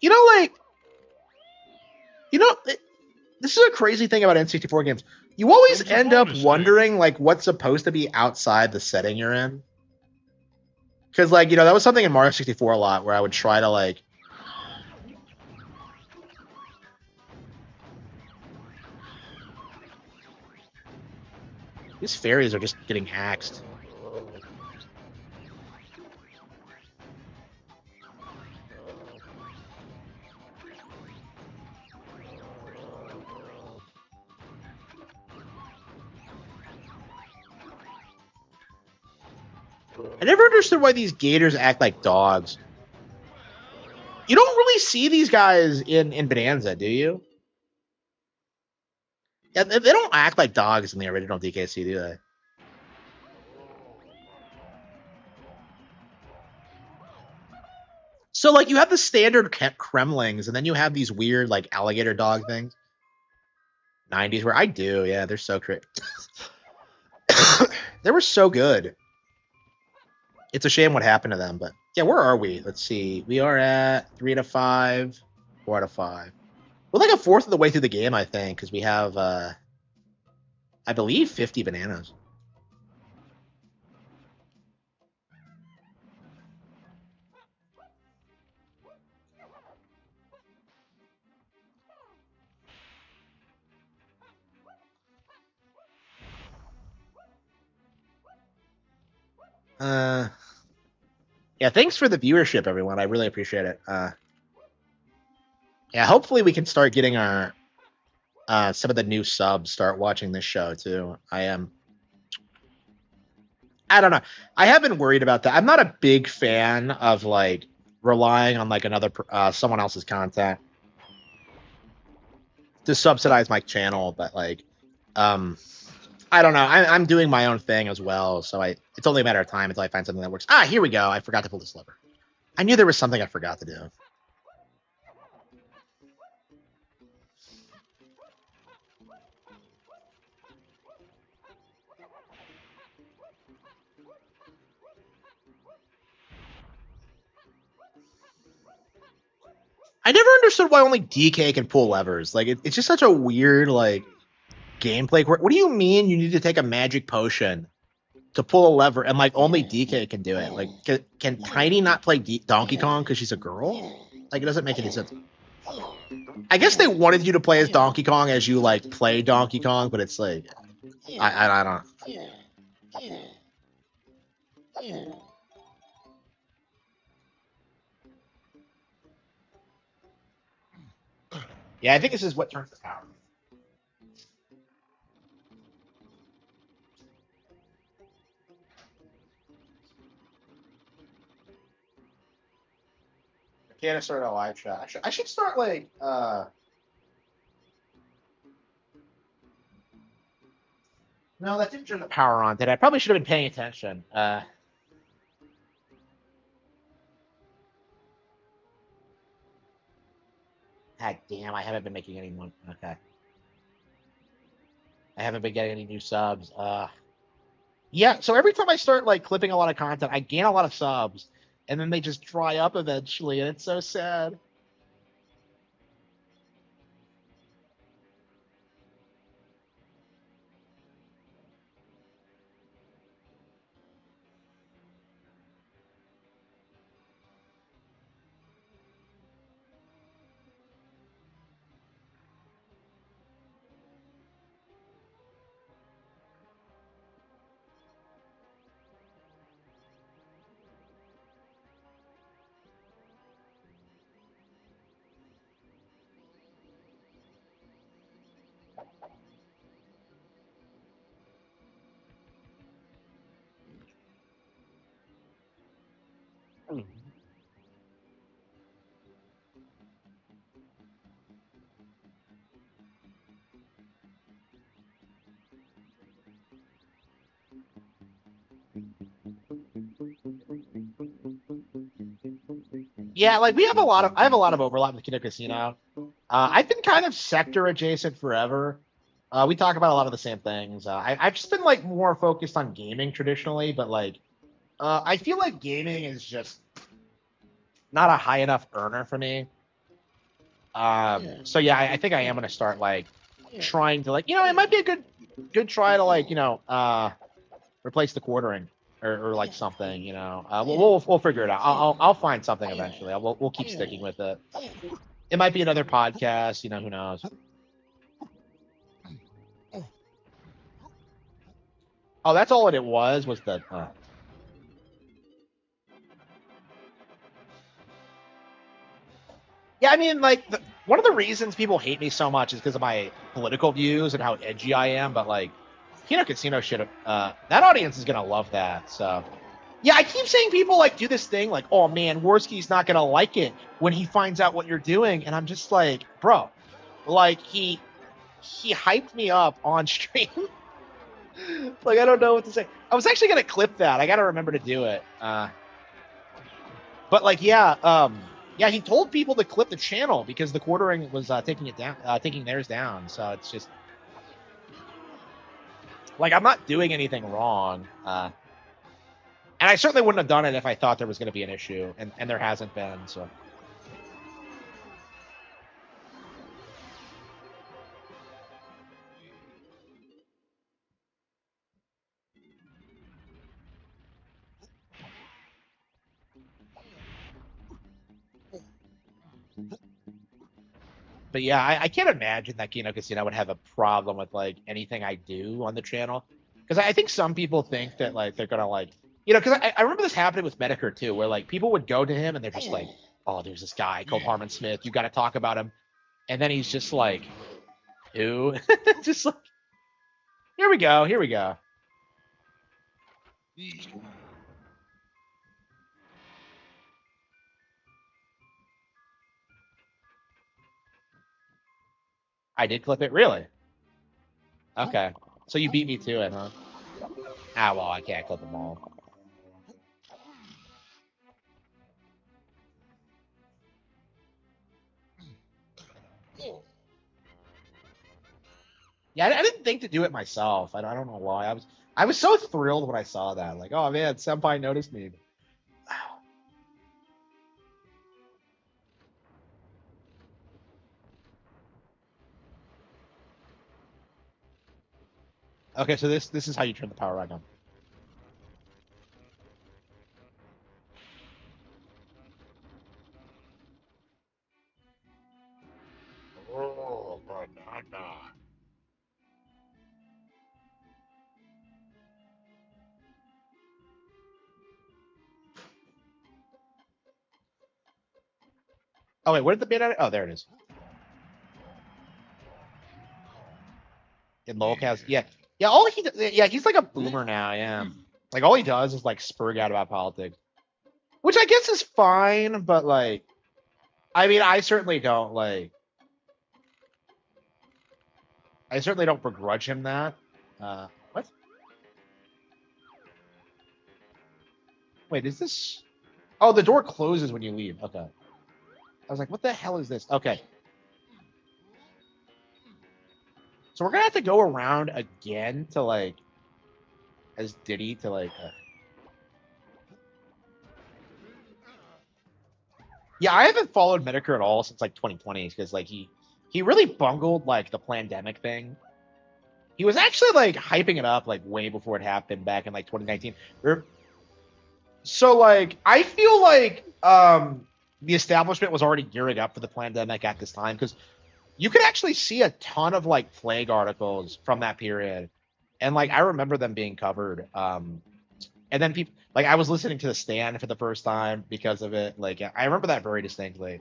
You know, like you know, this is a crazy thing about N64 games. You always end up wondering like what's supposed to be outside the setting you're in. Because like that was something in Mario 64 a lot where I would try to like. These fairies are just getting axed. I never understood why these gators act like dogs. You don't really see these guys in Bonanza, do you? Yeah, they don't act like dogs in the original DKC, do they? So like you have the standard Kremlings, and then you have these weird like alligator dog things. 90s where I do, yeah, they're so great. They were so good. It's a shame what happened to them, but yeah, where are we? Let's see. We are at 3 out of 5, 4 out of 5. We're like a fourth of the way through the game, I think, because we have I believe 50 bananas. Uh yeah, thanks for the viewership, everyone. I really appreciate it. Yeah, hopefully we can start getting our some of the new subs start watching this show too. I don't know. I have been worried about that. I'm not a big fan of like relying on like another someone else's content to subsidize my channel, but like um I don't know. I'm doing my own thing as well, so it's only a matter of time until I find something that works. Ah, here we go. I forgot to pull this lever. I knew there was something I forgot to do. I never understood why only DK can pull levers. Like it's just such a weird like gameplay. What do you mean you need to take a magic potion to pull a lever and like only DK can do it? Like can Tiny not play Donkey Kong because she's a girl? Like it doesn't make any sense. I guess they wanted you to play as Donkey Kong as you like play Donkey Kong, but it's like I don't. Yeah, I think this is what turns the power. I can't start a live chat. I should start like no, that didn't turn the power on, did I? Probably should have been paying attention. God damn, I haven't been making any more. Okay. I haven't been getting any new subs. Yeah, so every time I start like clipping a lot of content, I gain a lot of subs, and then they just dry up eventually, and it's so sad. Yeah, like I have a lot of overlap with Kino Casino. I've been kind of sector adjacent forever. We talk about a lot of the same things. I've just been like more focused on gaming traditionally, but like I feel like gaming is just not a high enough earner for me. So yeah, I think I am gonna start like trying to like it might be a good try to like replace the quartering or like something. We'll figure it out. I'll find something eventually. We'll keep sticking with it. It might be another podcast. Who knows? Oh, that's all it was the. Yeah, I mean, like one of the reasons people hate me so much is because of my political views and how edgy I am. But like, Kino Casino should that audience is gonna love that. So yeah, I keep saying people like do this thing like, oh man, Worski's not gonna like it when he finds out what you're doing, and I'm just like, bro, like he hyped me up on stream. Like I don't know what to say. I was actually gonna clip that. I gotta remember to do it. But like yeah, he told people to clip the channel because the quartering was taking it down, taking theirs down. So it's just like I'm not doing anything wrong. And I certainly wouldn't have done it if I thought there was going to be an issue, and there hasn't been. So. But yeah, I can't imagine that Kino Casino would have a problem with like anything I do on the channel, because I think some people think that like they're gonna like because I remember this happening with Medicare too, where like people would go to him and they're just like, oh, there's this guy called Harman Smith, you got to talk about him, and then he's just like, who? Just like, here we go, here we go. I did clip it, really? Okay, so you beat me to it, huh? Ah, well, I can't clip them all. Yeah, I didn't think to do it myself. I don't know why. I was so thrilled when I saw that. Like, oh man, Senpai noticed me. Okay, so this is how you turn the power rack on. Oh, banana. Oh wait, where did the banana? Oh, there it is. In lolcast, yeah, yeah. Yeah, he's like a boomer now. Yeah, like all he does is like spurg out about politics, which I guess is fine. But like, I mean, I certainly don't begrudge him that. What? Wait, is this? Oh, the door closes when you leave. Okay. I was like, what the hell is this? Okay. So we're gonna have to go around again to like as Diddy to like yeah, I haven't followed Medicare at all since like 2020 because like he really bungled like the pandemic thing. He was actually like hyping it up like way before it happened back in like 2019. So like I feel like the establishment was already gearing up for the pandemic at this time because you could actually see a ton of like plague articles from that period, and like I remember them being covered. And then people like I was listening to the stand for the first time because of it. Like I remember that very distinctly.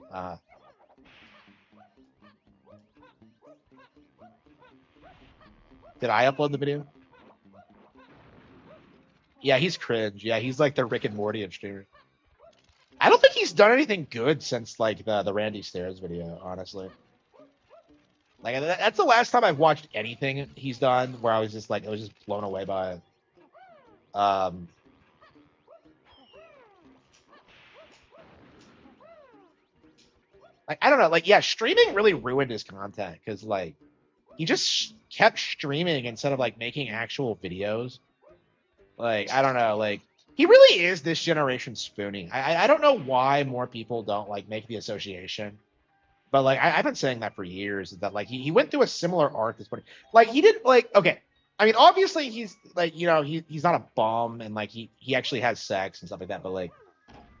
Did I upload the video? Yeah, he's cringe. Yeah, he's like the Rick and Morty of streamers. I don't think he's done anything good since like the Randy Stairs video, honestly. Like that's the last time I've watched anything he's done where I was just like I was just blown away by it. Um Like I don't know, like yeah, streaming really ruined his content because like he just kept streaming instead of like making actual videos. Like I don't know, like he really is this generation Spoonie. I don't know why more people don't like make the association, but like I've been saying that for years that like he went through a similar arc this point. Like he did like okay, I mean obviously he's like you know he's not a bum and like he actually has sex and stuff like that, but like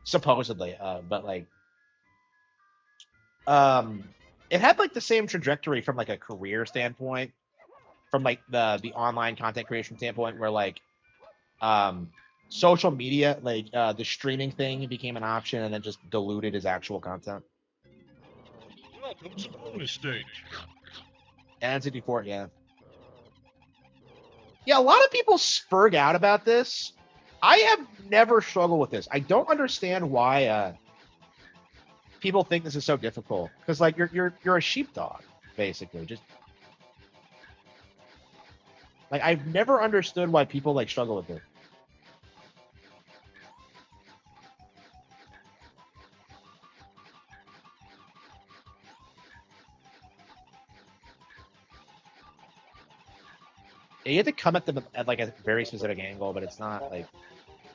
supposedly, but like um it had like the same trajectory from like a career standpoint, from like the online content creation standpoint, where like um social media like the streaming thing became an option and then just diluted his actual content. Welcome to bonus stage. And N64, yeah. Yeah, a lot of people spurg out about this. I have never struggled with this. I don't understand why people think this is so difficult. Because like you're a sheepdog, basically. Just like I've never understood why people like struggle with it. Yeah, you have to come at them at like a very specific angle, but it's not like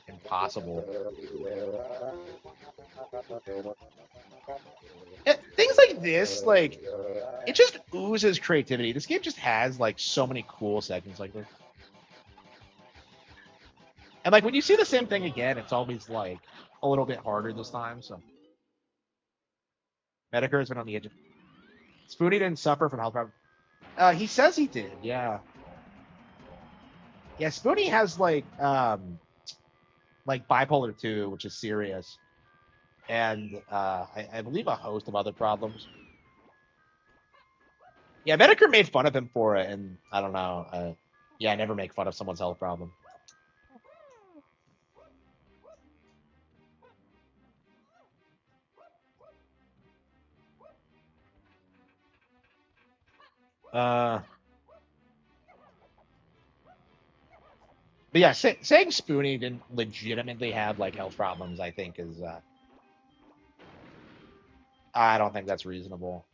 impossible. Things like this, like it just oozes creativity. This game just has like so many cool segments like this. And like when you see the same thing again, it's always like a little bit harder this time. So Medicare has been on the edge of Spoonie didn't suffer from health problems. He says he did, yeah. Yeah, Spoonie has like bipolar 2, which is serious. And I believe a host of other problems. Yeah, Medicare made fun of him for it, and I don't know. Yeah, I never make fun of someone's health problem. Uh, but yeah, saying Spoonie didn't legitimately have like health problems, I think is I don't think that's reasonable.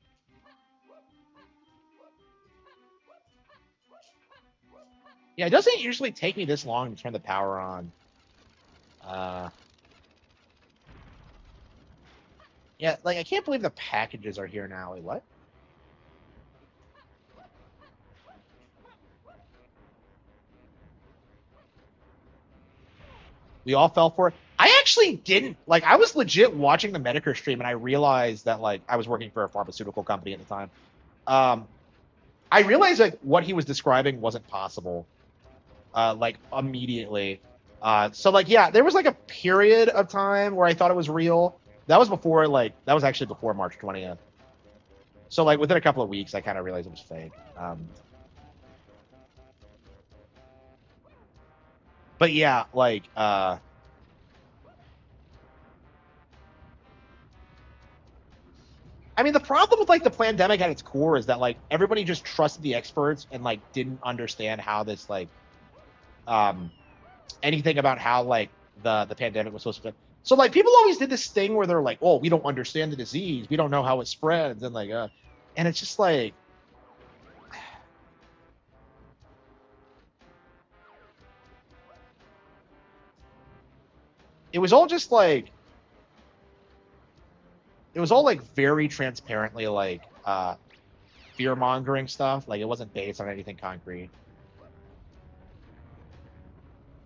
Yeah, it doesn't usually take me this long to turn the power on. Uh, yeah, like I can't believe the packages are here now. Wait, what? We all fell for it. I actually didn't like. I was legit watching the Medicare stream, and I realized that like I was working for a pharmaceutical company at the time. Um, I realized like what he was describing wasn't possible. Like immediately. So like yeah, there was like a period of time where I thought it was real. That was before like that was actually before March 20th. So like within a couple of weeks, I kind of realized it was fake. But yeah, like I mean, the problem with like the pandemic at its core is that like everybody just trusted the experts and like didn't understand how this like um anything about how like the pandemic was supposed to. So like people always did this thing where they're like, oh, we don't understand the disease, we don't know how it spreads, and like and it's just like it was all just like it was all like very transparently like fear mongering stuff. Like it wasn't based on anything concrete.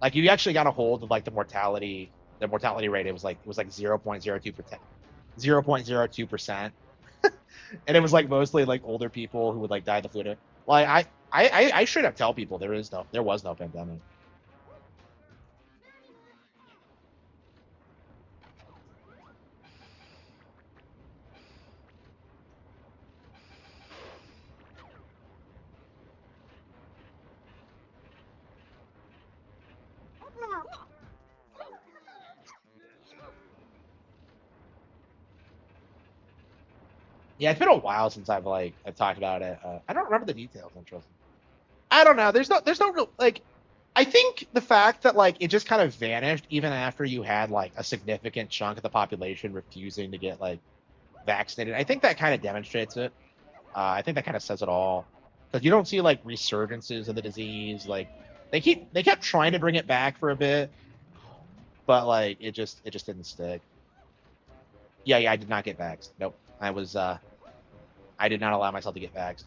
Like you actually got a hold of like the mortality rate. It was like 0.02%, 0.02%, and it was like mostly like older people who would like die of the flu. Like I straight up tell people there was no pandemic. Yeah, it's been a while since I've talked about it. I don't remember the details. Interesting. I don't know. There's no real like. I think the fact that like it just kind of vanished even after you had like a significant chunk of the population refusing to get like vaccinated. I think that kind of demonstrates it. I think that kind of says it all, because you don't see like resurgences of the disease. Like they kept trying to bring it back for a bit, but like it just didn't stick. Yeah, yeah, I did not get vaxxed. Nope, I did not allow myself to get vaxxed.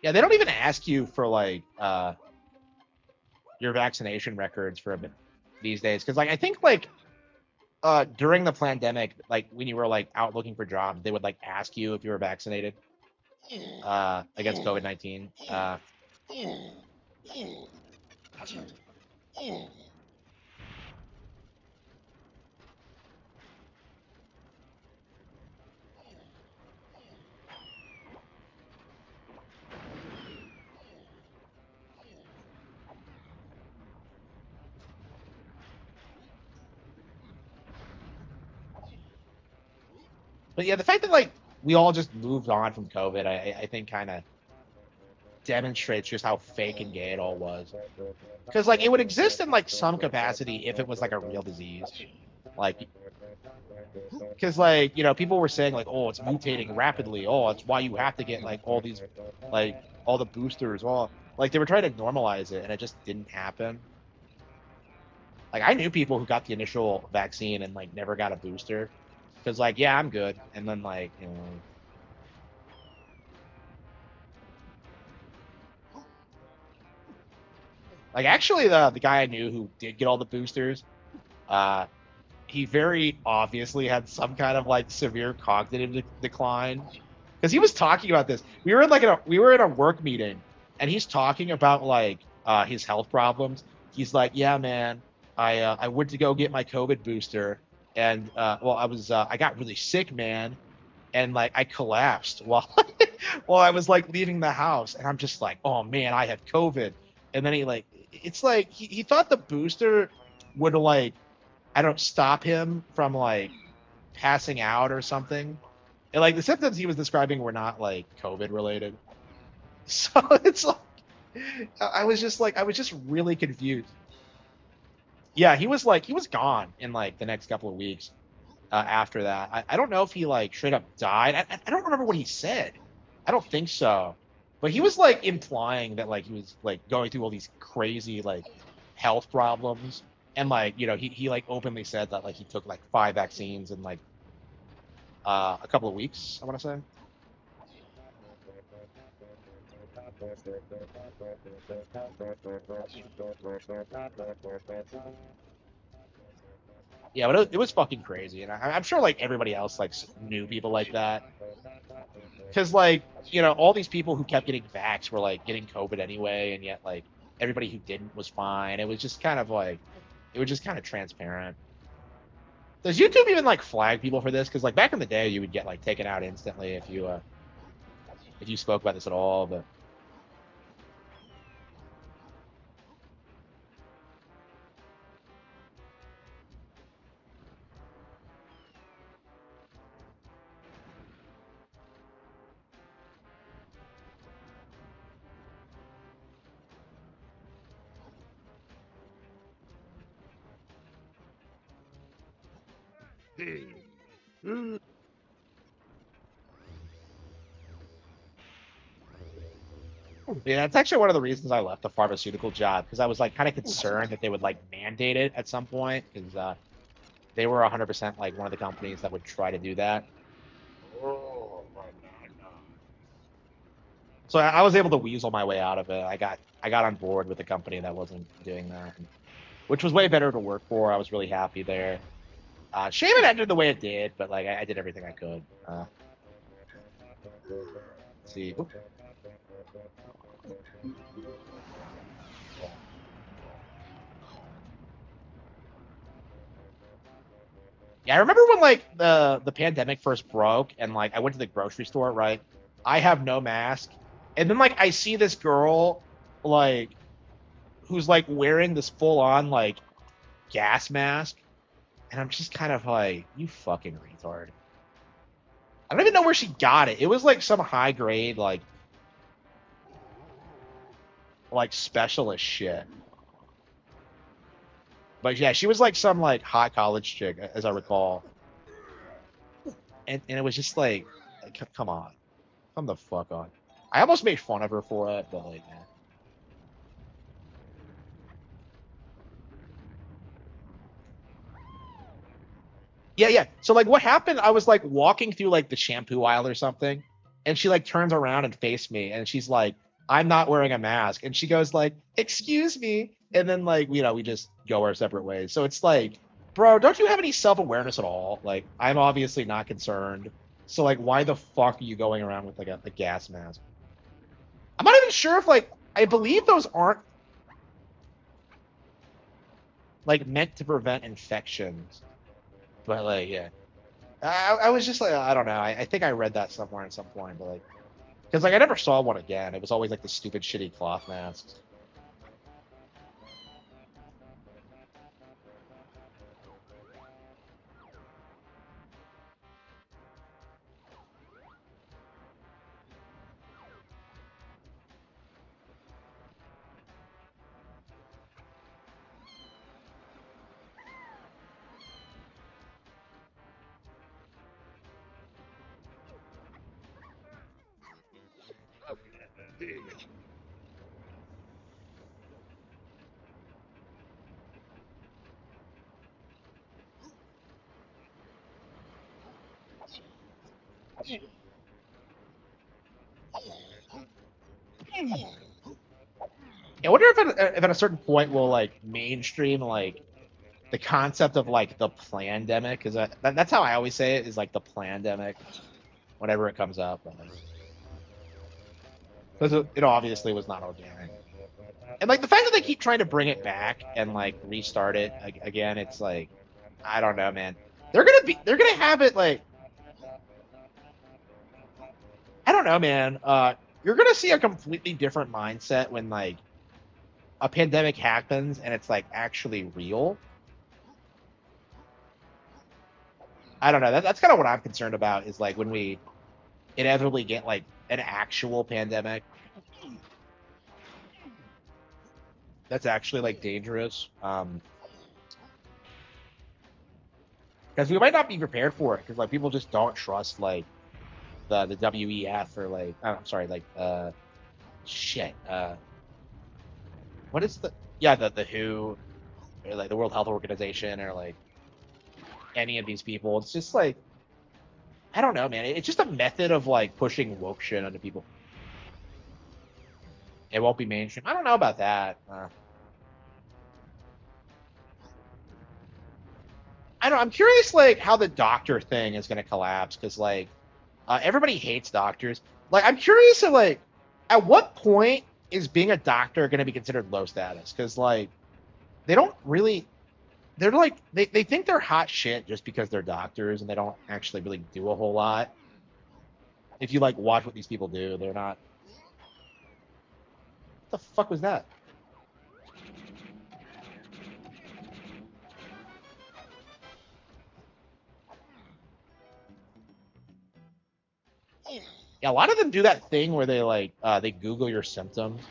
Yeah, they don't even ask you for like your vaccination records for a bit these days, because like I think like during the pandemic, like when you were like out looking for jobs, they would like ask you if you were vaccinated against COVID-19. But yeah, the fact that like we all just moved on from COVID, I think kind of demonstrates just how fake and gay it all was. Because like it would exist in like some capacity if it was like a real disease, like because like people were saying like, oh, it's mutating rapidly, oh, it's why you have to get like all these like all the boosters, all like they were trying to normalize it and it just didn't happen. Like I knew people who got the initial vaccine and like never got a booster because like, yeah, I'm good, and then like like actually the guy I knew who did get all the boosters, uh he very obviously had some kind of like severe cognitive decline, because he was talking about this. We were in a work meeting, and he's talking about like his health problems. He's like, "Yeah, man, I went to go get my COVID booster, and well, I got really sick, man, and like I collapsed while while I was like leaving the house, and I'm just like, oh man, I have COVID." And then he like, it's like he thought the booster would like, I don't stop him from like passing out or something. And like the symptoms he was describing were not like COVID related. So it's like I was just like I was just really confused. Yeah, he was gone in like the next couple of weeks after that. I don't know if he like straight up died. I don't remember what he said. I don't think so. But he was like implying that like he was like going through all these crazy like health problems. And like, he like openly said that like he took like 5 vaccines in like a couple of weeks, I want to say. Yeah, but it was fucking crazy, and I'm sure like everybody else like knew people like that, because like all these people who kept getting vaxxed were like getting COVID anyway, and yet like everybody who didn't was fine. It was just kind of like it was just kind of transparent. Does YouTube even like flag people for this? Because like back in the day, you would get like taken out instantly if you spoke about this at all. But yeah, that's actually one of the reasons I left the pharmaceutical job, because I was like kind of concerned that they would like mandate it at some point, because they were 100% like one of the companies that would try to do that. So I was able to weasel my way out of it. I got on board with a company that wasn't doing that, which was way better to work for. I was really happy there. Shame it ended the way it did, but like I did everything I could. Let's see. Oop. Yeah, I remember when like the pandemic first broke, and like I went to the grocery store, right? I have no mask, and then like I see this girl like who's like wearing this full on like gas mask, and I'm just kind of like, you fucking retard. I don't even know where she got it. It was like some high grade like specialist shit. But yeah, she was like some like high college chick, as I recall. And it was just like, come on. Come the fuck on. I almost made fun of her for it, but like, man. Yeah. So like what happened, I was like walking through like the shampoo aisle or something, and she like turns around and faced me and she's like, I'm not wearing a mask. And she goes like, excuse me. And then like, we just go our separate ways. So it's like, bro, don't you have any self-awareness at all? Like, I'm obviously not concerned. So like, why the fuck are you going around with like a gas mask? I'm not even sure if like, I believe those aren't like meant to prevent infections. But like, yeah. I was just like, I don't know. I think I read that somewhere at some point, but like, because like I never saw one again. It was always like the stupid, shitty cloth masks. I wonder if at a certain point we'll like mainstream like the concept of like the plandemic, because that's how I always say it, is like the plandemic whenever it comes up. Because it obviously was not organic. And like the fact that they keep trying to bring it back and like restart it again, it's like, I don't know, man. They're gonna have it like, I don't know, man. You're gonna see a completely different mindset when like a pandemic happens and it's like actually real. I don't know. That's kind of what I'm concerned about, is like when we inevitably get like an actual pandemic that's actually like dangerous. Because we might not be prepared for it, because like people just don't trust like the WEF, or like, I'm sorry, like shit. What is the WHO, or like the World Health Organization, or like any of these people. It's just like, I don't know, man. It's just a method of like pushing woke shit onto people. It won't be mainstream. I don't know about that. I don't. I'm curious, like how the doctor thing is going to collapse, because like everybody hates doctors. Like, I'm curious of like, at what point is being a doctor going to be considered low status? Because like they don't really. They're like they think they're hot shit just because they're doctors, and they don't actually really do a whole lot. If you like watch what these people do, they're not. What the fuck was that? Yeah, a lot of them do that thing where they like they Google your symptoms.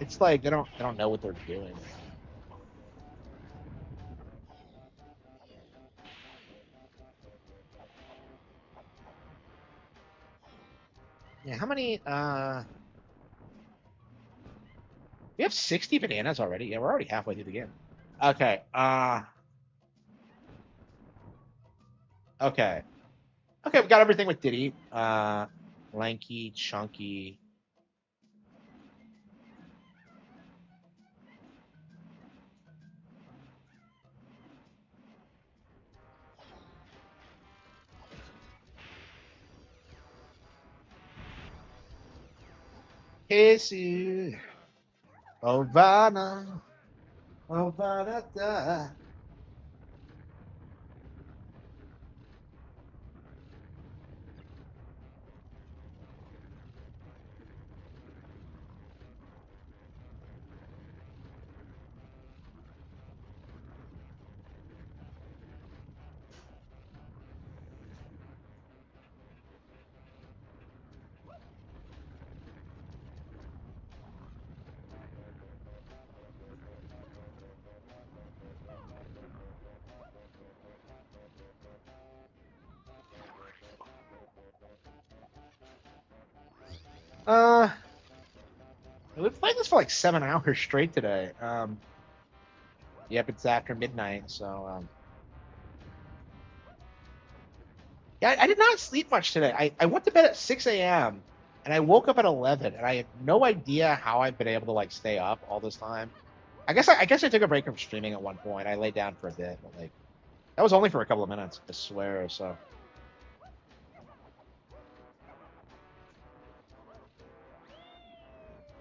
It's like they don't know what they're doing. Yeah, how many we have 60 bananas already. Yeah, we're already halfway through the game. Okay. Okay. Okay, we got everything with Diddy. Lanky, chunky. Jesus. Ovana. Ovana da. Uh, we've played this for like 7 hours straight today. Yep, it's after midnight, so yeah, I did not sleep much today. I went to bed at 6 a.m. and I woke up at 11, and I have no idea how I've been able to like stay up all this time. I guess I took a break from streaming at one point. I laid down for a bit, but like that was only for a couple of minutes, I swear. So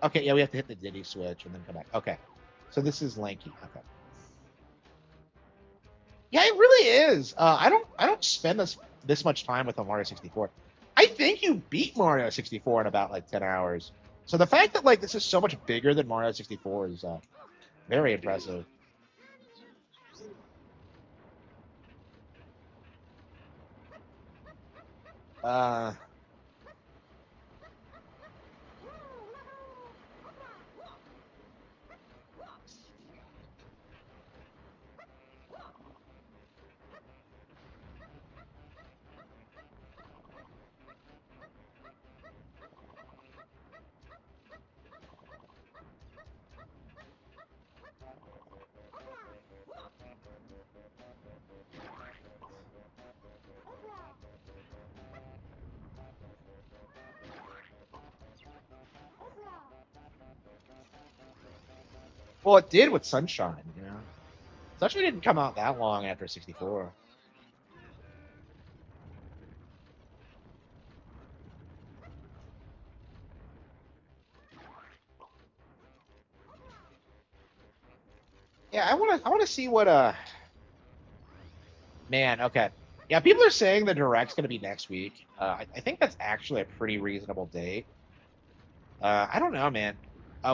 okay, yeah, we have to hit the Diddy switch and then come back. Okay, so this is Lanky. Okay, yeah, it really is. I don't spend this much time with a Mario 64. I think you beat Mario 64 in about like 10 hours. So the fact that like this is so much bigger than Mario 64 is very impressive. Uh, well, it did with Sunshine. You know, Sunshine didn't come out that long after 64. Yeah, I want to see what man. Okay, yeah, people are saying the direct's going to be next week. I think that's actually a pretty reasonable date. I don't know, man.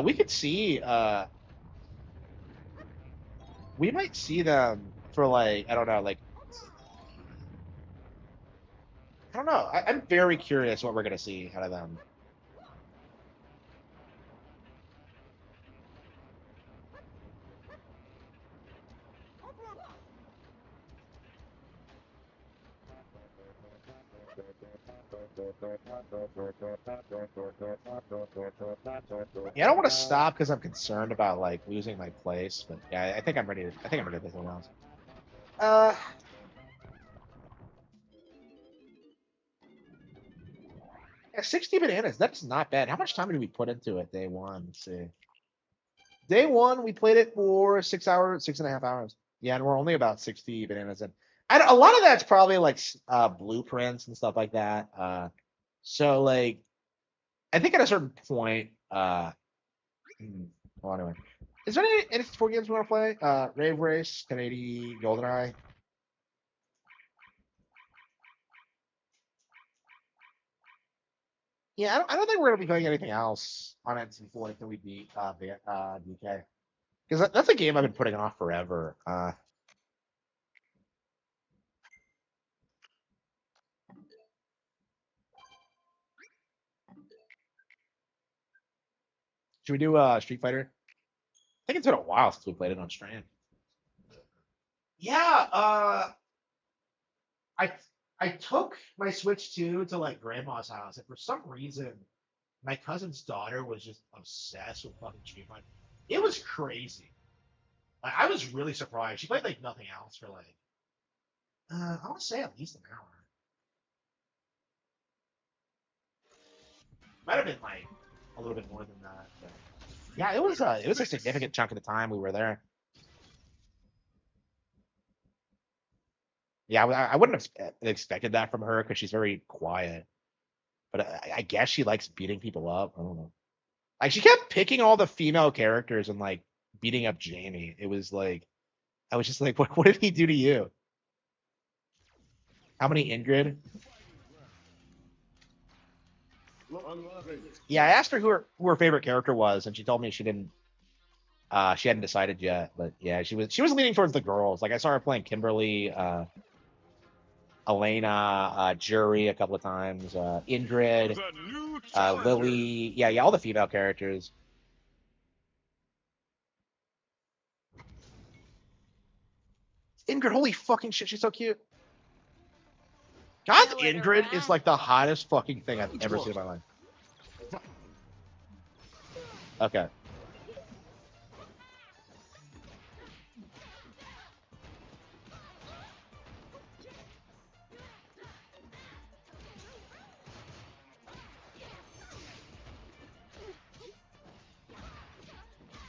We could see. We might see them for like I don't know, like I don't know. I'm very curious what we're gonna see out of them. Yeah, I don't want to stop because I'm concerned about like losing my place, but yeah, I think I'm ready. I think I'm ready to do something else. Uh, yeah, 60 bananas. That's not bad. How much time did we put into it day one? Let's see. Day one, we played it for 6 hours, 6.5 hours. Yeah, and we're only about 60 bananas in. A lot of that's probably like blueprints and stuff like that. So like, I think at a certain point, well, anyway, is there any 4 games we want to play? Rave Race, 1080, GoldenEye. Yeah, I don't think we're gonna be playing anything else on N64 until we beat DK because that's a game I've been putting off forever. Should we do Street Fighter? I think it's been a while since we played it on stream. Yeah, I I took my Switch 2 to like grandma's house, and for some reason, my cousin's daughter was just obsessed with fucking Street Fighter. It was crazy. Like, I was really surprised. She played like nothing else for like I want to say at least an hour. Might have been like a little bit more than that. But yeah, it was a significant chunk of the time we were there. Yeah, I wouldn't have expected that from her because she's very quiet. But I guess she likes beating people up. I don't know. Like she kept picking all the female characters and like beating up Jamie. It was like I was just like, what did he do to you? How many Ingrid? Yeah, I asked her who her favorite character was, and she told me she hadn't decided yet. But yeah, she was leaning towards the girls. Like I saw her playing Kimberly, Elena, Jury a couple of times, Ingrid, Lily. Yeah, all the female characters. Ingrid, holy fucking shit, she's so cute. God, Ingrid is like the hottest fucking thing I've ever seen in my life. Okay.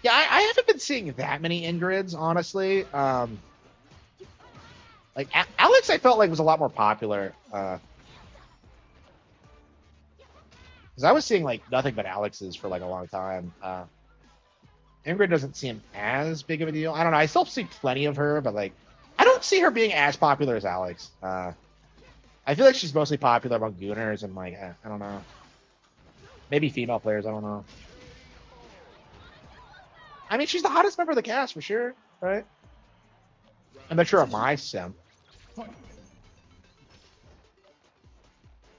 Yeah, I haven't been seeing that many Ingrids, honestly. Like Alex, I felt like was a lot more popular. Because I was seeing like nothing but Alex's for like a long time. Ingrid doesn't seem as big of a deal. I don't know. I still see plenty of her, but like I don't see her being as popular as Alex. I feel like she's mostly popular among Gooners and like I don't know, maybe female players. I don't know. I mean, she's the hottest member of the cast for sure, right? I'm not sure of my sim.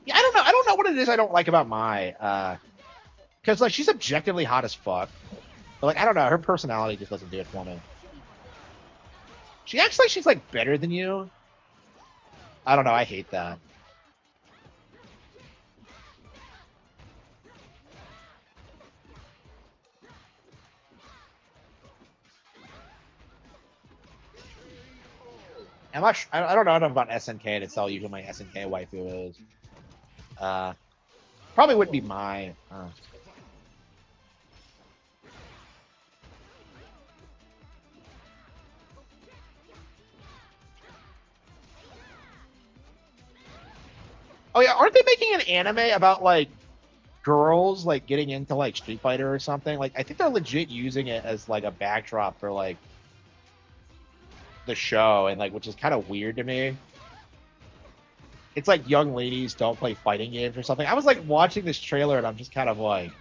Yeah, I don't know. I don't know what it is I don't like about my. Because like she's objectively hot as fuck, but like I don't know, her personality just doesn't do it for me. She acts like she's like better than you. I don't know. I hate that. I don't know enough about SNK to tell you who my SNK waifu is. Uh, Probably wouldn't be my. Oh yeah, aren't they making an anime about like girls like getting into like Street Fighter or something? Like I think they're legit using it as like a backdrop for like the show, and like which is kind of weird to me. It's like young ladies don't play fighting games or something. I was like watching this trailer and I'm just kind of like,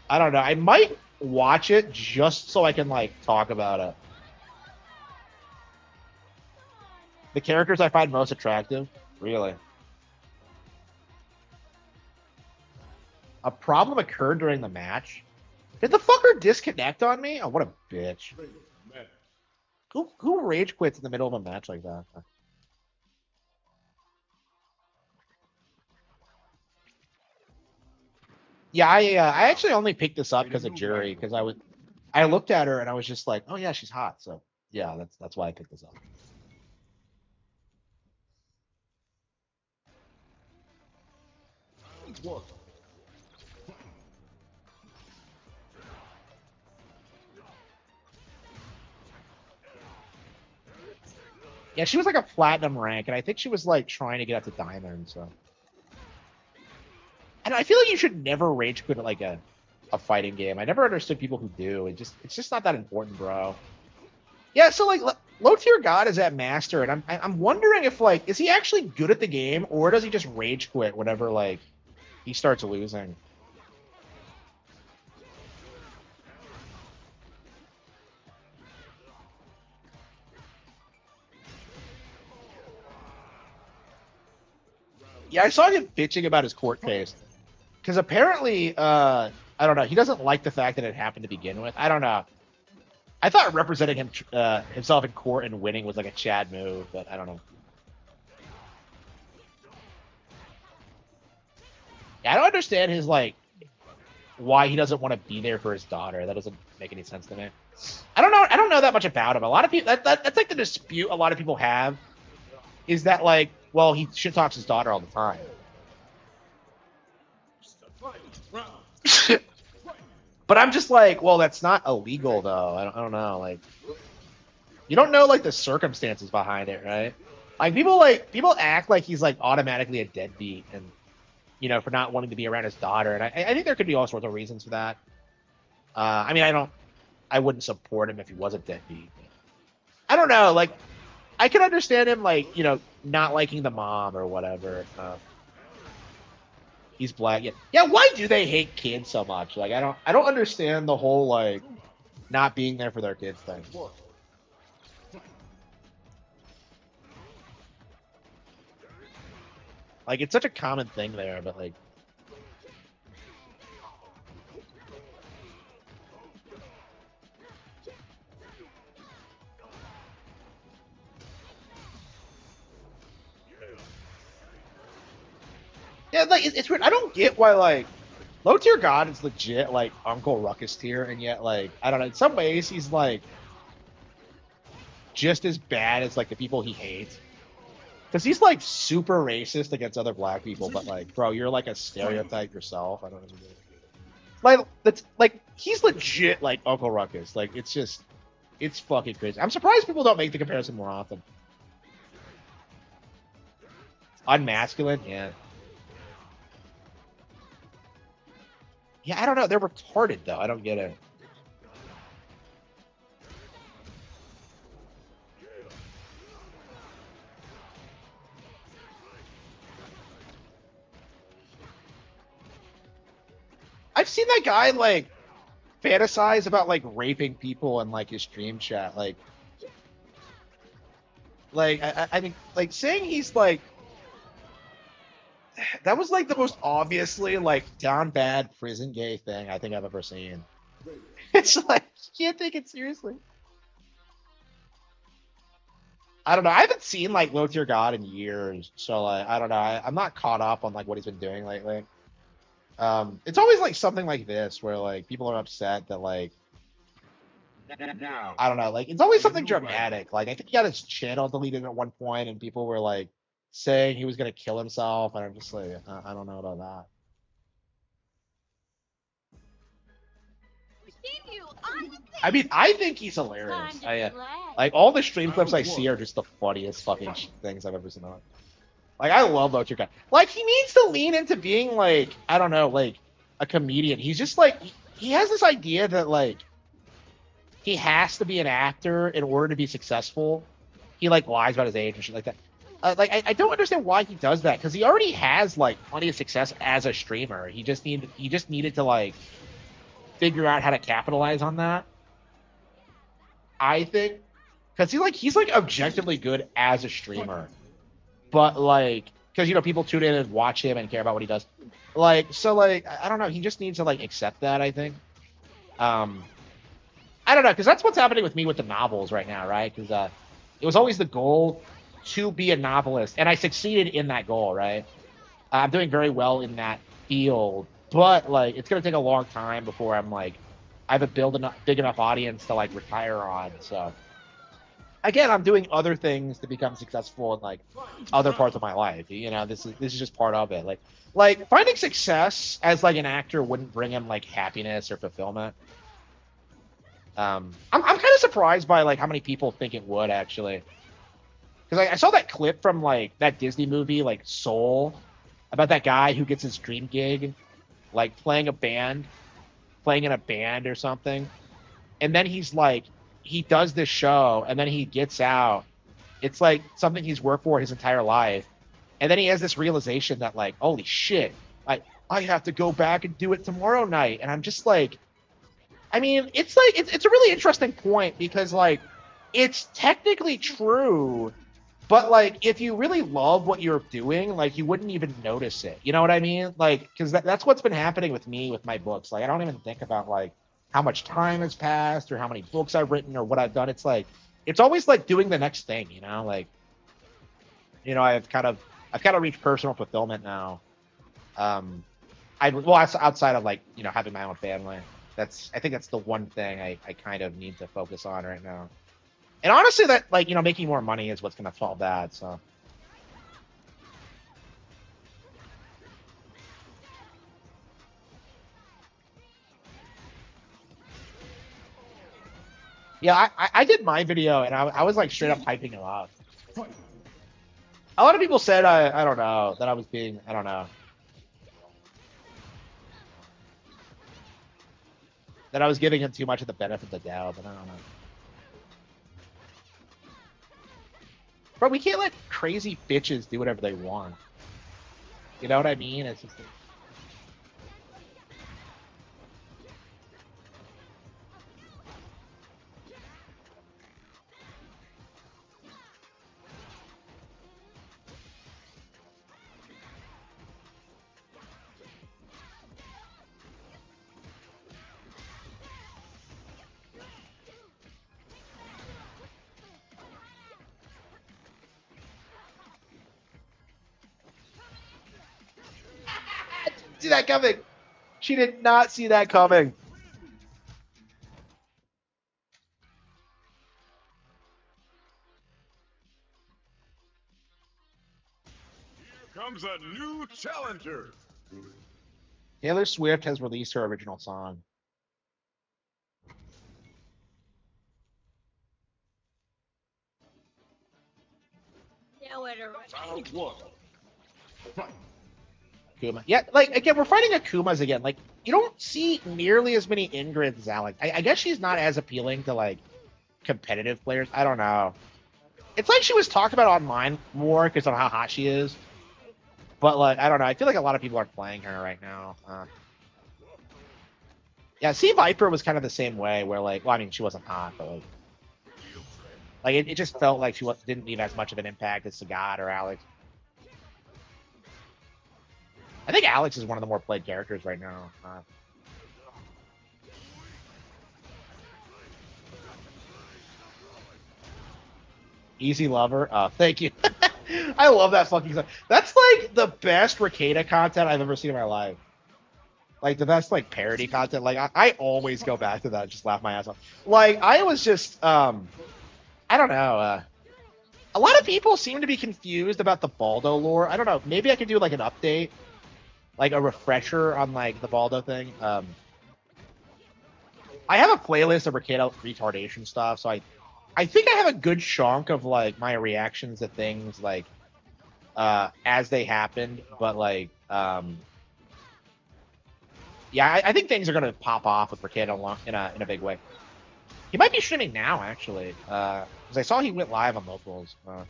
I don't know. I might watch it just so I can like talk about it. The characters I find most attractive, really. A problem occurred during the match. Did the fucker disconnect on me? Oh, what a bitch. Who rage quits in the middle of a match like that? Yeah, I actually only picked this up because of Jury because I looked at her and I was just like, oh yeah, she's hot. So yeah, that's why I picked this up. Yeah, she was like a platinum rank, and I think she was like trying to get up to diamond. So, and I feel like you should never rage quit at like a fighting game. I never understood people who do. It's just not that important, bro. Yeah, so like low tier god is at master, and I'm wondering if like is he actually good at the game or does he just rage quit whenever like he starts losing? Yeah, I saw him bitching about his court case because apparently, I don't know, he doesn't like the fact that it happened to begin with. I don't know. I thought representing himself in court and winning was like a Chad move, but I don't know. Yeah, I don't understand his like why he doesn't want to be there for his daughter. That doesn't make any sense to me. I don't know. I don't know that much about him. A lot of people that's like the dispute a lot of people have is that like, well, he shit talks his daughter all the time. But I'm just like, well, that's not illegal though. I don't know. Like, you don't know like the circumstances behind it, right? Like people act like he's like automatically a deadbeat, and for not wanting to be around his daughter. And I think there could be all sorts of reasons for that. I mean, I wouldn't support him if he was a deadbeat. I don't know. Like, I can understand him, like, not liking the mom or whatever. He's black. Yeah. Yeah. Why do they hate kids so much? Like, I don't understand the whole like not being there for their kids thing. Like, it's such a common thing there, but like, yeah, like it's weird. I don't get why like Low tier God is legit like Uncle Ruckus tier, and yet like I don't know. In some ways, he's like just as bad as like the people he hates. Because he's like super racist against other black people, but like, bro, you're like a stereotype yourself. I don't know. Like that's like he's legit like Uncle Ruckus. Like it's just it's fucking crazy. I'm surprised people don't make the comparison more often. Unmasculine, yeah. Yeah, I don't know. They're retarded though. I don't get it. I've seen that guy like fantasize about like raping people in like his stream chat. I mean, like saying he's like that was like the most obviously like down bad prison gay thing I think I've ever seen. It's like you can't take it seriously. I don't know. I haven't seen like Low Tier God in years, so like I don't know. I'm not caught up on like what he's been doing lately. It's always like something like this where like people are upset that like Now, I don't know, like it's always the something new rival. dramatic. Like I think he got his channel deleted at one point, and people were like saying he was gonna kill himself, and I'm just like I don't know about that. I mean, I think he's hilarious. Like all the stream clips I Round see one. are just the funniest fucking things I've ever seen. Like I love Low Tier Guy. Like he needs to lean into being like I don't know, like a comedian. He's just like he has this idea that like he has to be an actor in order to be successful. He like lies about his age and shit like that. I don't understand why he does that because he already has like plenty of success as a streamer. He just needed to like figure out how to capitalize on that. I think because he's like objectively good as a streamer, but like because people tune in and watch him and care about what he does. Like so like I don't know. He just needs to like accept that. I think. Um, I don't know because that's what's happening with me with the novels right now, right? Because it was always the goal to be a novelist, and I succeeded in that goal, right? I'm doing very well in that field, but like it's gonna take a long time before I'm like I have a big enough audience to like retire on. So again, I'm doing other things to become successful in like other parts of my life. This is just part of it. Like finding success as like an actor wouldn't bring him like happiness or fulfillment. I'm kind of surprised by like how many people think it would actually, because I saw that clip from like that Disney movie like Soul about that guy who gets his dream gig, like playing in a band or something, and then he's like he does this show and then he gets out. It's like something he's worked for his entire life, and then he has this realization that like holy shit, I have to go back and do it tomorrow night, and I'm just like I mean, it's like it's a really interesting point because like it's technically true, but like if you really love what you're doing, like you wouldn't even notice it. You know what I mean? Like because that's what's been happening with me with my books. Like I don't even think about like how much time has passed or how many books I've written or what I've done. It's like it's always like doing the next thing. Like I've kind of reached personal fulfillment now. Outside of like having my own family. I think that's the one thing I kind of need to focus on right now. And honestly, that like making more money is what's gonna solve that. So yeah, I did my video and I was like straight up hyping him up. A lot of people said I don't know that I was being I don't know that I was giving him too much of the benefit of the doubt, but I don't know. But we can't let crazy bitches do whatever they want. You know what I mean? It's just see that coming. She did not see that coming. Comes a new challenger. Taylor Swift has released her original song. Round one. Fight. Akuma. Yeah, like again, we're fighting Akumas again. Like you don't see nearly as many Ingrids as Alex. I guess she's not as appealing to like competitive players. I don't know. It's like she was talked about online more because of how hot she is. But like, I don't know. I feel like a lot of people aren't playing her right now. Yeah, Sea Viper was kind of the same way, where like, well, I mean, she wasn't hot, but like it just felt like didn't leave as much of an impact as Sagat or Alex. I think Alex is one of the more played characters right now. Easy Lover. Thank you. I love that fucking song. That's like the best Ricada content I've ever seen in my life. Like the best like parody content. Like I always go back to that and just laugh my ass off. Like I was just I don't know. A lot of people seem to be confused about the Baldo lore. I don't know. Maybe I could do like an update, like a refresher on like the Baldo thing. I have a playlist of Ricada retardation stuff, so I think I have a good chunk of like my reactions to things like as they happened, but like yeah, I think things are gonna pop off with Ricada in a big way. He might be streaming now, actually, because I saw he went live on locals. Oh,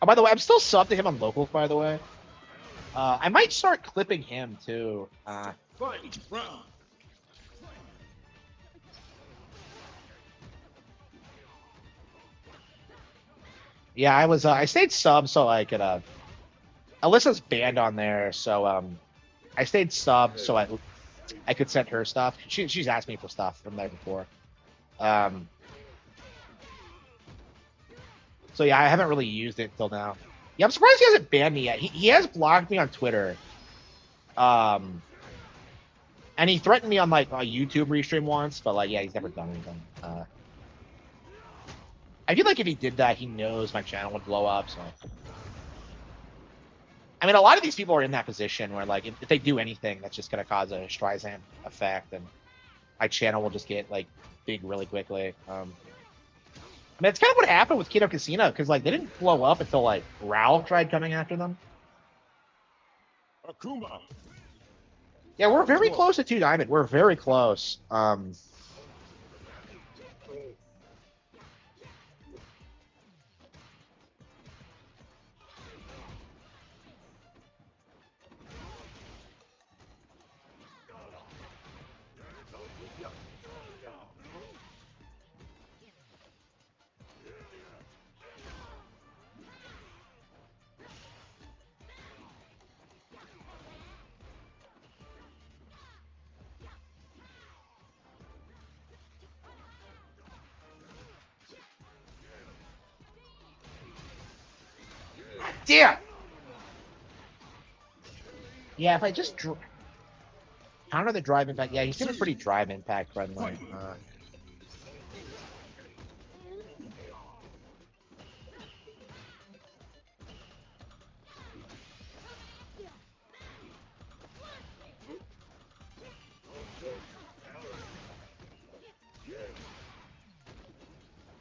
by the way, I'm still subbed to him on locals. By the way, I might start clipping him too. Fight round. Yeah, I stayed sub so I could Alyssa's banned on there, so I stayed sub so I could send her stuff. She's asked me for stuff from there before. Um, so yeah, I haven't really used it till now. Yeah, I'm surprised he hasn't banned me yet. He has blocked me on Twitter. Um, and he threatened me on like a YouTube restream once, but like yeah, he's never done anything. I feel like if he did that, he knows my channel would blow up. So I mean, a lot of these people are in that position where like if they do anything, that's just gonna cause a Streisand effect, and my channel will just get like big really quickly. I mean, it's kind of what happened with Keto Casino because like they didn't blow up until like Ralph tried coming after them. Akuma. Yeah, we're very close to 2 Diamond. We're very close. Damn. Yeah, if I just counter the drive impact, yeah, he's doing pretty drive impact friendly.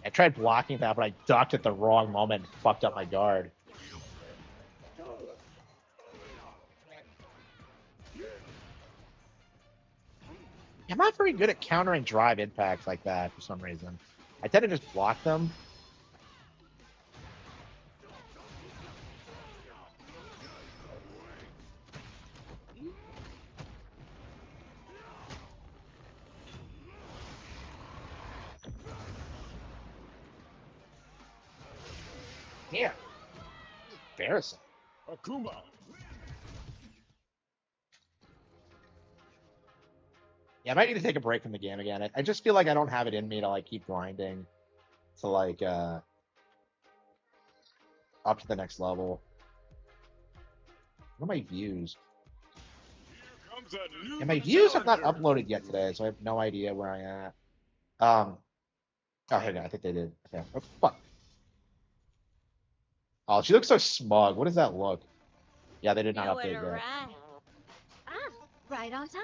I tried blocking that, but I ducked at the wrong moment and fucked up my guard. I'm not very good at countering drive impacts like that for some reason. I tend to just block them. Yeah, embarrassing. Akuma. Yeah, I might need to take a break from the game again. I just feel like I don't have it in me to like keep grinding to like up to the next level. What are my views? Comes a new And my views have not challenger. uploaded yet today, so I have no idea where I am. Oh, here we go. I think they did. Okay. Oh, fuck. Oh, she looks so smug. What does that look? Yeah, they did not Nowhere update to that. run. Ah, right on time.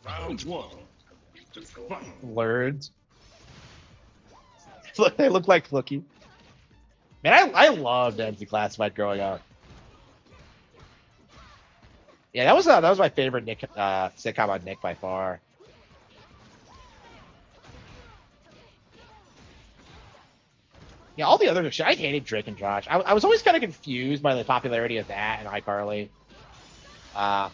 Round one. Fight. Words. Look, they look like Fluky. Man, I loved MC Classified growing up. Yeah, that was my favorite Nick sitcom on Nick by far. Yeah, all the other shit. I hated Drake and Josh. I was always kind of confused by the popularity of that and iCarly. Uh,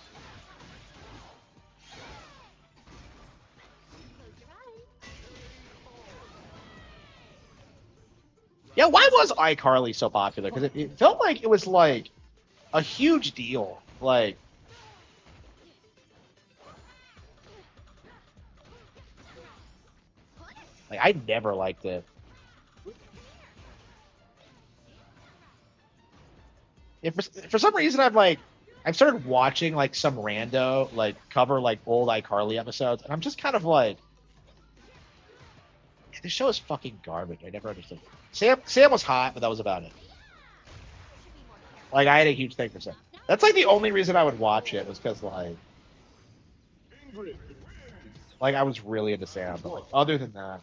yeah, why was iCarly so popular? Because it felt like it was like a huge deal. Like I never liked it. If for some reason I've started watching like some rando like cover like old iCarly episodes, and I'm just kind of like, this show is fucking garbage. I never understood. Sam was hot, but that was about it. Like I had a huge thing for Sam. That's like the only reason I would watch it was because Ingrid wins. like I was really into Sam. But like other than that,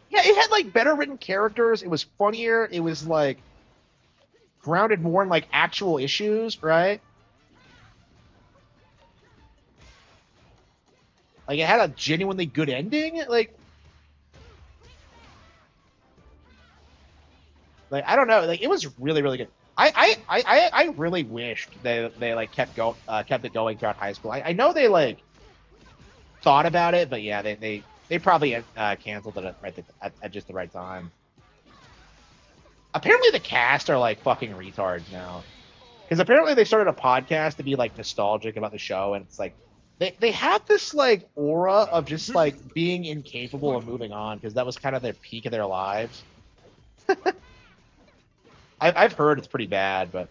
yeah, it had like better written characters. It was funnier. It was like grounded more in like actual issues, right? Like it had a genuinely good ending. Like I don't know. Like it was really really good. I really wished they like kept it going throughout high school. I know they like thought about it, but yeah, they probably canceled it at just the right time. Apparently the cast are like fucking retards now. Because apparently they started a podcast to be like nostalgic about the show, and it's like they have this like aura of just like being incapable of moving on because that was kind of their peak of their lives. I've heard it's pretty bad, but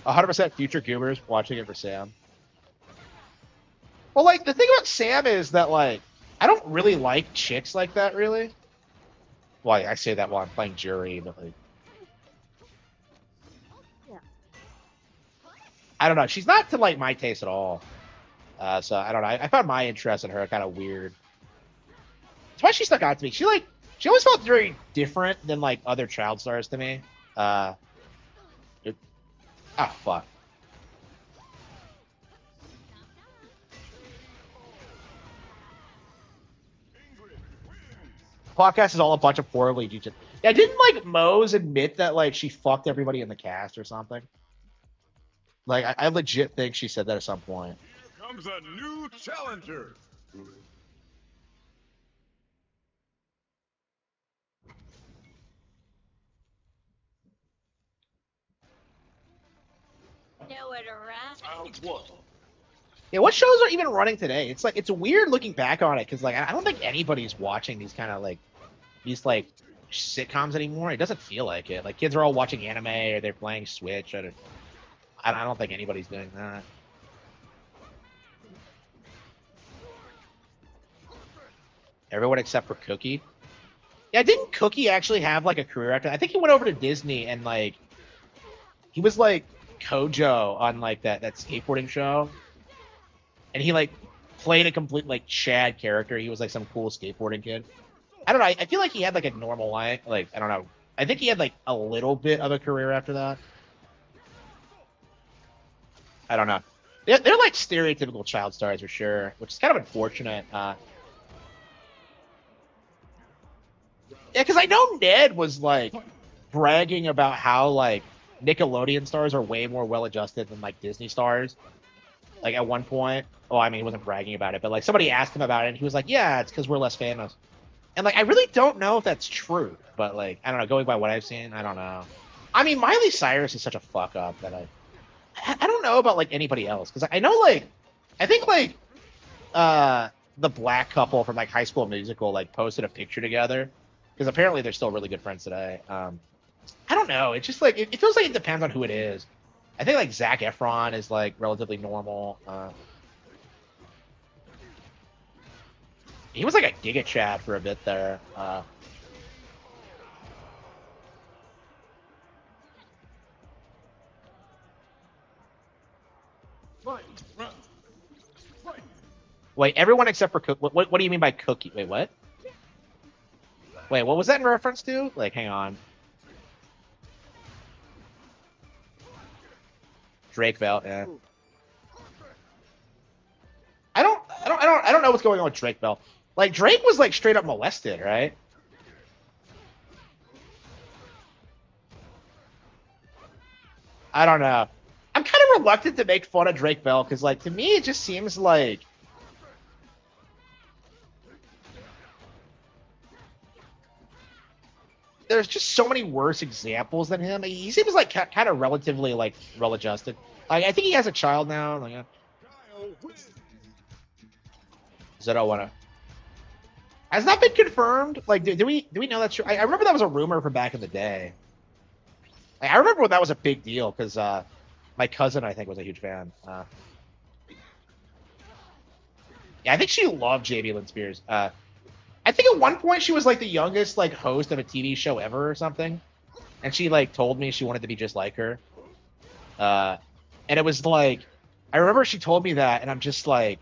100% future Goobers watching it for Sam. Well, like the thing about Sam is that like I don't really like chicks like that, really. Well, I say that while I'm playing jury, but like Yeah. I don't know. She's not to like my taste at all. So I don't know. I found my interest in her kind of weird. That's why she stuck out to me. She always felt very different than like other child stars to me. Uh, it, ah, fuck. Podcast is all a bunch of poorly DJ. Yeah, didn't like Mose admit that like she fucked everybody in the cast or something? Like I legit think she said that at some point. Here comes a new challenger. Nowhere to run. Round one. Yeah, what shows are even running today? It's like it's weird looking back on it because like I don't think anybody's watching these kind of like these like sitcoms anymore. It doesn't feel like it. Like kids are all watching anime or they're playing Switch. I don't think anybody's doing that. Everyone except for Cookie. Yeah, didn't Cookie actually have like a career after? I think he went over to Disney and like he was like Kojo on like that skateboarding show, and he like played a complete like Chad character. He was like some cool skateboarding kid. I don't know. I feel like he had like a normal life. Like I don't know. I think he had like a little bit of a career after that. I don't know. They're like stereotypical child stars for sure, which is kind of unfortunate. Yeah, because I know Ned was like bragging about how like Nickelodeon stars are way more well adjusted than like Disney stars. Like at one point, oh, I mean, he wasn't bragging about it, but like somebody asked him about it, and he was like, "Yeah, it's because we're less famous." And like, I really don't know if that's true, but like, I don't know. Going by what I've seen, I don't know. I mean, Miley Cyrus is such a fuck up that I don't know about like anybody else because I know like I think like uh the black couple from like High School Musical like posted a picture together because apparently they're still really good friends today. I don't know. It's just like it feels like it depends on who it is. I think like Zac Efron is like relatively normal. He was like a Giga Chad for a bit there. Fight. Round. Fight. Wait, everyone except for Cook. What do you mean by Cookie? Wait, what? Wait, what was that in reference to? Like, hang on. Drake Bell. Yeah. I don't know what's going on with Drake Bell. Like Drake was like straight up molested, right? I don't know. I'm kind of reluctant to make fun of Drake Bell because, like, to me, it just seems like there's just so many worse examples than him. He seems like kind of relatively like well-adjusted. Like, I think he has a child now. Like, Kyle wins. Zeno wanna. Has that been confirmed? Like, do we know that's true? I remember that was a rumor from back in the day. Like, I remember when that was a big deal because my cousin I think was a huge fan. Yeah, I think she loved Jamie Lynn Spears. I think at one point she was like the youngest like host of a TV show ever or something, and she like told me she wanted to be just like her. And it was like, I remember she told me that, and I'm just like,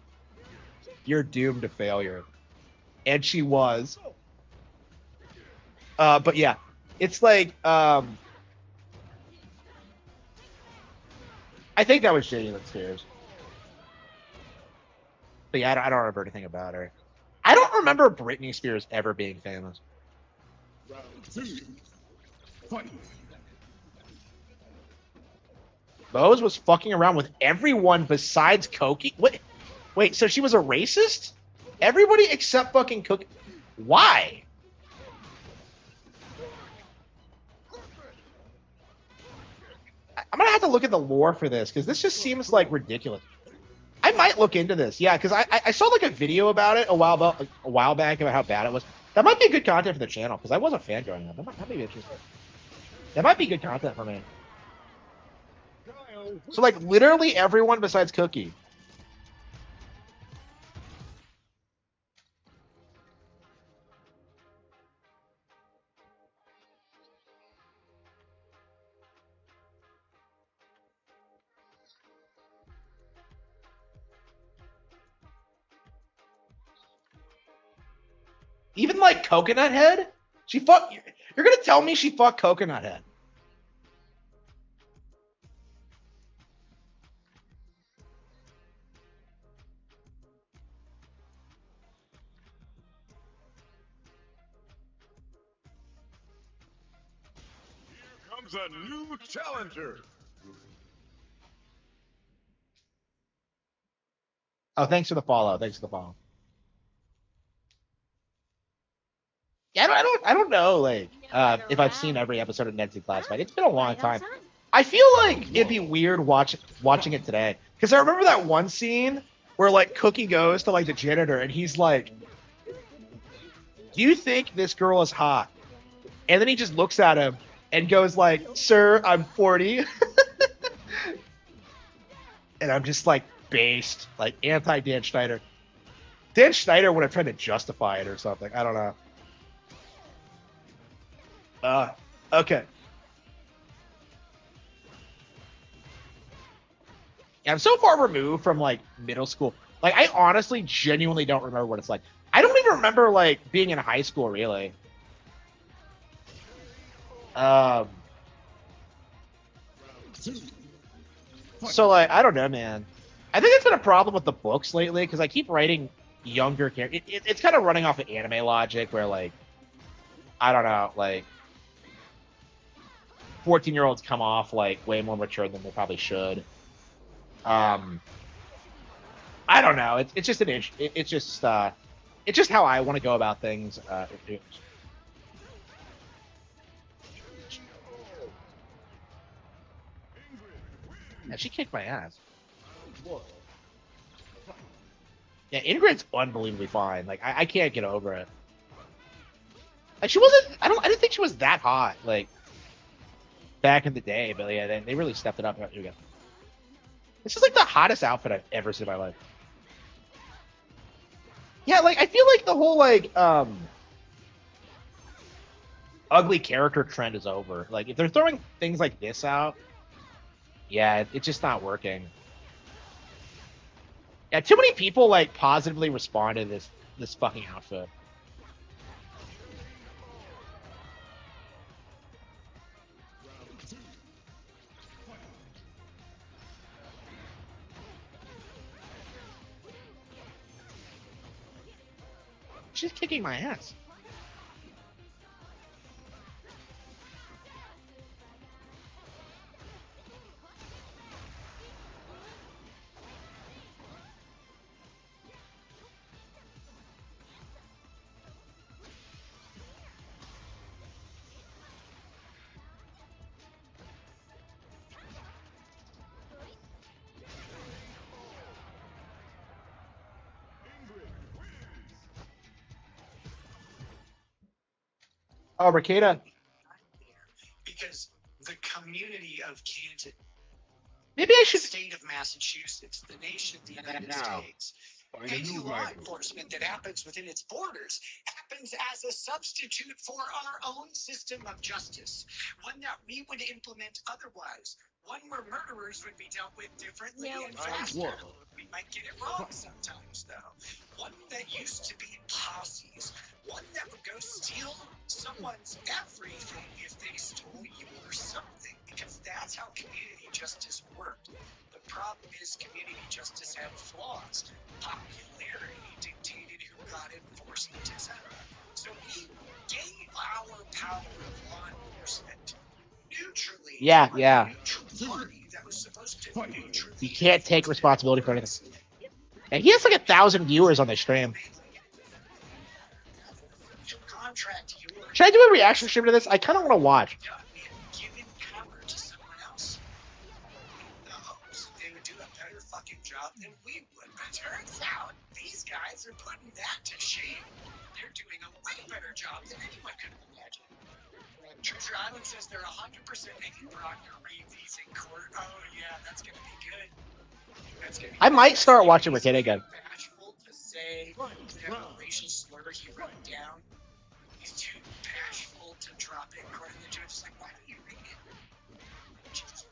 you're doomed to failure, and she was. But yeah, it's like, I think that was Jamie Lynn Spears. But yeah, I don't remember anything about her. I don't remember Britney Spears ever being famous. Round 2. Fight. Bose was fucking around with everyone besides Koki. What? Wait, so she was a racist? Everybody except fucking Cookie. Why? I'm gonna have to look at the lore for this because this just seems like ridiculous. I might look into this, yeah, because I saw like a video about it a while back about how bad it was. That might be good content for the channel because I was a fan growing up. That might be interesting. That might be good content for me. Kyle wins. So like literally everyone besides Cookie. Even like Coconut Head? She fuck. You're gonna tell me she fucked Coconut Head? Here comes a new challenger. Oh, thanks for the follow. Thanks for the follow. Yeah, I don't know, like, if I've seen every episode of Ned's Classified. It's been a long Right on time. I feel like it'd be weird watching it today because I remember that one scene where like Cookie goes to like the janitor and he's like, "Do you think this girl is hot?" And then he just looks at him and goes like, "Sir, I'm 40." And I'm just like based, like anti Dan Schneider. Dan Schneider would have tried to justify it or something. I don't know. Okay. Yeah, I'm so far removed from like middle school. Like I honestly genuinely don't remember what it's like. I don't even remember like being in high school really. Um Round 2. so like I don't know, man. I think it's been a problem with the books lately because I keep writing younger characters. It's kind of running off of anime logic where like I don't know, like 14-year-olds come off like way more mature than they probably should. Um I don't know. It's just an it's just It's just how I want to go about things. Yeah, she kicked my ass. Yeah, Ingrid's unbelievably fine. Like I can't get over it. Like she wasn't. I didn't think she was that hot. Like back in the day, but yeah, they really stepped it up. Here we go. This is like the hottest outfit I've ever seen in my life. Yeah, like I feel like the whole like ugly character trend is over. Like if they're throwing things like this out, yeah, it's just not working. Yeah, too many people like positively responded to this fucking outfit. She's kicking my ass. Oh, Ricada. Because the community of Kansas, Maybe I should. state of Massachusetts, the nation of the United Now, States, find a any new law language. enforcement that happens within its borders happens as a substitute for our own system of justice, one that we would implement otherwise, one where murderers would be dealt with differently No, and it's faster. not. We might get it wrong sometimes, though. One that used to be posses, one that would go steal someone's everything if they stole your something, because that's how community justice worked. The problem is community justice had flaws. Popularity dictated who got enforcement, etc. So we gave our power of law enforcement neutrally Yeah, to a yeah. neutral party that was supposed to neutrally. You can't take responsibility for anything. And he has like 1,000 viewers on the stream. Contract your Should I do a reaction stream to this? I kind of want to watch. given power to someone else. The hopes they would do a better fucking job than we would. But turns out these guys are putting that to shame. They're doing a way better job than anyone could have imagined. Treasure Island says they're 100% making Proctor read these in court. Oh yeah, that's gonna be good. That's gonna be I might good. start watching He's Ricada again. Bashful to say that racial slur he wrote down. He's too bashful to drop it. According to the judge, it's like, why don't you read it? Jesus.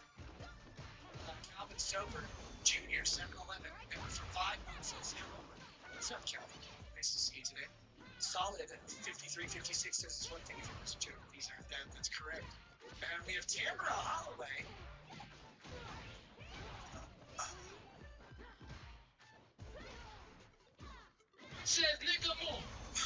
Calvin Sober, Jr., 7-Eleven, member for 5 months. Says, hello. What's up, Calvin? Nice to see you today. Solid at 53-56 says it's one thing if it was a joke. These aren't that. That's correct. And we have Tamara Holloway. Says Nick Moore.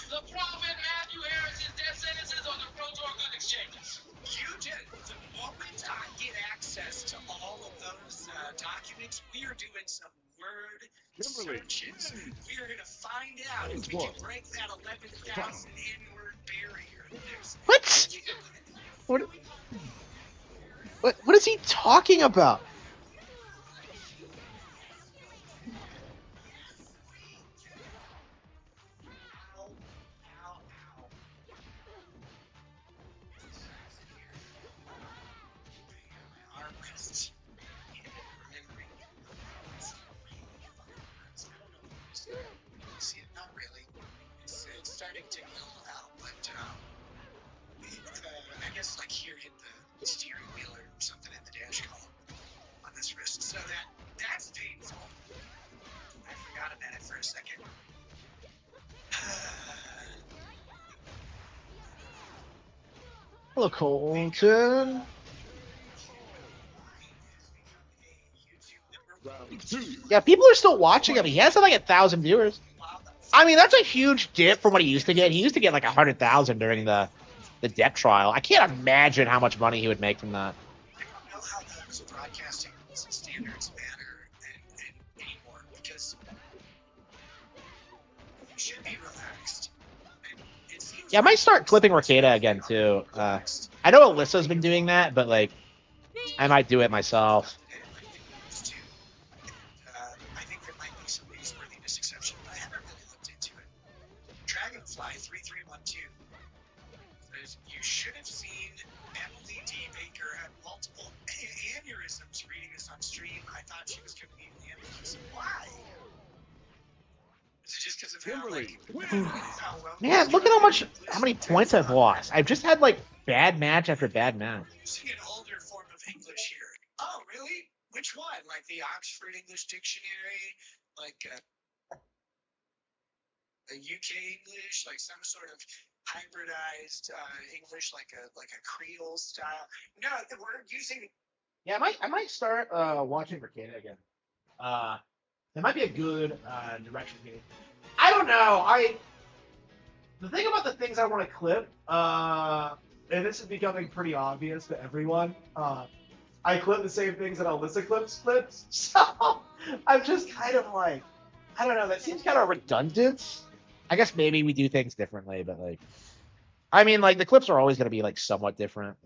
The prophet Matthew Harris's death sentences on the Proton Good Exchanges. You did. The moment I get access to all of those documents, we are doing some word Kimberly. searches. We are going to find out if we can break that 11,000 N-word barrier. What? What is he talking about? Not really. It's starting to mill out, but I guess like here hit the steering wheel or something in the dash column on this wrist. So that's painful. I forgot about it for a second. Hello, Colton. Yeah, people are still watching him. He has like 1,000 viewers. I mean, that's a huge dip from what he used to get. He used to get like 100,000 during the debt trial. I can't imagine how much money he would make from that. I don't know how those broadcasting rules and standards matter anymore because should be relaxed. It seems Yeah, I might like start clipping Ricada they're again too. relaxed. I know Alyssa's been doing that, but like I might do it myself. And I think those two, I think there might be some newsworthiness exception, but I haven't really looked into it. Dragonfly 3312 says you should have seen Emily D. Baker have multiple aneurysms reading this on stream. I thought she was going to be an ambulance. Why? Is it just because of Kimberly, how well Man, look at how many points I've lost. I've just had like bad match after bad match. We're using an older form of English here. Oh, really? Which one? Like the Oxford English Dictionary? Like a UK English? Like some sort of hybridized English, like a Creole style? No, we're using. Yeah, I might start watching Ricada again. That might be a good direction for me. I don't know. The thing about the things I want to clip, and this is becoming pretty obvious to everyone. I clip the same things that Alyssa clips, so I'm just kind of like, I don't know. That seems kind of redundant. I guess maybe we do things differently, but like, I mean, like the clips are always going to be like somewhat different.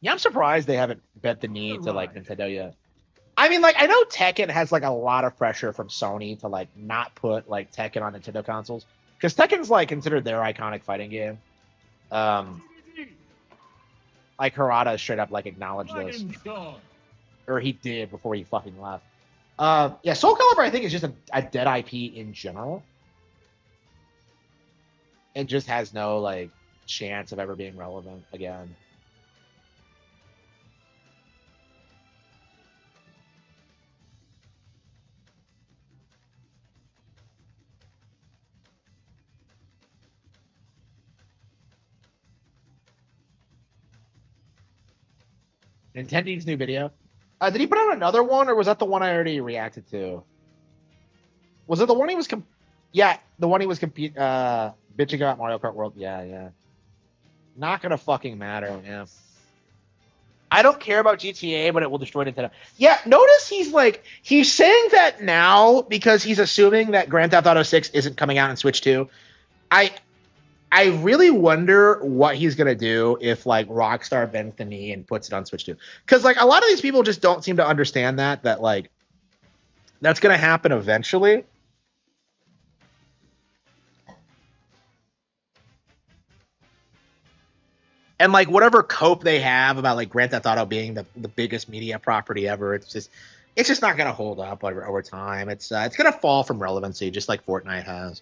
Yeah, I'm surprised they haven't bent the knee to like Nintendo yet. I mean, like I know Tekken has like a lot of pressure from Sony to like not put like Tekken on Nintendo consoles because Tekken's like considered their iconic fighting game. Like Harada straight up like acknowledged this, or he did before he fucking left. Yeah, Soul Calibur I think is just a dead IP in general. It just has no like chance of ever being relevant again. Nintendo's new video. Did he put out another one, or was that the one I already reacted to? Was it the one he was? Yeah, the one he was bitching about Mario Kart World. Yeah, yeah. Not gonna fucking matter. Yeah. I don't care about GTA, but it will destroy Nintendo. Yeah, notice he's saying that now because he's assuming that Grand Theft Auto 6 isn't coming out on Switch 2. I really wonder what he's gonna do if like Rockstar bends the knee and puts it on Switch 2. Because like a lot of these people just don't seem to understand that like that's gonna happen eventually. And like whatever cope they have about like Grand Theft Auto being the biggest media property ever, it's just not gonna hold up over time. It's gonna fall from relevancy, just like Fortnite has,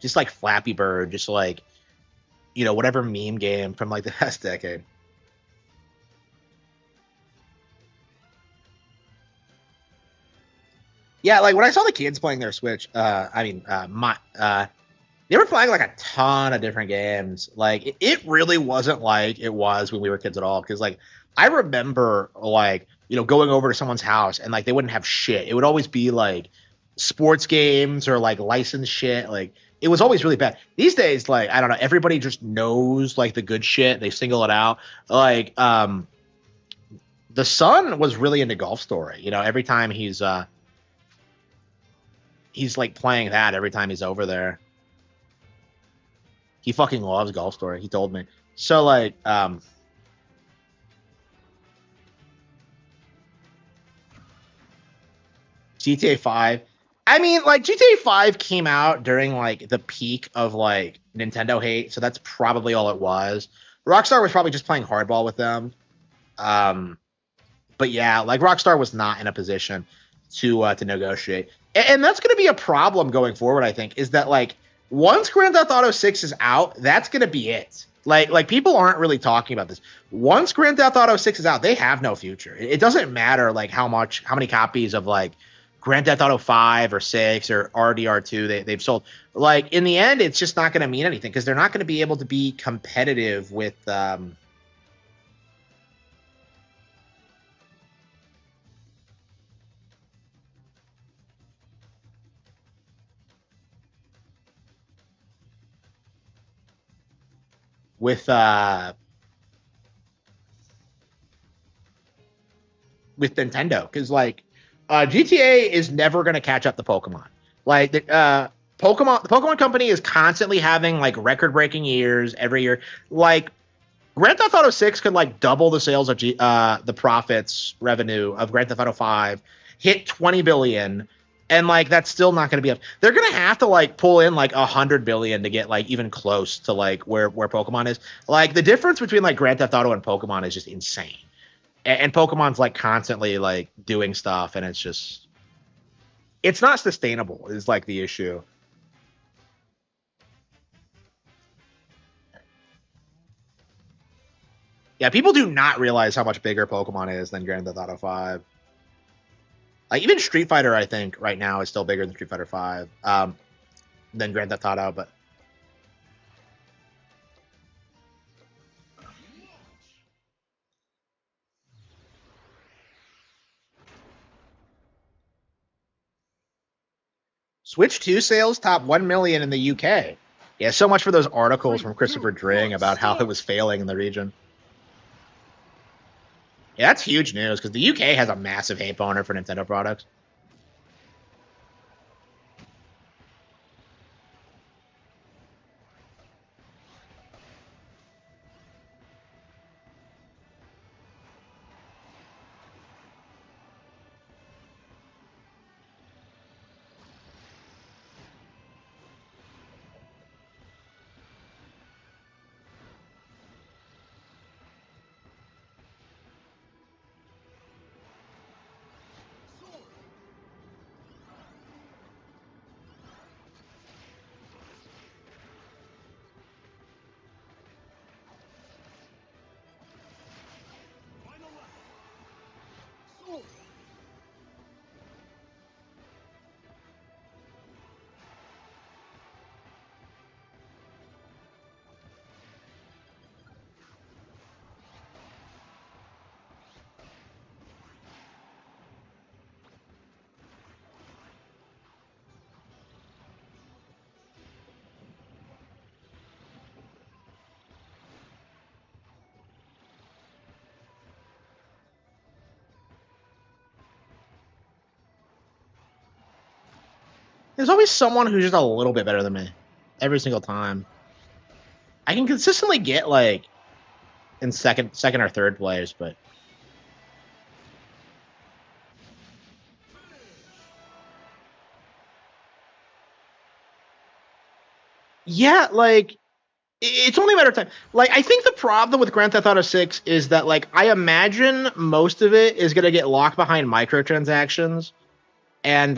just like Flappy Bird, just like whatever meme game from like the past decade. Yeah, like when I saw the kids playing their Switch, they were playing like a ton of different games. Like it really wasn't like it was when we were kids at all. Because like I remember like going over to someone's house and like they wouldn't have shit. It would always be like sports games or like licensed shit. Like it was always really bad. These days, like I don't know, everybody just knows like the good shit. They single it out. Like the son was really into Golf Story. Every time he's like playing that every time he's over there. He fucking loves Golf Story. He told me. So like, GTA 5. I mean, like GTA 5 came out during like the peak of like Nintendo hate, so that's probably all it was. Rockstar was probably just playing hardball with them. But yeah, like Rockstar was not in a position to negotiate, and that's going to be a problem going forward. I think is that like once Grand Theft Auto 6 is out, that's going to be it. Like people aren't really talking about this. Once Grand Theft Auto 6 is out, they have no future. It doesn't matter like how many copies of like Grand Theft Auto 5 or 6 or RDR2 they've sold. Like in the end, it's just not going to mean anything because they're not going to be able to be competitive with with Nintendo because like GTA is never going to catch up to Pokemon. Like the Pokemon Company is constantly having like record-breaking years every year. Like Grand Theft Auto 6 could like double the sales of the profits revenue of Grand Theft Auto 5, hit 20 billion, and like that's still not going to be up. They're going to have to like pull in like 100 billion to get like even close to like where Pokemon is. Like the difference between like Grand Theft Auto and Pokemon is just insane. And Pokemon's like constantly like doing stuff, and it's not sustainable is like the issue. Yeah, people do not realize how much bigger Pokemon is than Grand Theft Auto 5. Like even Street Fighter, I think right now is still bigger than Street Fighter 5, than Grand Theft Auto. But Switch 2 sales top 1 million in the UK. Yeah, so much for those articles from Christopher Dring about how it was failing in the region. Yeah, that's huge news because the UK has a massive hate boner for Nintendo products. There's always someone who's just a little bit better than me every single time. I can consistently get like in second or third place, but yeah, like it's only a matter of time. Like I think the problem with Grand Theft Auto 6 is that like I imagine most of it is gonna get locked behind microtransactions and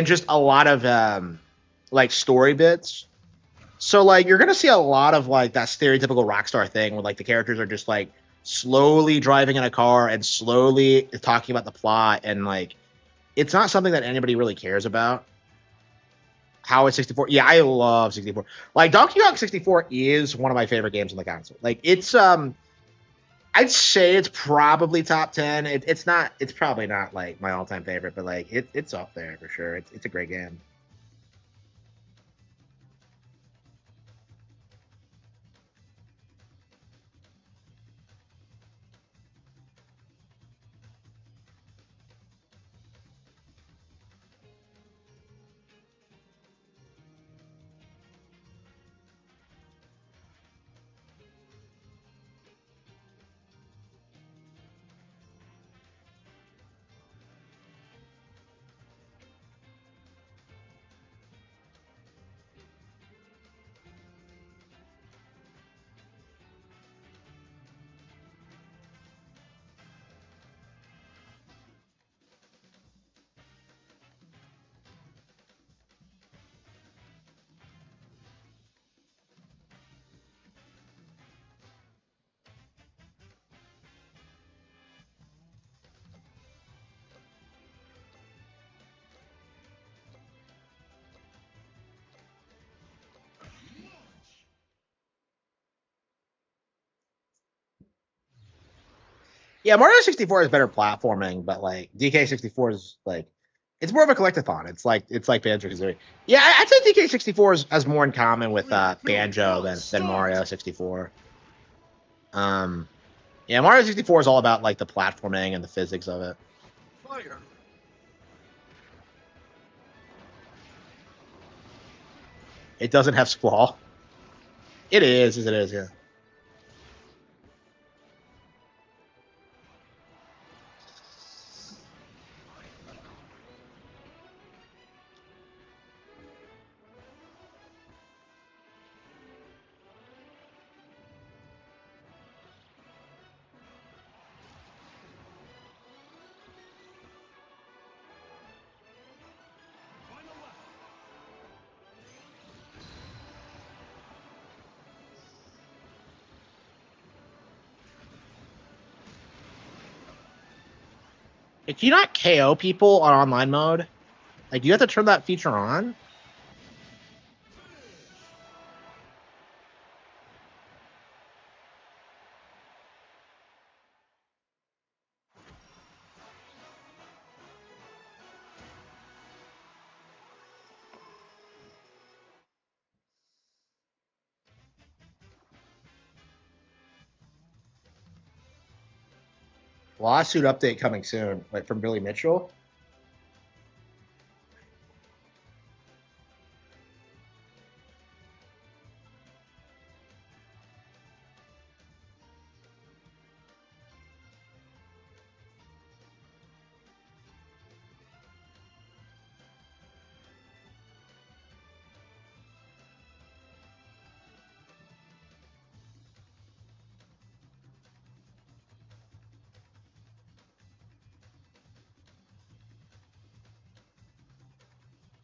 just a lot of like story bits. So like you're gonna see a lot of like that stereotypical Rockstar thing where like the characters are just like slowly driving in a car and slowly talking about the plot and like it's not something that anybody really cares about. How is 64? Yeah, I love 64. Like Donkey Kong 64 is one of my favorite games on the console. Like it's I'd say it's probably top 10. It's not. It's probably not like my all-time favorite, but like it's up there for sure. It's a great game. Yeah, Mario 64 is better platforming, but like DK 64 is like it's more of a collectathon. It's like Banjo Kazooie. Yeah, I'd say DK 64 has more in common with Banjo than Mario 64. Yeah, Mario 64 is all about like the platforming and the physics of it. Fire. It doesn't have Squall. It is, yeah. Can you not KO people on online mode? Like, do you have to turn that feature on? Lawsuit update coming soon, like from Billy Mitchell.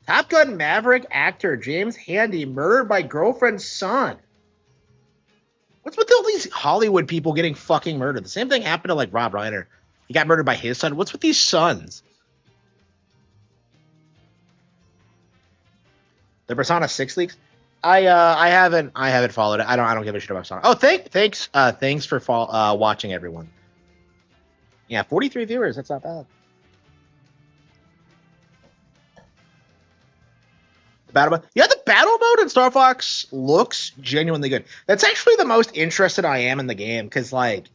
Top Gun Maverick actor James Handy murdered by girlfriend's son. What's with all these Hollywood people getting fucking murdered? The same thing happened to like Rob Reiner. He got murdered by his son. What's with these sons? The Persona 6 leaks. I haven't followed it. I don't give a shit about Persona. Oh, thanks for watching, everyone. Yeah, 43 viewers. That's not bad. The battle mode in Star Fox looks genuinely good. That's actually the most interested I am in the game because, like,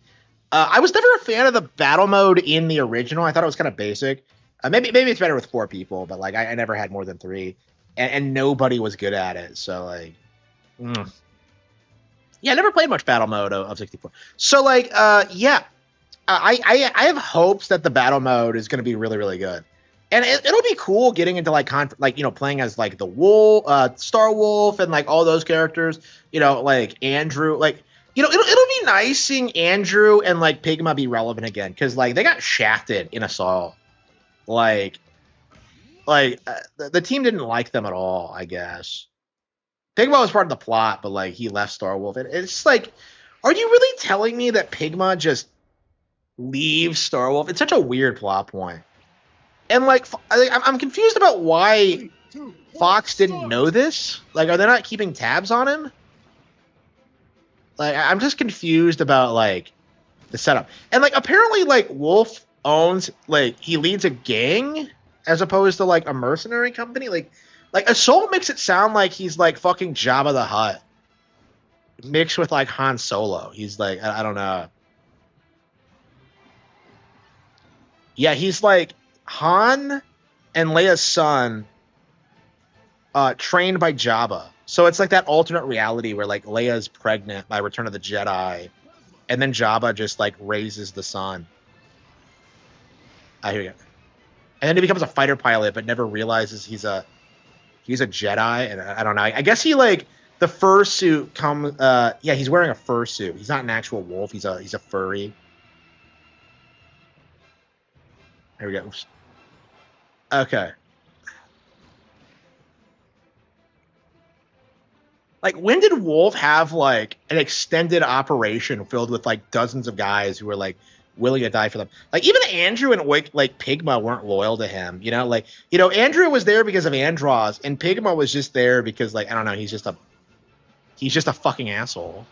I was never a fan of the battle mode in the original. I thought it was kind of basic. Maybe it's better with 4 people, but like, I never had more than 3, and nobody was good at it. So like, yeah, I never played much battle mode of 64. So like, yeah, I have hopes that the battle mode is going to be really really good. And it'll be cool getting into like playing as like the Wolf, Star Wolf, and like all those characters. Like Andrew, like it'll be nice seeing Andrew and like Pigma be relevant again because like they got shafted in Assault. Like the team didn't like them at all. I guess Pigma was part of the plot, but like he left Star Wolf. It's like, are you really telling me that Pigma just leaves Star Wolf? It's such a weird plot point. And like, I'm confused about why Fox didn't know this. Like, are they not keeping tabs on him? Like, I'm just confused about like the setup. And like, apparently, like Wolf he leads a gang as opposed to like a mercenary company. Like Assault makes it sound like he's like fucking Jabba the Hutt mixed with like Han Solo. He's like, I don't know. Yeah, he's like Han and Leia's son, trained by Jabba. So it's like that alternate reality where like Leia's pregnant by Return of the Jedi, and then Jabba just like raises the son. Here we go. And then he becomes a fighter pilot, but never realizes he's a Jedi. And I don't know. I guess he like the fursuit comes. Yeah, he's wearing a fursuit. He's not an actual wolf. He's a furry. Here we go. Oops. Okay. Like, when did Wolf have like an extended operation filled with like dozens of guys who were like willing to die for them? Like, even Andrew and like Pigma weren't loyal to him. Andrew was there because of Andros, and Pigma was just there because like I don't know, he's just a fucking asshole.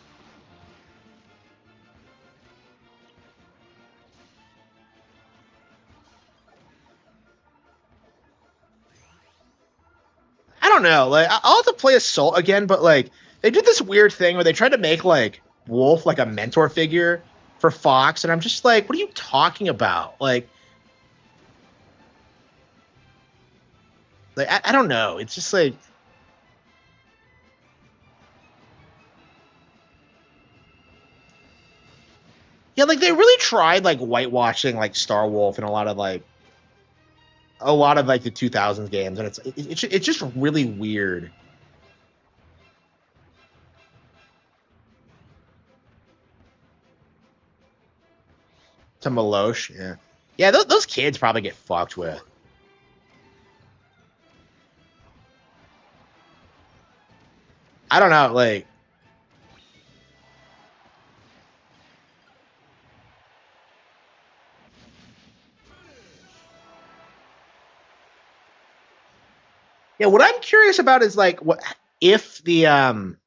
I don't know. Like, I'll have to play Assault again, but like they did this weird thing where they tried to make like Wolf like a mentor figure for Fox, and I'm just like, what are you talking about? Like I don't know. It's just like, yeah, like they really tried like whitewashing like Star Wolf and a lot of like the 2000s games, and it's just really weird. To Malosh, yeah, yeah. Those kids probably get fucked with. I don't know, like. Yeah, what I'm curious about is like what if the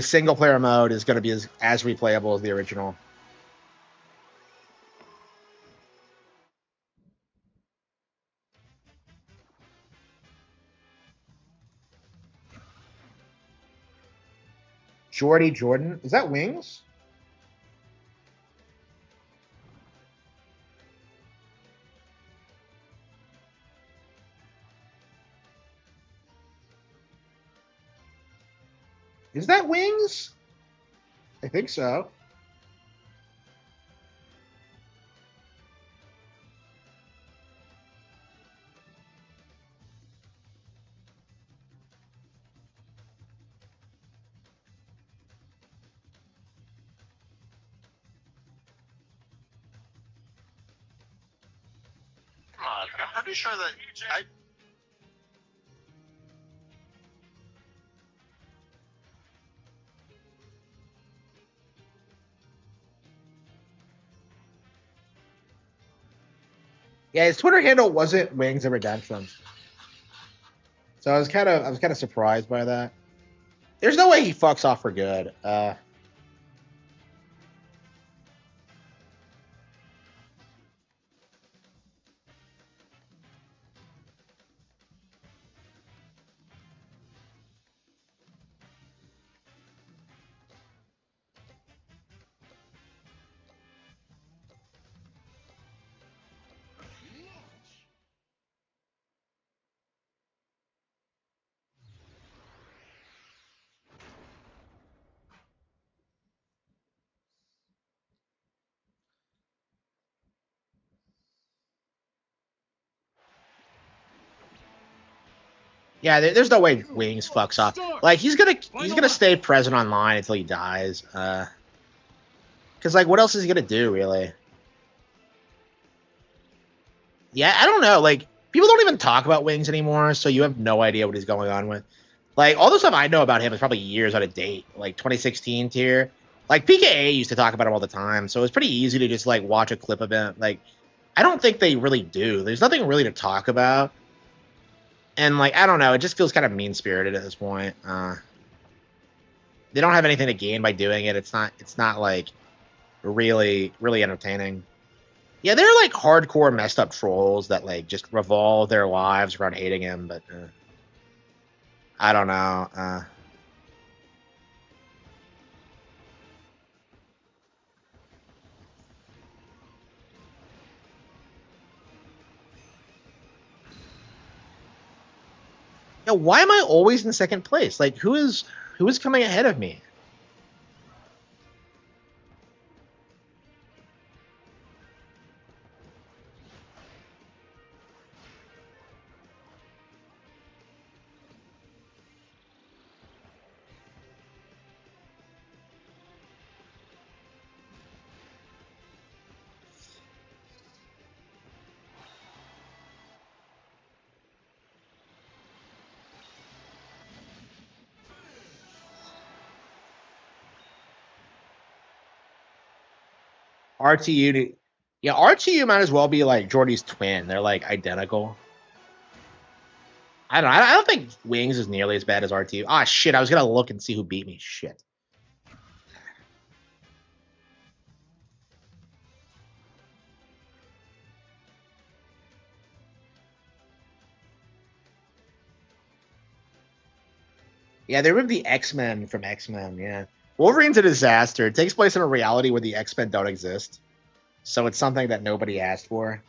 single player mode is going to be as replayable as the original. Jordy Jordan, is that Wings? Is that Wings? I think so. Come on, I'm pretty sure that I. Yeah, his Twitter handle wasn't Wings of Redemption, so I was kind of surprised by that. There's no way he fucks off for good. Yeah, there's no way Wings fucks off. Like he's gonna stay present online until he dies. Because like, what else is he gonna do really? Yeah, I don't know. Like people don't even talk about Wings anymore, so you have no idea what he's going on with. Like all the stuff I know about him is probably years out of date. Like 2016 tier. Like PKA used to talk about him all the time, so it's pretty easy to just like watch a clip of him. Like I don't think they really do. There's nothing really to talk about, and like I don't know, it just feels kind of mean spirited at this point. They don't have anything to gain by doing it. It's not like really entertaining. Yeah, they're like hardcore messed up trolls that like just revolve their lives around hating him, but I don't know. Yeah, why am I always in second place? Like who is coming ahead of me? RTU, yeah, RTU might as well be like Jordy's twin. They're like identical. I don't know. I don't think Wings is nearly as bad as RTU. Ah, shit. I was gonna look and see who beat me. Shit. Yeah, they removed the X Men from X Men. Yeah. Wolverine's a disaster. It takes place in a reality where the X-Men don't exist. So it's something that nobody asked for.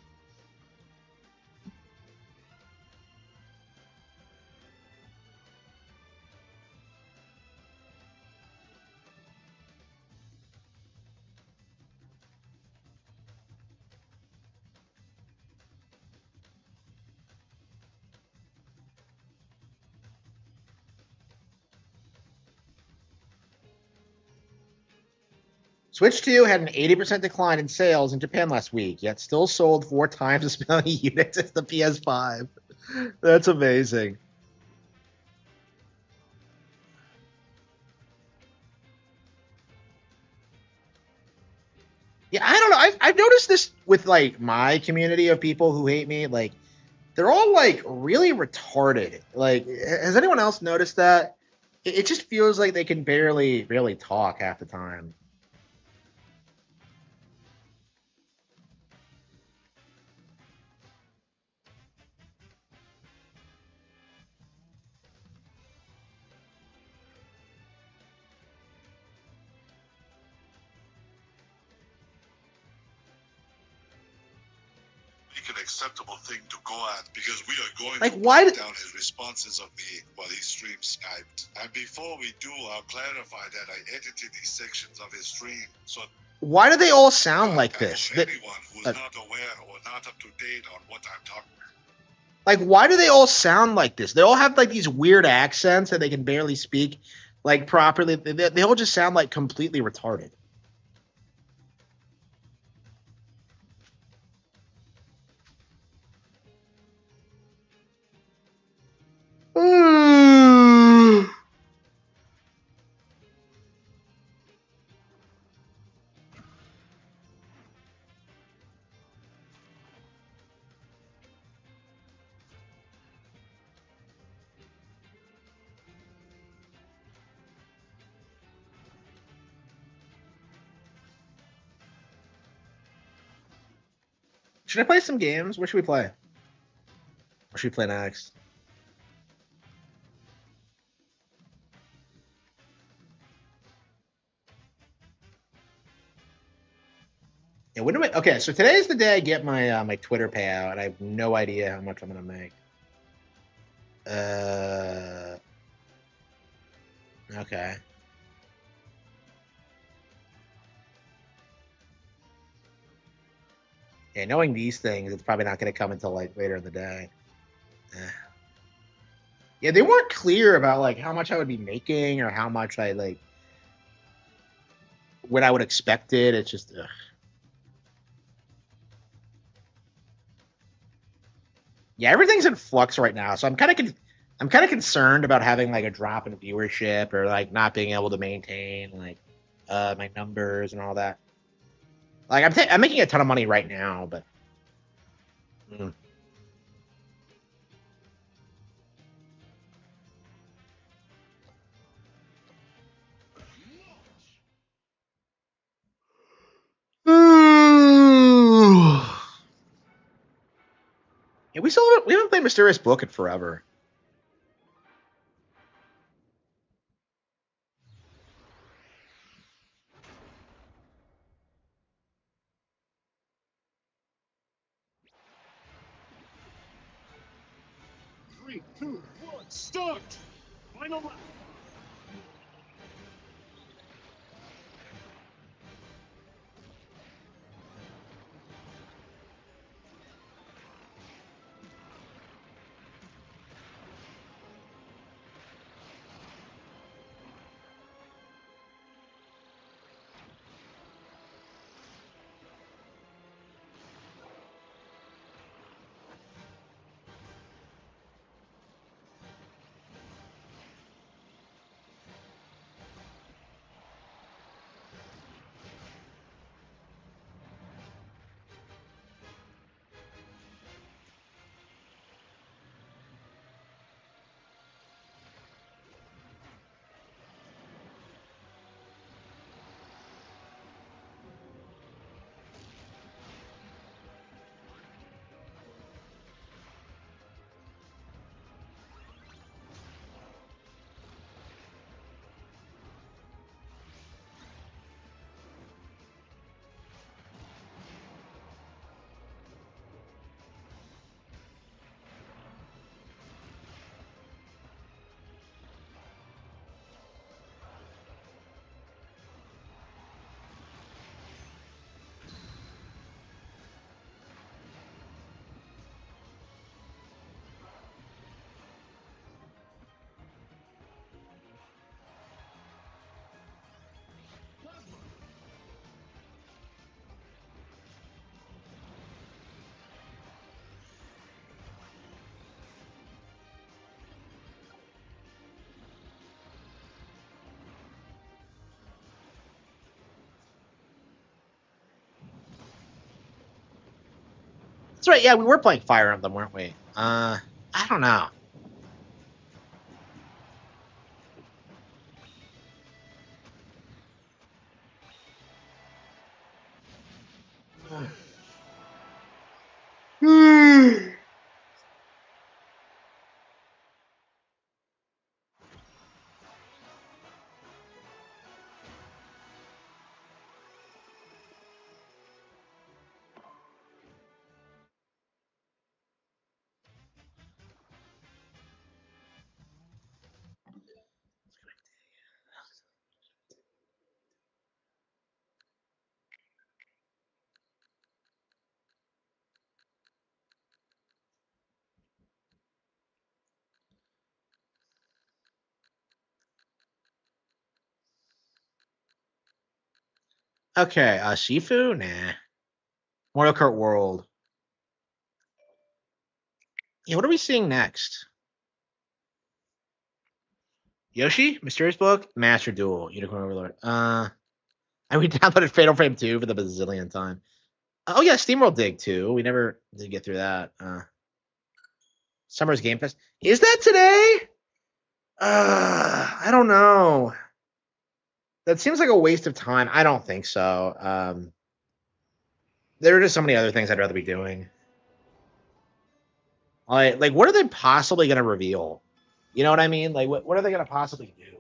Switch 2 had an 80% decline in sales in Japan last week, yet still sold 4 times as many units as the PS5. That's amazing. Yeah, I don't know. I've noticed this with like my community of people who hate me. Like, they're all like really retarded. Like, has anyone else noticed that? It just feels like they can barely talk half the time. Make an acceptable thing to go at because we are going Like, to why break did- down his responses of me while he streams Skyped. And before we do, I'll clarify that I edited these sections of his stream so Why do they all sound like I this? hope anyone who's not aware or not up to date on what I'm talking about. Like, why do they all sound like this? They all have like these weird accents and they can barely speak like properly. They all just sound like completely retarded. Should I play some games? What should we play? What should we play next? Yeah, when do I? Okay, so today is the day I get my my Twitter payout, and I have no idea how much I'm gonna make. Okay. Yeah, knowing these things, it's probably not gonna come until like later in the day. Eh. Yeah, they weren't clear about like how much I would be making or how much I like when I would expect it. It's just ugh. Yeah, everything's in flux right now, so I'm kind of concerned about having like a drop in viewership or like not being able to maintain like my numbers and all that. Like I'm making a ton of money right now, but mm. Yeah, we haven't played Mysterious Book in forever. Three, two, one, start! Final lap. That's right. Yeah, we were playing Fire Emblem, weren't we? I don't know. Okay, Shifu? Nah. Mario Kart World. Yeah, what are we seeing next? Yoshi? Mysterious Book? Master Duel. Unicorn Overlord. And we downloaded Fatal Frame 2 for the bazillion time. Oh yeah, SteamWorld Dig 2. We never did get through that. Summer's Game Fest. Is that today? I don't know. That seems like a waste of time. I don't think so. There are just so many other things I'd rather be doing. Like what are they possibly going to reveal? You know what I mean? Like, what are they going to possibly do?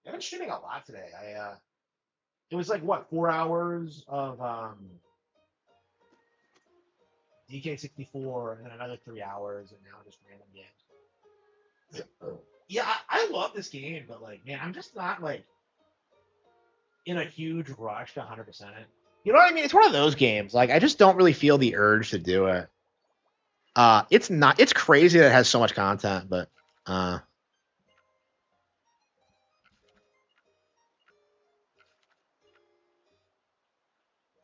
I've been streaming a lot today. It was like what 4 hours of DK64, and then another 3 hours, and now just random games. Yeah, I love this game, but like, man, I'm just not like in a huge rush to 100% it. You know what I mean? It's one of those games. Like, I just don't really feel the urge to do it. It's not. It's crazy that it has so much content, but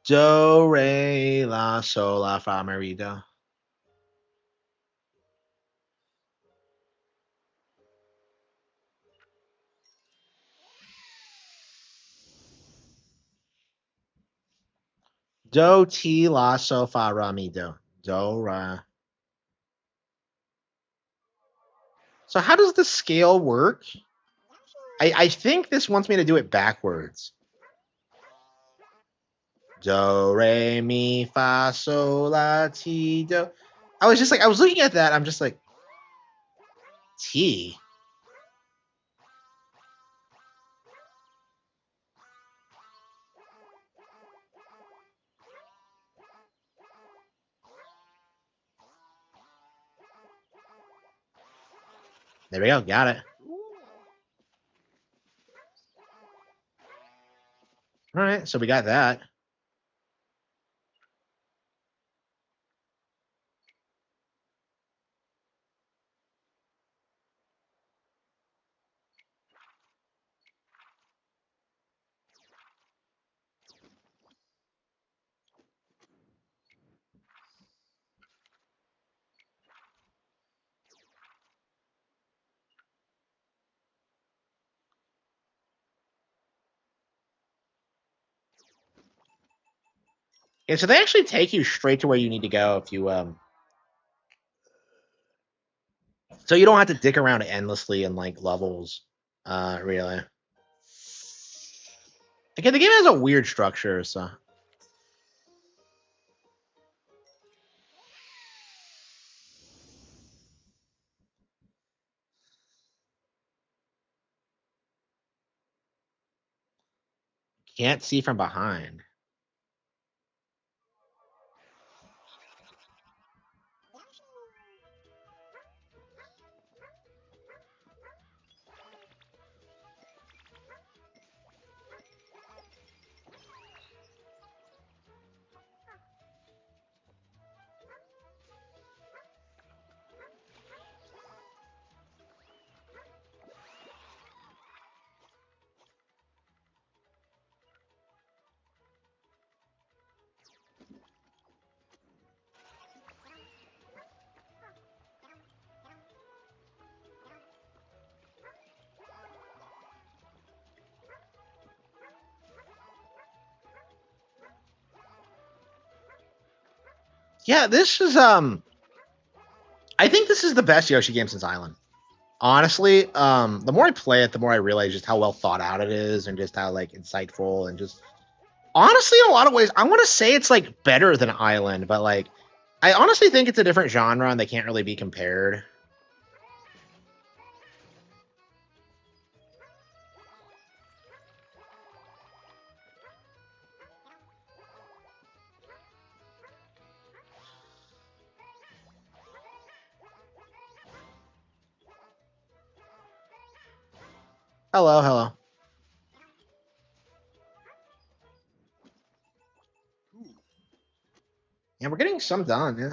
do re la sol la fa merida. Do ti la so fa ra mi do. Do ra. So how does the scale work? I think this wants me to do it backwards. Do re mi fa sol la ti do. I was just like, I was looking at that. I'm just like, T. There we go. Got it. All right. So we got that. Yeah, so they actually take you straight to where you need to go if you so you don't have to dick around endlessly in like levels, really. Again, the game has a weird structure, so can't see from behind. Yeah, this is I think this is the best Yoshi game since Island. Honestly, the more I play it, the more I realize just how well thought out it is, and just how like insightful, and just honestly, in a lot of ways, I want to say it's like better than Island, but like I honestly think it's a different genre and they can't really be compared. Hello, hello. Yeah, we're getting some done. Yeah.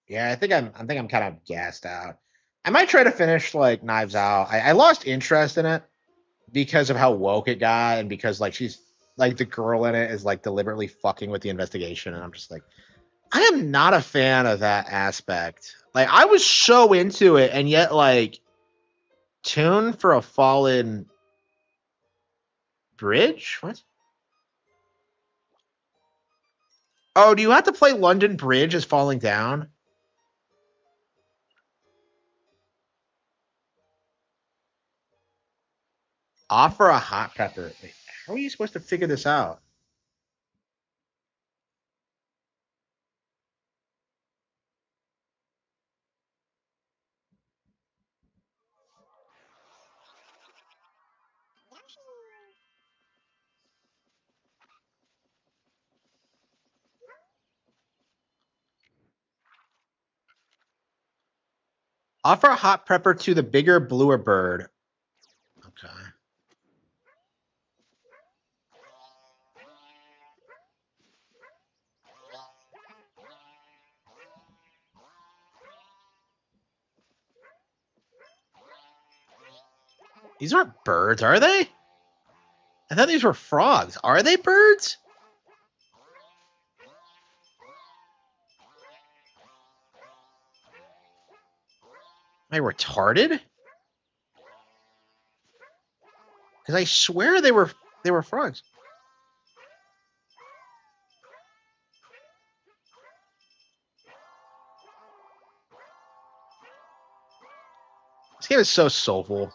Yeah, I think I'm kind of gassed out. I might try to finish like Knives Out. I lost interest in it because of how woke it got, and because like she's like the girl in it is like deliberately fucking with the investigation, and I'm just like, I am not a fan of that aspect. Like I was so into it, and yet like Tune for a Fallen Bridge? What? Oh, do you have to play London Bridge as falling down? Offer a hot pepper. Wait, how are you supposed to figure this out? Offer a hot pepper to the bigger, bluer bird. Okay. These aren't birds, are they? I thought these were frogs. Are they birds? Am I retarded? Because I swear they were frogs. This game is so soulful.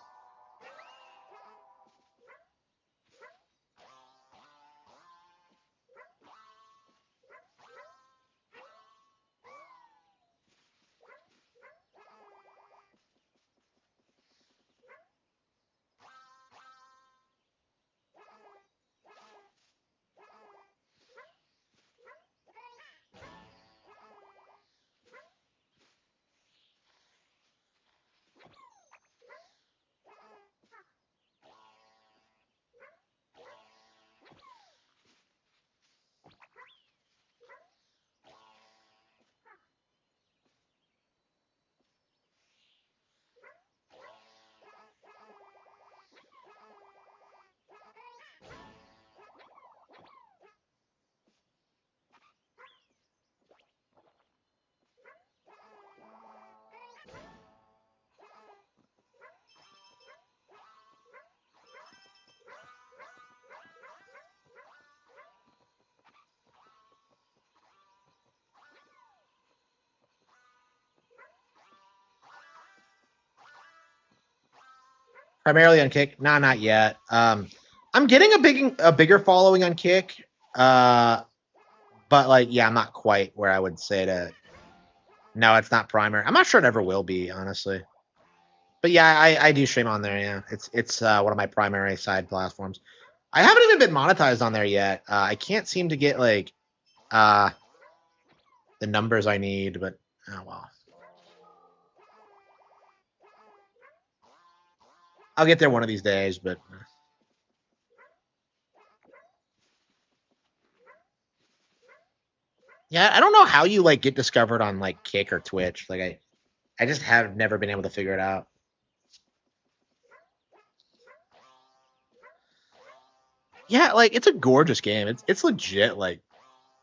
Primarily on Kick. Nah, not yet. I'm getting a bigger following on Kick. But like, yeah, I'm not quite where I would say to. No, it's not primary. I'm not sure it ever will be, honestly. But yeah, I do stream on there. Yeah, it's one of my primary side platforms. I haven't even been monetized on there yet. I can't seem to get like uh the numbers I need, but oh well. I'll get there one of these days, but yeah, I don't know how you like get discovered on like Kick or Twitch. Like I just have never been able to figure it out. Yeah, like it's a gorgeous game. It's legit like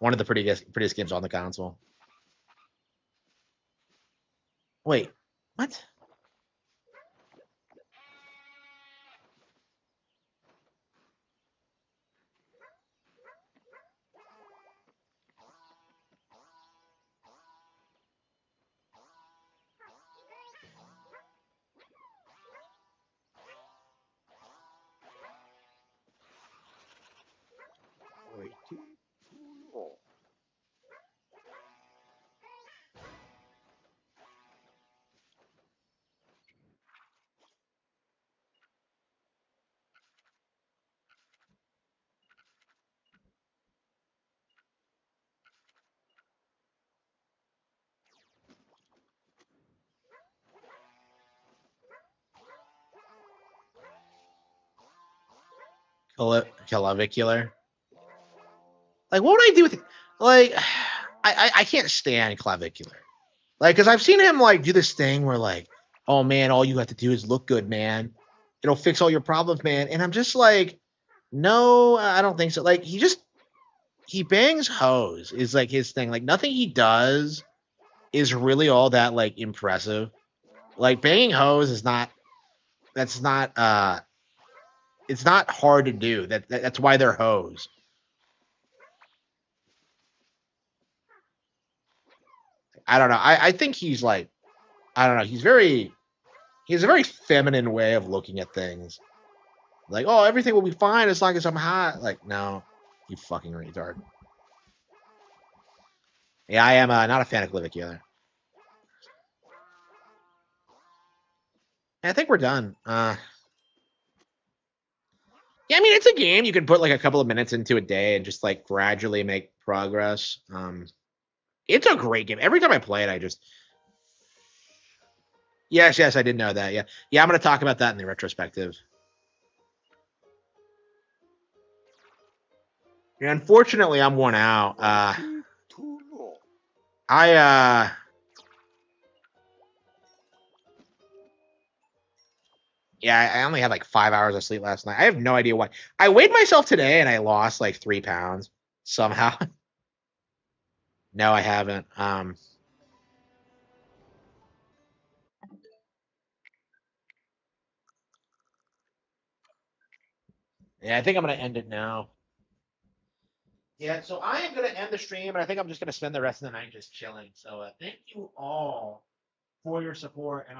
one of the prettiest games on the console. Wait, what? Clavicular. Like, what would I do with it? Like, I can't stand clavicular. Like, because I've seen him like do this thing where like, oh man, all you have to do is look good, man. It'll fix all your problems, man. And I'm just like, no, I don't think so. Like, he bangs hoes is like his thing. Like, nothing he does is really all that like impressive. Like, banging hoes is not. That's not. It's not hard to do. That's why they're hoes. I don't know. I think he's like, I don't know. He has a very feminine way of looking at things. Like, oh, everything will be fine as long as I'm hot. Like, no, you fucking retard. Yeah, I am not a fan of Clivic either. I think we're done. Yeah, I mean, it's a game you can put like a couple of minutes into a day and just like gradually make progress. It's a great game. Every time I play it, I just yes, I did know that. Yeah, I'm going to talk about that in the retrospective. Yeah, unfortunately, I'm one out. Yeah, I only had like 5 hours of sleep last night. I have no idea why. I weighed myself today and I lost like 3 pounds somehow. No, I haven't. Yeah, I think I'm gonna end it now. Yeah, so I am gonna end the stream, and I think I'm just gonna spend the rest of the night just chilling. So thank you all for your support, and